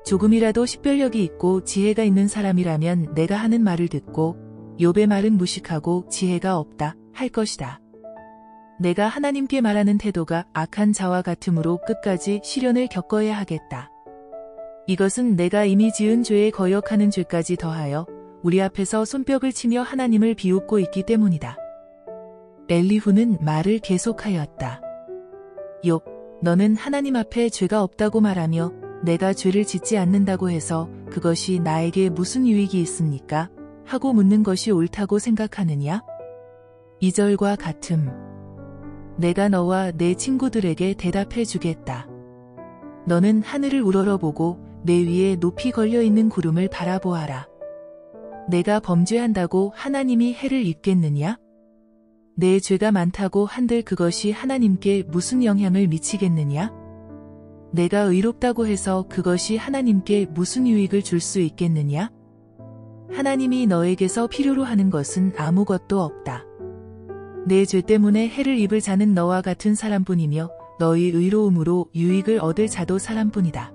조금이라도 식별력이 있고 지혜가 있는 사람이라면 내가 하는 말을 듣고 욥의 말은 무식하고 지혜가 없다 할 것이다. 내가 하나님께 말하는 태도가 악한 자와 같으므로 끝까지 시련을 겪어야 하겠다. 이것은 내가 이미 지은 죄에 거역하는 죄까지 더하여 우리 앞에서 손뼉을 치며 하나님을 비웃고 있기 때문이다. 엘리후는 말을 계속하였다. 욥, 너는 하나님 앞에 죄가 없다고 말하며 내가 죄를 짓지 않는다고 해서 그것이 나에게 무슨 유익이 있습니까? 하고 묻는 것이 옳다고 생각하느냐? 2절과 같음. 내가 너와 내 친구들에게 대답해 주겠다. 너는 하늘을 우러러보고 내 위에 높이 걸려있는 구름을 바라보아라. 내가 범죄한다고 하나님이 해를 입겠느냐? 내 죄가 많다고 한들 그것이 하나님께 무슨 영향을 미치겠느냐? 내가 의롭다고 해서 그것이 하나님께 무슨 유익을 줄 수 있겠느냐? 하나님이 너에게서 필요로 하는 것은 아무것도 없다. 내 죄 때문에 해를 입을 자는 너와 같은 사람뿐이며 너희 의로움으로 유익을 얻을 자도 사람뿐이다.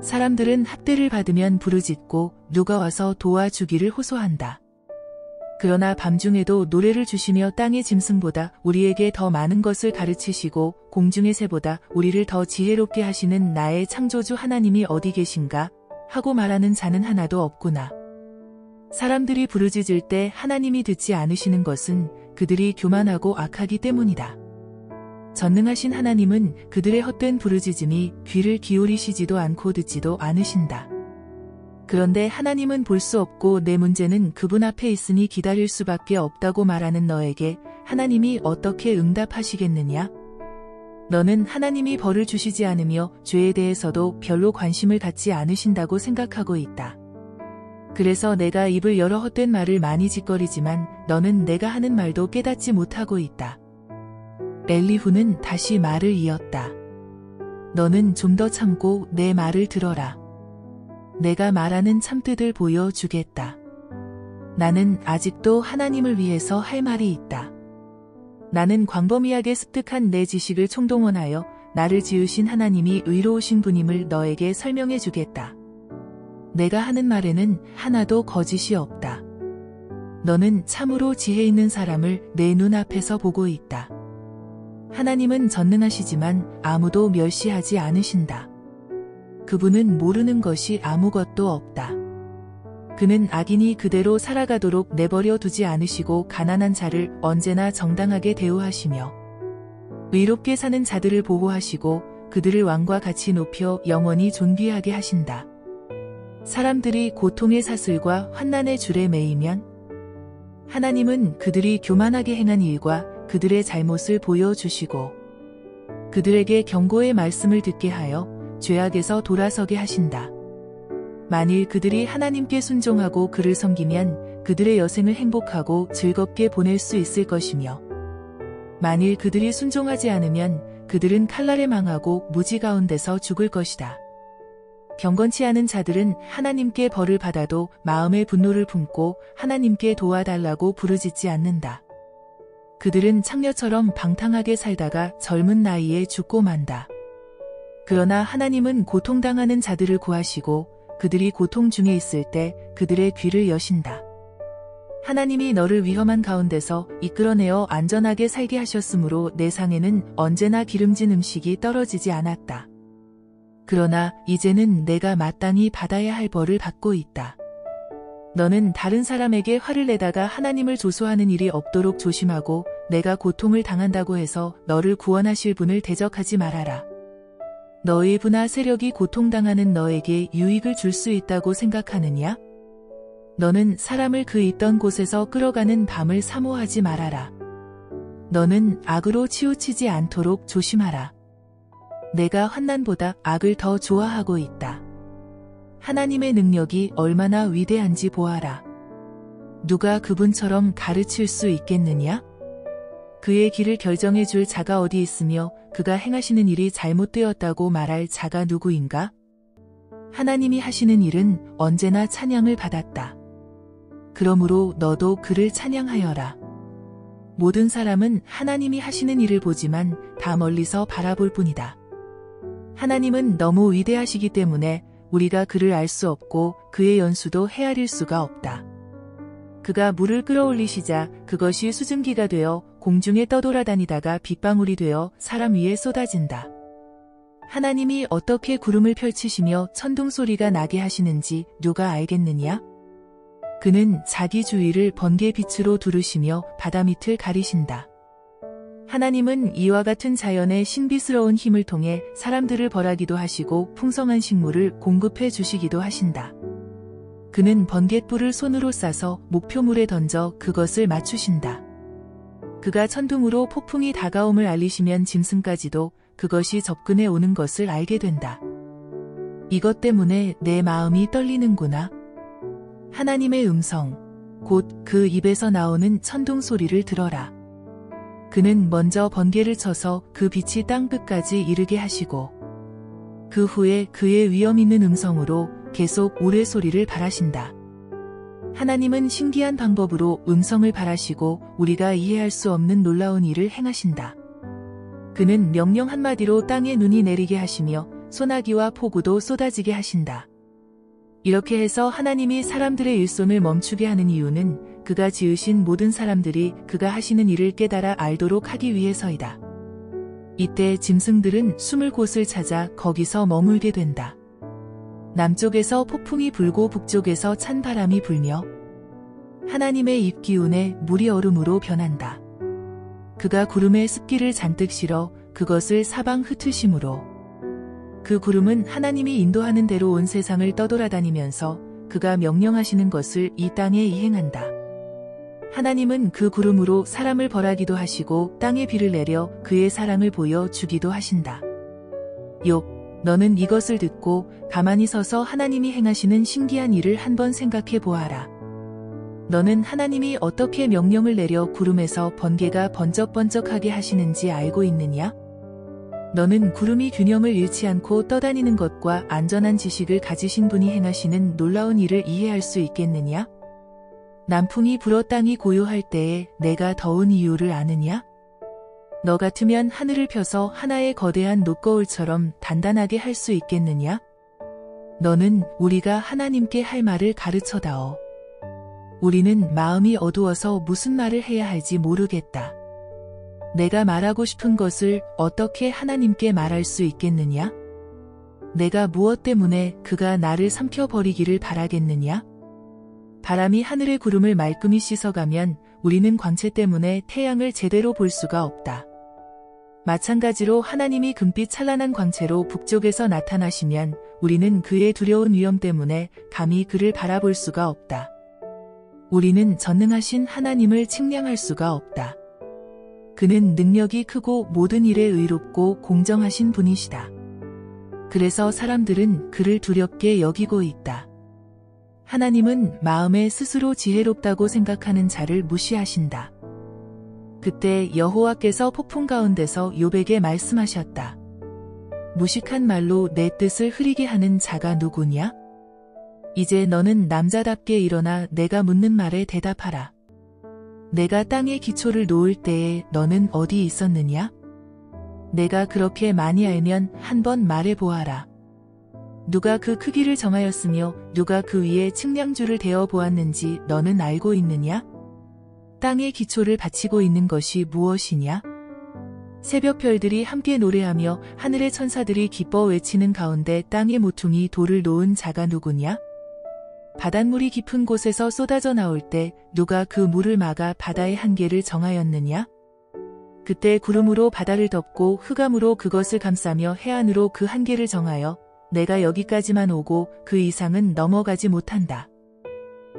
사람들은 학대를 받으면 부르짖고 누가 와서 도와주기를 호소한다. 그러나 밤중에도 노래를 주시며 땅의 짐승보다 우리에게 더 많은 것을 가르치시고 공중의 새보다 우리를 더 지혜롭게 하시는 나의 창조주 하나님이 어디 계신가? 하고 말하는 자는 하나도 없구나. 사람들이 부르짖을 때 하나님이 듣지 않으시는 것은 그들이 교만하고 악하기 때문이다. 전능하신 하나님은 그들의 헛된 부르짖음이 귀를 기울이시지도 않고 듣지도 않으신다. 그런데 하나님은 볼 수 없고 내 문제는 그분 앞에 있으니 기다릴 수밖에 없다고 말하는 너에게 하나님이 어떻게 응답하시겠느냐? 너는 하나님이 벌을 주시지 않으며 죄에 대해서도 별로 관심을 갖지 않으신다고 생각하고 있다. 그래서 내가 입을 열어 헛된 말을 많이 짓거리지만 너는 내가 하는 말도 깨닫지 못하고 있다. 엘리후는 다시 말을 이었다. 너는 좀 더 참고 내 말을 들어라. 내가 말하는 참뜻을 보여주겠다. 나는 아직도 하나님을 위해서 할 말이 있다. 나는 광범위하게 습득한 내 지식을 총동원하여 나를 지으신 하나님이 의로우신 분임을 너에게 설명해 주겠다. 내가 하는 말에는 하나도 거짓이 없다. 너는 참으로 지혜 있는 사람을 내 눈앞에서 보고 있다. 하나님은 전능하시지만 아무도 멸시하지 않으신다. 그분은 모르는 것이 아무것도 없다. 그는 악인이 그대로 살아가도록 내버려 두지 않으시고 가난한 자를 언제나 정당하게 대우하시며 의롭게 사는 자들을 보호하시고 그들을 왕과 같이 높여 영원히 존귀하게 하신다. 사람들이 고통의 사슬과 환난의 줄에 매이면 하나님은 그들이 교만하게 행한 일과 그들의 잘못을 보여주시고 그들에게 경고의 말씀을 듣게 하여 죄악에서 돌아서게 하신다. 만일 그들이 하나님께 순종하고 그를 섬기면 그들의 여생을 행복하고 즐겁게 보낼 수 있을 것이며 만일 그들이 순종하지 않으면 그들은 칼날에 망하고 무지 가운데서 죽을 것이다. 경건치 않은 자들은 하나님께 벌을 받아도 마음의 분노를 품고 하나님께 도와달라고 부르짖지 않는다. 그들은 창녀처럼 방탕하게 살다가 젊은 나이에 죽고 만다. 그러나 하나님은 고통당하는 자들을 구하시고 그들이 고통 중에 있을 때 그들의 귀를 여신다. 하나님이 너를 위험한 가운데서 이끌어내어 안전하게 살게 하셨으므로 내 상에는 언제나 기름진 음식이 떨어지지 않았다. 그러나 이제는 내가 마땅히 받아야 할 벌을 받고 있다. 너는 다른 사람에게 화를 내다가 하나님을 조소하는 일이 없도록 조심하고 내가 고통을 당한다고 해서 너를 구원하실 분을 대적하지 말아라. 너의 부나 세력이 고통당하는 너에게 유익을 줄 수 있다고 생각하느냐? 너는 사람을 그 있던 곳에서 끌어가는 밤을 사모하지 말아라. 너는 악으로 치우치지 않도록 조심하라. 내가 환난보다 악을 더 좋아하고 있다. 하나님의 능력이 얼마나 위대한지 보아라. 누가 그분처럼 가르칠 수 있겠느냐? 그의 길을 결정해 줄 자가 어디 있으며 그가 행하시는 일이 잘못되었다고 말할 자가 누구인가? 하나님이 하시는 일은 언제나 찬양을 받았다. 그러므로 너도 그를 찬양하여라. 모든 사람은 하나님이 하시는 일을 보지만 다 멀리서 바라볼 뿐이다. 하나님은 너무 위대하시기 때문에 우리가 그를 알 수 없고 그의 연수도 헤아릴 수가 없다. 그가 물을 끌어올리시자 그것이 수증기가 되어 공중에 떠돌아다니다가 빗방울이 되어 사람 위에 쏟아진다. 하나님이 어떻게 구름을 펼치시며 천둥 소리가 나게 하시는지 누가 알겠느냐? 그는 자기 주위를 번개 빛으로 두르시며 바다 밑을 가리신다. 하나님은 이와 같은 자연의 신비스러운 힘을 통해 사람들을 벌하기도 하시고 풍성한 식물을 공급해 주시기도 하신다. 그는 번갯불을 손으로 싸서 목표물에 던져 그것을 맞추신다. 그가 천둥으로 폭풍이 다가옴을 알리시면 짐승까지도 그것이 접근해 오는 것을 알게 된다. 이것 때문에 내 마음이 떨리는구나. 하나님의 음성, 곧 그 입에서 나오는 천둥 소리를 들어라. 그는 먼저 번개를 쳐서 그 빛이 땅 끝까지 이르게 하시고 그 후에 그의 위엄 있는 음성으로 계속 우레소리를 발하신다. 하나님은 신기한 방법으로 음성을 발하시고 우리가 이해할 수 없는 놀라운 일을 행하신다. 그는 명령 한마디로 땅에 눈이 내리게 하시며 소나기와 폭우도 쏟아지게 하신다. 이렇게 해서 하나님이 사람들의 일손을 멈추게 하는 이유는 그가 지으신 모든 사람들이 그가 하시는 일을 깨달아 알도록 하기 위해서이다. 이때 짐승들은 숨을 곳을 찾아 거기서 머물게 된다. 남쪽에서 폭풍이 불고 북쪽에서 찬 바람이 불며 하나님의 입기운에 물이 얼음으로 변한다. 그가 구름에 습기를 잔뜩 실어 그것을 사방 흩으심으로 그 구름은 하나님이 인도하는 대로 온 세상을 떠돌아다니면서 그가 명령하시는 것을 이 땅에 이행한다. 하나님은 그 구름으로 사람을 벌하기도 하시고 땅에 비를 내려 그의 사랑을 보여 주기도 하신다. 욥, 너는 이것을 듣고 가만히 서서 하나님이 행하시는 신기한 일을 한번 생각해 보아라. 너는 하나님이 어떻게 명령을 내려 구름에서 번개가 번쩍번쩍하게 하시는지 알고 있느냐? 너는 구름이 균형을 잃지 않고 떠다니는 것과 안전한 지식을 가지신 분이 행하시는 놀라운 일을 이해할 수 있겠느냐? 남풍이 불어 땅이 고요할 때에 내가 더운 이유를 아느냐? 너 같으면 하늘을 펴서 하나의 거대한 놋거울처럼 단단하게 할 수 있겠느냐? 너는 우리가 하나님께 할 말을 가르쳐다오. 우리는 마음이 어두워서 무슨 말을 해야 할지 모르겠다. 내가 말하고 싶은 것을 어떻게 하나님께 말할 수 있겠느냐? 내가 무엇 때문에 그가 나를 삼켜버리기를 바라겠느냐? 바람이 하늘의 구름을 말끔히 씻어가면 우리는 광채 때문에 태양을 제대로 볼 수가 없다. 마찬가지로 하나님이 금빛 찬란한 광채로 북쪽에서 나타나시면 우리는 그의 두려운 위엄 때문에 감히 그를 바라볼 수가 없다. 우리는 전능하신 하나님을 측량할 수가 없다. 그는 능력이 크고 모든 일에 의롭고 공정하신 분이시다. 그래서 사람들은 그를 두렵게 여기고 있다. 하나님은 마음에 스스로 지혜롭다고 생각하는 자를 무시하신다. 그때 여호와께서 폭풍 가운데서 욥에게 말씀하셨다. 무식한 말로 내 뜻을 흐리게 하는 자가 누구냐? 이제 너는 남자답게 일어나 내가 묻는 말에 대답하라. 내가 땅에 기초를 놓을 때에 너는 어디 있었느냐? 내가 그렇게 많이 알면 한번 말해보아라. 누가 그 크기를 정하였으며 누가 그 위에 측량줄을 대어 보았는지 너는 알고 있느냐? 땅의 기초를 바치고 있는 것이 무엇이냐? 새벽 별들이 함께 노래하며 하늘의 천사들이 기뻐 외치는 가운데 땅의 모퉁이 돌을 놓은 자가 누구냐? 바닷물이 깊은 곳에서 쏟아져 나올 때 누가 그 물을 막아 바다의 한계를 정하였느냐? 그때 구름으로 바다를 덮고 흑암으로 그것을 감싸며 해안으로 그 한계를 정하여 내가 여기까지만 오고 그 이상은 넘어가지 못한다.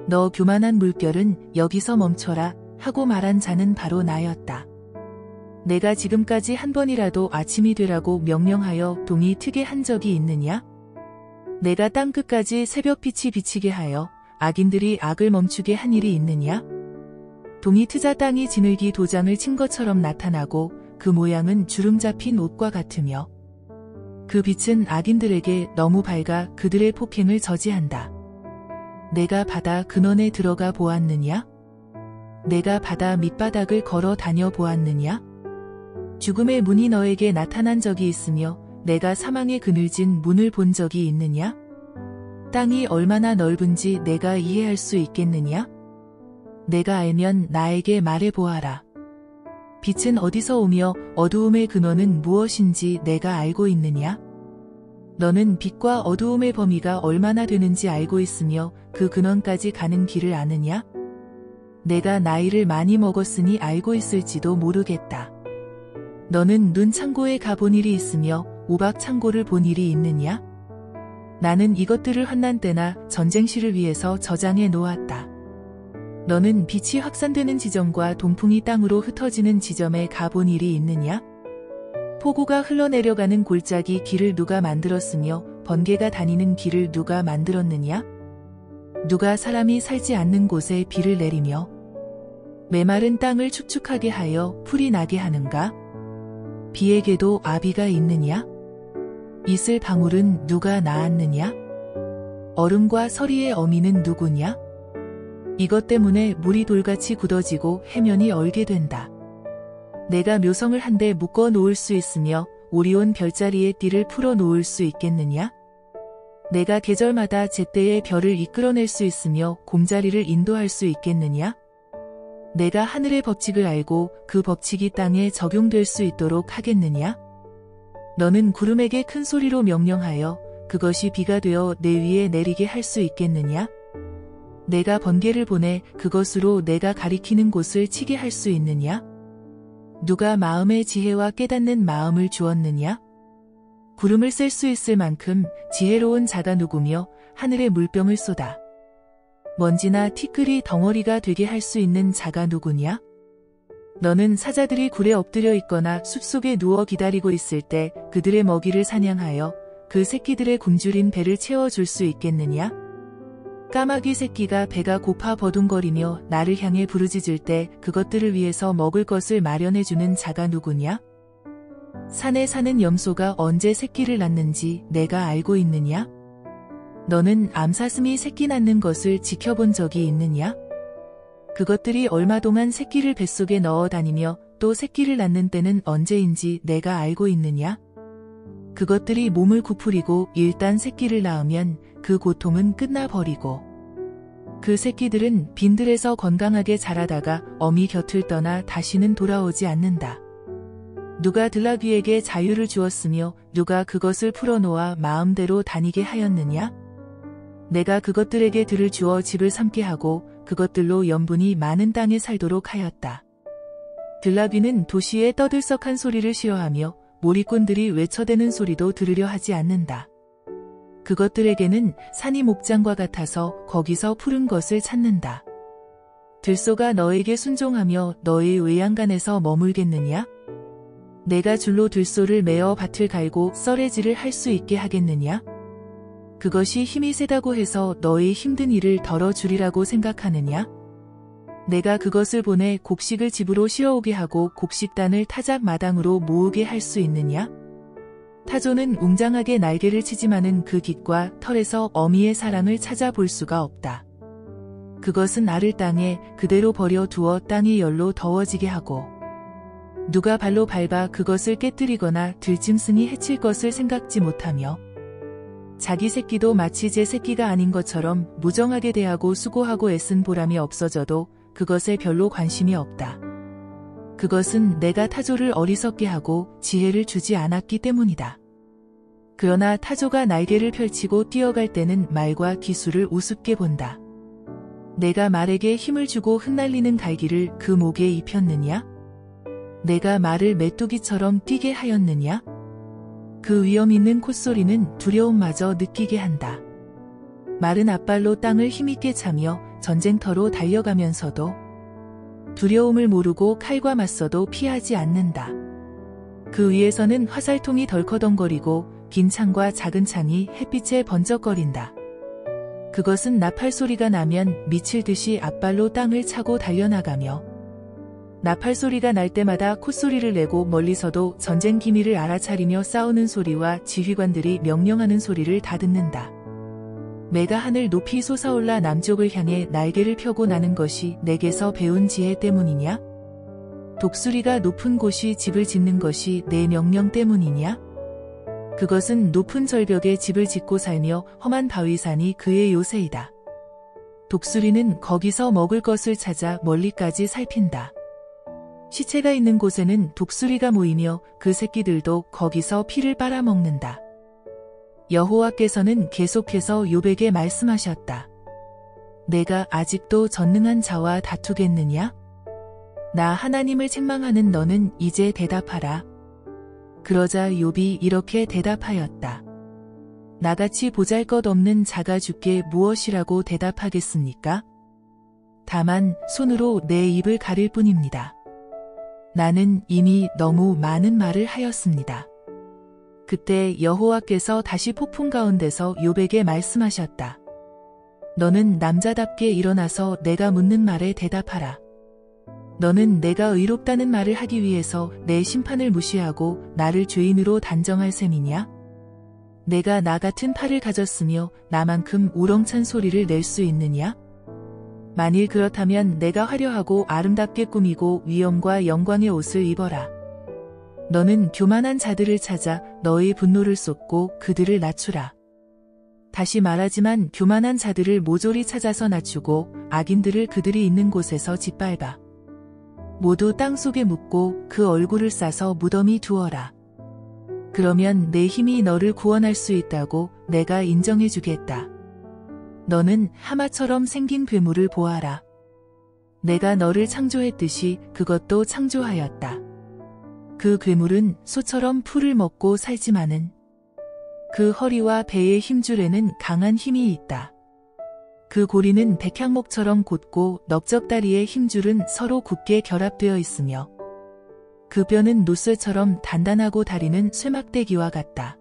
너 교만한 물결은 여기서 멈춰라 하고 말한 자는 바로 나였다. 내가 지금까지 한 번이라도 아침이 되라고 명령하여 동이 트게 한 적이 있느냐? 내가 땅끝까지 새벽빛이 비치게 하여 악인들이 악을 멈추게 한 일이 있느냐? 동이 트자 땅이 지늘기 도장을 친 것처럼 나타나고 그 모양은 주름 잡힌 옷과 같으며 그 빛은 악인들에게 너무 밝아 그들의 폭행을 저지한다. 내가 바다 근원에 들어가 보았느냐? 내가 바다 밑바닥을 걸어 다녀 보았느냐? 죽음의 문이 너에게 나타난 적이 있으며 내가 사망의 그늘진 문을 본 적이 있느냐? 땅이 얼마나 넓은지 내가 이해할 수 있겠느냐? 내가 알면 나에게 말해 보아라. 빛은 어디서 오며 어두움의 근원은 무엇인지 내가 알고 있느냐? 너는 빛과 어두움의 범위가 얼마나 되는지 알고 있으며 그 근원까지 가는 길을 아느냐? 내가 나이를 많이 먹었으니 알고 있을지도 모르겠다. 너는 눈 창고에 가본 일이 있으며 우박 창고를 본 일이 있느냐? 나는 이것들을 환난 때나 전쟁 시를 위해서 저장해 놓았다. 너는 빛이 확산되는 지점과 동풍이 땅으로 흩어지는 지점에 가본 일이 있느냐? 폭우가 흘러내려가는 골짜기 길을 누가 만들었으며 번개가 다니는 길을 누가 만들었느냐? 누가 사람이 살지 않는 곳에 비를 내리며 메마른 땅을 축축하게 하여 풀이 나게 하는가? 비에게도 아비가 있느냐? 이슬 방울은 누가 낳았느냐? 얼음과 서리의 어미는 누구냐? 이것 때문에 물이 돌같이 굳어지고 해면이 얼게 된다. 내가 묘성을 한데 묶어 놓을 수 있으며 오리온 별자리의 띠를 풀어 놓을 수 있겠느냐? 내가 계절마다 제때의 별을 이끌어낼 수 있으며 곰자리를 인도할 수 있겠느냐? 내가 하늘의 법칙을 알고 그 법칙이 땅에 적용될 수 있도록 하겠느냐? 너는 구름에게 큰 소리로 명령하여 그것이 비가 되어 내 위에 내리게 할 수 있겠느냐? 내가 번개를 보내 그것으로 내가 가리키는 곳을 치게 할 수 있느냐? 누가 마음의 지혜와 깨닫는 마음을 주었느냐? 구름을 셀 수 있을 만큼 지혜로운 자가 누구며 하늘에 물병을 쏟아 먼지나 티끌이 덩어리가 되게 할 수 있는 자가 누구냐? 너는 사자들이 굴에 엎드려 있거나 숲속에 누워 기다리고 있을 때 그들의 먹이를 사냥하여 그 새끼들의 굶주린 배를 채워줄 수 있겠느냐? 까마귀 새끼가 배가 고파 버둥거리며 나를 향해 부르짖을 때 그것들을 위해서 먹을 것을 마련해주는 자가 누구냐? 산에 사는 염소가 언제 새끼를 낳는지 내가 알고 있느냐? 너는 암사슴이 새끼 낳는 것을 지켜본 적이 있느냐? 그것들이 얼마 동안 새끼를 뱃속에 넣어 다니며 또 새끼를 낳는 때는 언제인지 내가 알고 있느냐? 그것들이 몸을 구부리고 일단 새끼를 낳으면 그 고통은 끝나버리고 그 새끼들은 빈들에서 건강하게 자라다가 어미 곁을 떠나 다시는 돌아오지 않는다. 누가 들나귀에게 자유를 주었으며 누가 그것을 풀어놓아 마음대로 다니게 하였느냐? 내가 그것들에게 들을 주어 집을 삼게 하고 그것들로 염분이 많은 땅에 살도록 하였다. 들나귀는 도시의 떠들썩한 소리를 싫어하며 몰이꾼들이 외쳐대는 소리도 들으려 하지 않는다. 그것들에게는 산이 목장과 같아서 거기서 푸른 것을 찾는다. 들소가 너에게 순종하며 너의 외양간에서 머물겠느냐? 내가 줄로 들소를 메어 밭을 갈고 썰매질을 할 수 있게 하겠느냐? 그것이 힘이 세다고 해서 너의 힘든 일을 덜어주리라고 생각하느냐? 내가 그것을 보내 곡식을 집으로 씌어오게 하고 곡식단을 타작 마당으로 모으게 할 수 있느냐? 타조는 웅장하게 날개를 치지만은 그 깃과 털에서 어미의 사랑을 찾아볼 수가 없다. 그것은 알을 땅에 그대로 버려 두어 땅이 열로 더워지게 하고 누가 발로 밟아 그것을 깨뜨리거나 들짐승이 해칠 것을 생각지 못하며 자기 새끼도 마치 제 새끼가 아닌 것처럼 무정하게 대하고 수고하고 애쓴 보람이 없어져도 그것에 별로 관심이 없다. 그것은 내가 타조를 어리석게 하고 지혜를 주지 않았기 때문이다. 그러나 타조가 날개를 펼치고 뛰어갈 때는 말과 기술을 우습게 본다. 내가 말에게 힘을 주고 흩날리는 갈기를 그 목에 입혔느냐? 내가 말을 메뚜기처럼 뛰게 하였느냐? 그 위험 있는 콧소리는 두려움마저 느끼게 한다. 말은 앞발로 땅을 힘있게 차며 전쟁터로 달려가면서도 두려움을 모르고 칼과 맞서도 피하지 않는다. 그 위에서는 화살통이 덜커덩거리고 긴 창과 작은 창이 햇빛에 번쩍거린다. 그것은 나팔 소리가 나면 미칠 듯이 앞발로 땅을 차고 달려나가며 나팔 소리가 날 때마다 콧소리를 내고 멀리서도 전쟁 기밀을 알아차리며 싸우는 소리와 지휘관들이 명령하는 소리를 다 듣는다. 매가 하늘 높이 솟아올라 남쪽을 향해 날개를 펴고 나는 것이 내게서 배운 지혜 때문이냐? 독수리가 높은 곳이 집을 짓는 것이 내 명령 때문이냐? 그것은 높은 절벽에 집을 짓고 살며 험한 바위산이 그의 요새이다. 독수리는 거기서 먹을 것을 찾아 멀리까지 살핀다. 시체가 있는 곳에는 독수리가 모이며 그 새끼들도 거기서 피를 빨아먹는다. 여호와께서는 계속해서 욥에게 말씀하셨다. 내가 아직도 전능한 자와 다투겠느냐? 나 하나님을 책망하는 너는 이제 대답하라. 그러자 욥이 이렇게 대답하였다. 나같이 보잘것없는 자가 주께 무엇이라고 대답하겠습니까? 다만 손으로 내 입을 가릴 뿐입니다. 나는 이미 너무 많은 말을 하였습니다. 그때 여호와께서 다시 폭풍 가운데서 욥에게 말씀하셨다. 너는 남자답게 일어나서 내가 묻는 말에 대답하라. 너는 내가 의롭다는 말을 하기 위해서 내 심판을 무시하고 나를 죄인으로 단정할 셈이냐? 내가 나 같은 팔을 가졌으며 나만큼 우렁찬 소리를 낼 수 있느냐? 만일 그렇다면 내가 화려하고 아름답게 꾸미고 위엄과 영광의 옷을 입어라. 너는 교만한 자들을 찾아 너의 분노를 쏟고 그들을 낮추라. 다시 말하지만 교만한 자들을 모조리 찾아서 낮추고 악인들을 그들이 있는 곳에서 짓밟아. 모두 땅속에 묻고 그 얼굴을 싸서 무덤이 두어라. 그러면 내 힘이 너를 구원할 수 있다고 내가 인정해 주겠다. 너는 하마처럼 생긴 괴물을 보아라. 내가 너를 창조했듯이 그것도 창조하였다. 그 괴물은 소처럼 풀을 먹고 살지만은 그 허리와 배의 힘줄에는 강한 힘이 있다. 그 고리는 백향목처럼 곧고 넓적다리의 힘줄은 서로 굳게 결합되어 있으며 그 뼈는 노쇠처럼 단단하고 다리는 쇠막대기와 같다.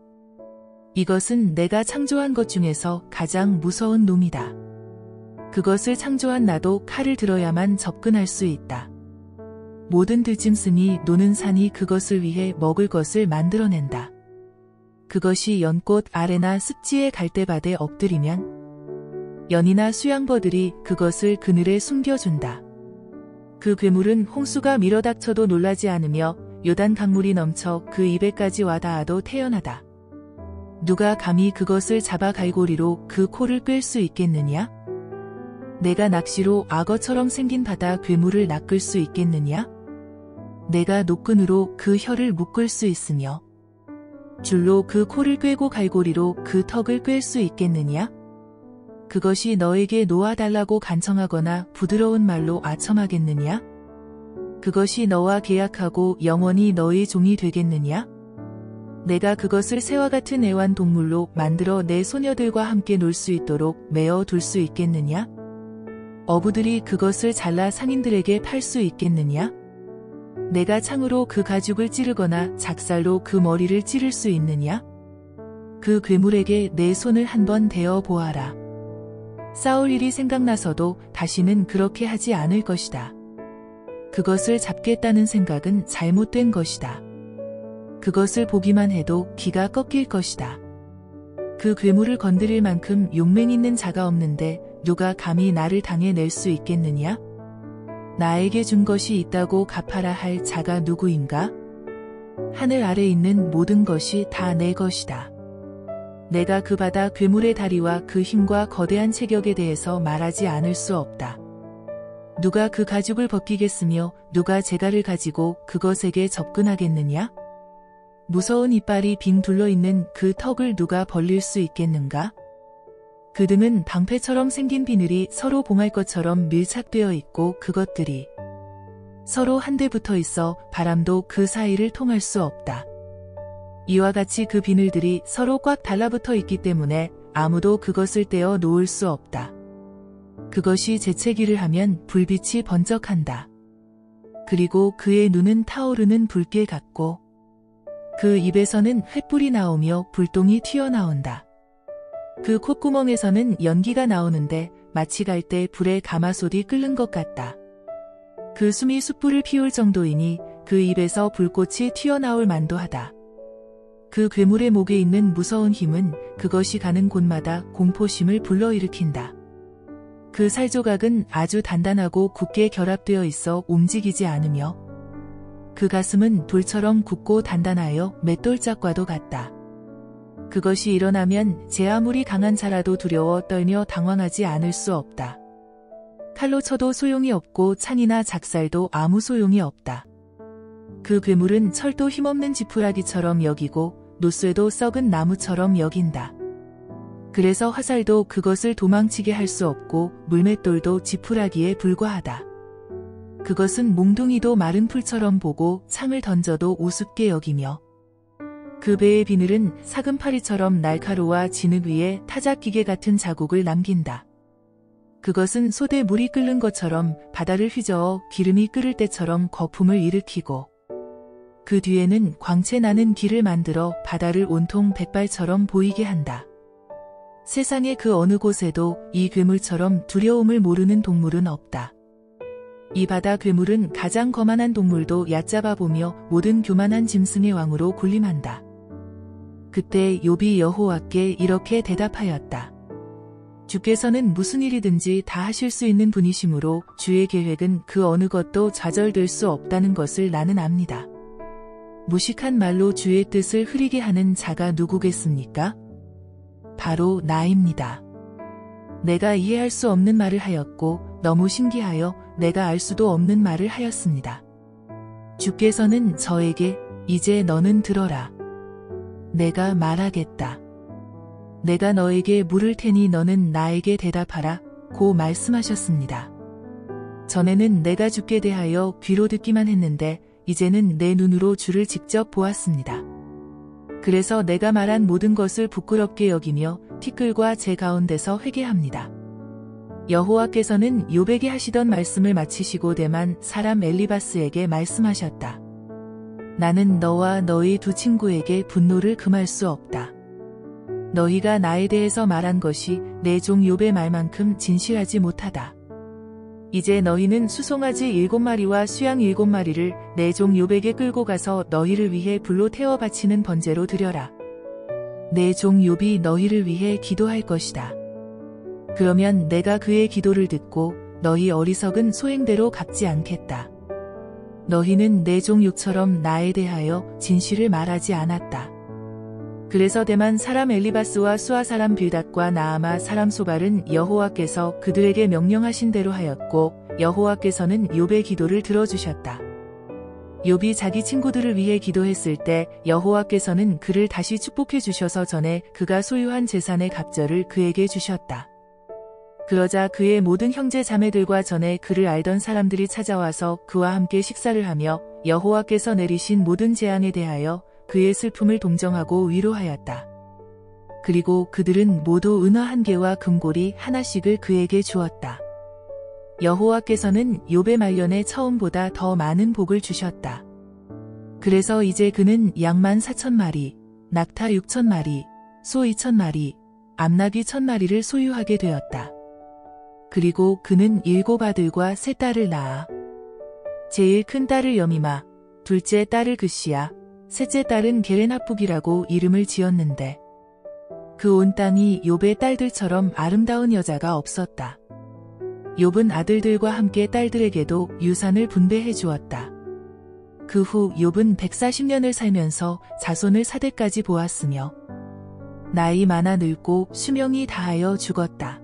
이것은 내가 창조한 것 중에서 가장 무서운 놈이다. 그것을 창조한 나도 칼을 들어야만 접근할 수 있다. 모든 들짐승이 노는 산이 그것을 위해 먹을 것을 만들어낸다. 그것이 연꽃 아래나 습지의 갈대밭에 엎드리면 연이나 수양버들이 그것을 그늘에 숨겨준다. 그 괴물은 홍수가 밀어닥쳐도 놀라지 않으며 요단 강물이 넘쳐 그 입에까지 와닿아도 태연하다. 누가 감히 그것을 잡아 갈고리로 그 코를 꿰 수 있겠느냐? 내가 낚시로 악어처럼 생긴 바다 괴물을 낚을 수 있겠느냐? 내가 노끈으로 그 혀를 묶을 수 있으며 줄로 그 코를 꿰고 갈고리로 그 턱을 꿰 수 있겠느냐? 그것이 너에게 놓아달라고 간청하거나 부드러운 말로 아첨하겠느냐? 그것이 너와 계약하고 영원히 너의 종이 되겠느냐? 내가 그것을 새와 같은 애완동물로 만들어 내 소녀들과 함께 놀 수 있도록 메어 둘 수 있겠느냐? 어부들이 그것을 잘라 상인들에게 팔 수 있겠느냐? 내가 창으로 그 가죽을 찌르거나 작살로 그 머리를 찌를 수 있느냐? 그 괴물에게 내 손을 한번 대어 보아라. 싸울 일이 생각나서도 다시는 그렇게 하지 않을 것이다. 그것을 잡겠다는 생각은 잘못된 것이다. 그것을 보기만 해도 기가 꺾일 것이다. 그 괴물을 건드릴 만큼 용맹 있는 자가 없는데 누가 감히 나를 당해낼 수 있겠느냐? 나에게 준 것이 있다고 갚아라 할 자가 누구인가? 하늘 아래 있는 모든 것이 다 내 것이다. 내가 그 바다 괴물의 다리와 그 힘과 거대한 체격에 대해서 말하지 않을 수 없다. 누가 그 가죽을 벗기겠으며 누가 재갈을 가지고 그것에게 접근하겠느냐? 무서운 이빨이 빙 둘러있는 그 턱을 누가 벌릴 수 있겠는가? 그 등은 방패처럼 생긴 비늘이 서로 봉할 것처럼 밀착되어 있고 그것들이 서로 한데 붙어 있어 바람도 그 사이를 통할 수 없다. 이와 같이 그 비늘들이 서로 꽉 달라붙어 있기 때문에 아무도 그것을 떼어 놓을 수 없다. 그것이 재채기를 하면 불빛이 번쩍한다. 그리고 그의 눈은 타오르는 불길 같고 그 입에서는 횃불이 나오며 불똥이 튀어나온다. 그 콧구멍에서는 연기가 나오는데 마치 갈대 불에 가마솥이 끓는 것 같다. 그 숨이 숯불을 피울 정도이니 그 입에서 불꽃이 튀어나올 만도하다. 그 괴물의 목에 있는 무서운 힘은 그것이 가는 곳마다 공포심을 불러일으킨다. 그 살조각은 아주 단단하고 굳게 결합되어 있어 움직이지 않으며 그 가슴은 돌처럼 굳고 단단하여 맷돌짝과도 같다. 그것이 일어나면 제 아무리 강한 자라도 두려워 떨며 당황하지 않을 수 없다. 칼로 쳐도 소용이 없고 창이나 작살도 아무 소용이 없다. 그 괴물은 철도 힘없는 지푸라기처럼 여기고 노쇠도 썩은 나무처럼 여긴다. 그래서 화살도 그것을 도망치게 할 수 없고 물맷돌도 지푸라기에 불과하다. 그것은 몽둥이도 마른 풀처럼 보고 창을 던져도 우습게 여기며 그 배의 비늘은 사금파리처럼 날카로워 진흙 위에 타작기계 같은 자국을 남긴다. 그것은 솥에 물이 끓는 것처럼 바다를 휘저어 기름이 끓을 때처럼 거품을 일으키고 그 뒤에는 광채 나는 길을 만들어 바다를 온통 백발처럼 보이게 한다. 세상의 그 어느 곳에도 이 괴물처럼 두려움을 모르는 동물은 없다. 이 바다 괴물은 가장 거만한 동물도 얕잡아 보며 모든 교만한 짐승의 왕으로 군림한다. 그때 욥이 여호와께 이렇게 대답하였다. 주께서는 무슨 일이든지 다 하실 수 있는 분이시므로 주의 계획은 그 어느 것도 좌절될 수 없다는 것을 나는 압니다. 무식한 말로 주의 뜻을 흐리게 하는 자가 누구겠습니까? 바로 나입니다. 내가 이해할 수 없는 말을 하였고 너무 신기하여 내가 알 수도 없는 말을 하였습니다. 주께서는 저에게 이제 너는 들어라. 내가 말하겠다. 내가 너에게 물을 테니 너는 나에게 대답하라 고 말씀하셨습니다. 전에는 내가 주께 대하여 귀로 듣기만 했는데 이제는 내 눈으로 주를 직접 보았습니다. 그래서 내가 말한 모든 것을 부끄럽게 여기며 티끌과 제 가운데서 회개합니다. 여호와께서는 욥에게 하시던 말씀을 마치시고 대만 사람 엘리바스에게 말씀하셨다. 나는 너와 너희 두 친구에게 분노를 금할 수 없다. 너희가 나에 대해서 말한 것이 내 종 욥의 말만큼 진실하지 못하다. 이제 너희는 수송아지 7마리와 수양 7마리를 내 종 욥에게 끌고 가서 너희를 위해 불로 태워 바치는 번제로 드려라. 내 종 욥이 너희를 위해 기도할 것이다. 그러면 내가 그의 기도를 듣고 너희 어리석은 소행대로 갚지 않겠다. 너희는 내 종 욥처럼 나에 대하여 진실을 말하지 않았다. 그래서 대만 사람 엘리바스와 수아 사람 빌닷과 나아마 사람 소발은 여호와께서 그들에게 명령하신 대로 하였고 여호와께서는 욥의 기도를 들어주셨다. 욥이 자기 친구들을 위해 기도했을 때 여호와께서는 그를 다시 축복해 주셔서 전에 그가 소유한 재산의 갑절을 그에게 주셨다. 그러자 그의 모든 형제 자매들과 전에 그를 알던 사람들이 찾아와서 그와 함께 식사를 하며 여호와께서 내리신 모든 재앙에 대하여 그의 슬픔을 동정하고 위로하였다. 그리고 그들은 모두 은화 1개와 금고리 하나씩을 그에게 주었다. 여호와께서는 욥의 말년에 처음보다 더 많은 복을 주셨다. 그래서 이제 그는 양 14,000마리, 낙타 6,000마리, 소 2,000마리, 암나귀 1,000마리를 소유하게 되었다. 그리고 그는 7 아들과 3 딸을 낳아 제일 큰 딸을 여미마, 둘째 딸을 그시야, 셋째 딸은 게렌하북이라고 이름을 지었는데 그 온 땅이 욥의 딸들처럼 아름다운 여자가 없었다. 욥은 아들들과 함께 딸들에게도 유산을 분배해 주었다. 그 후 욥은 140년을 살면서 자손을 4대까지 보았으며 나이 많아 늙고 수명이 다하여 죽었다.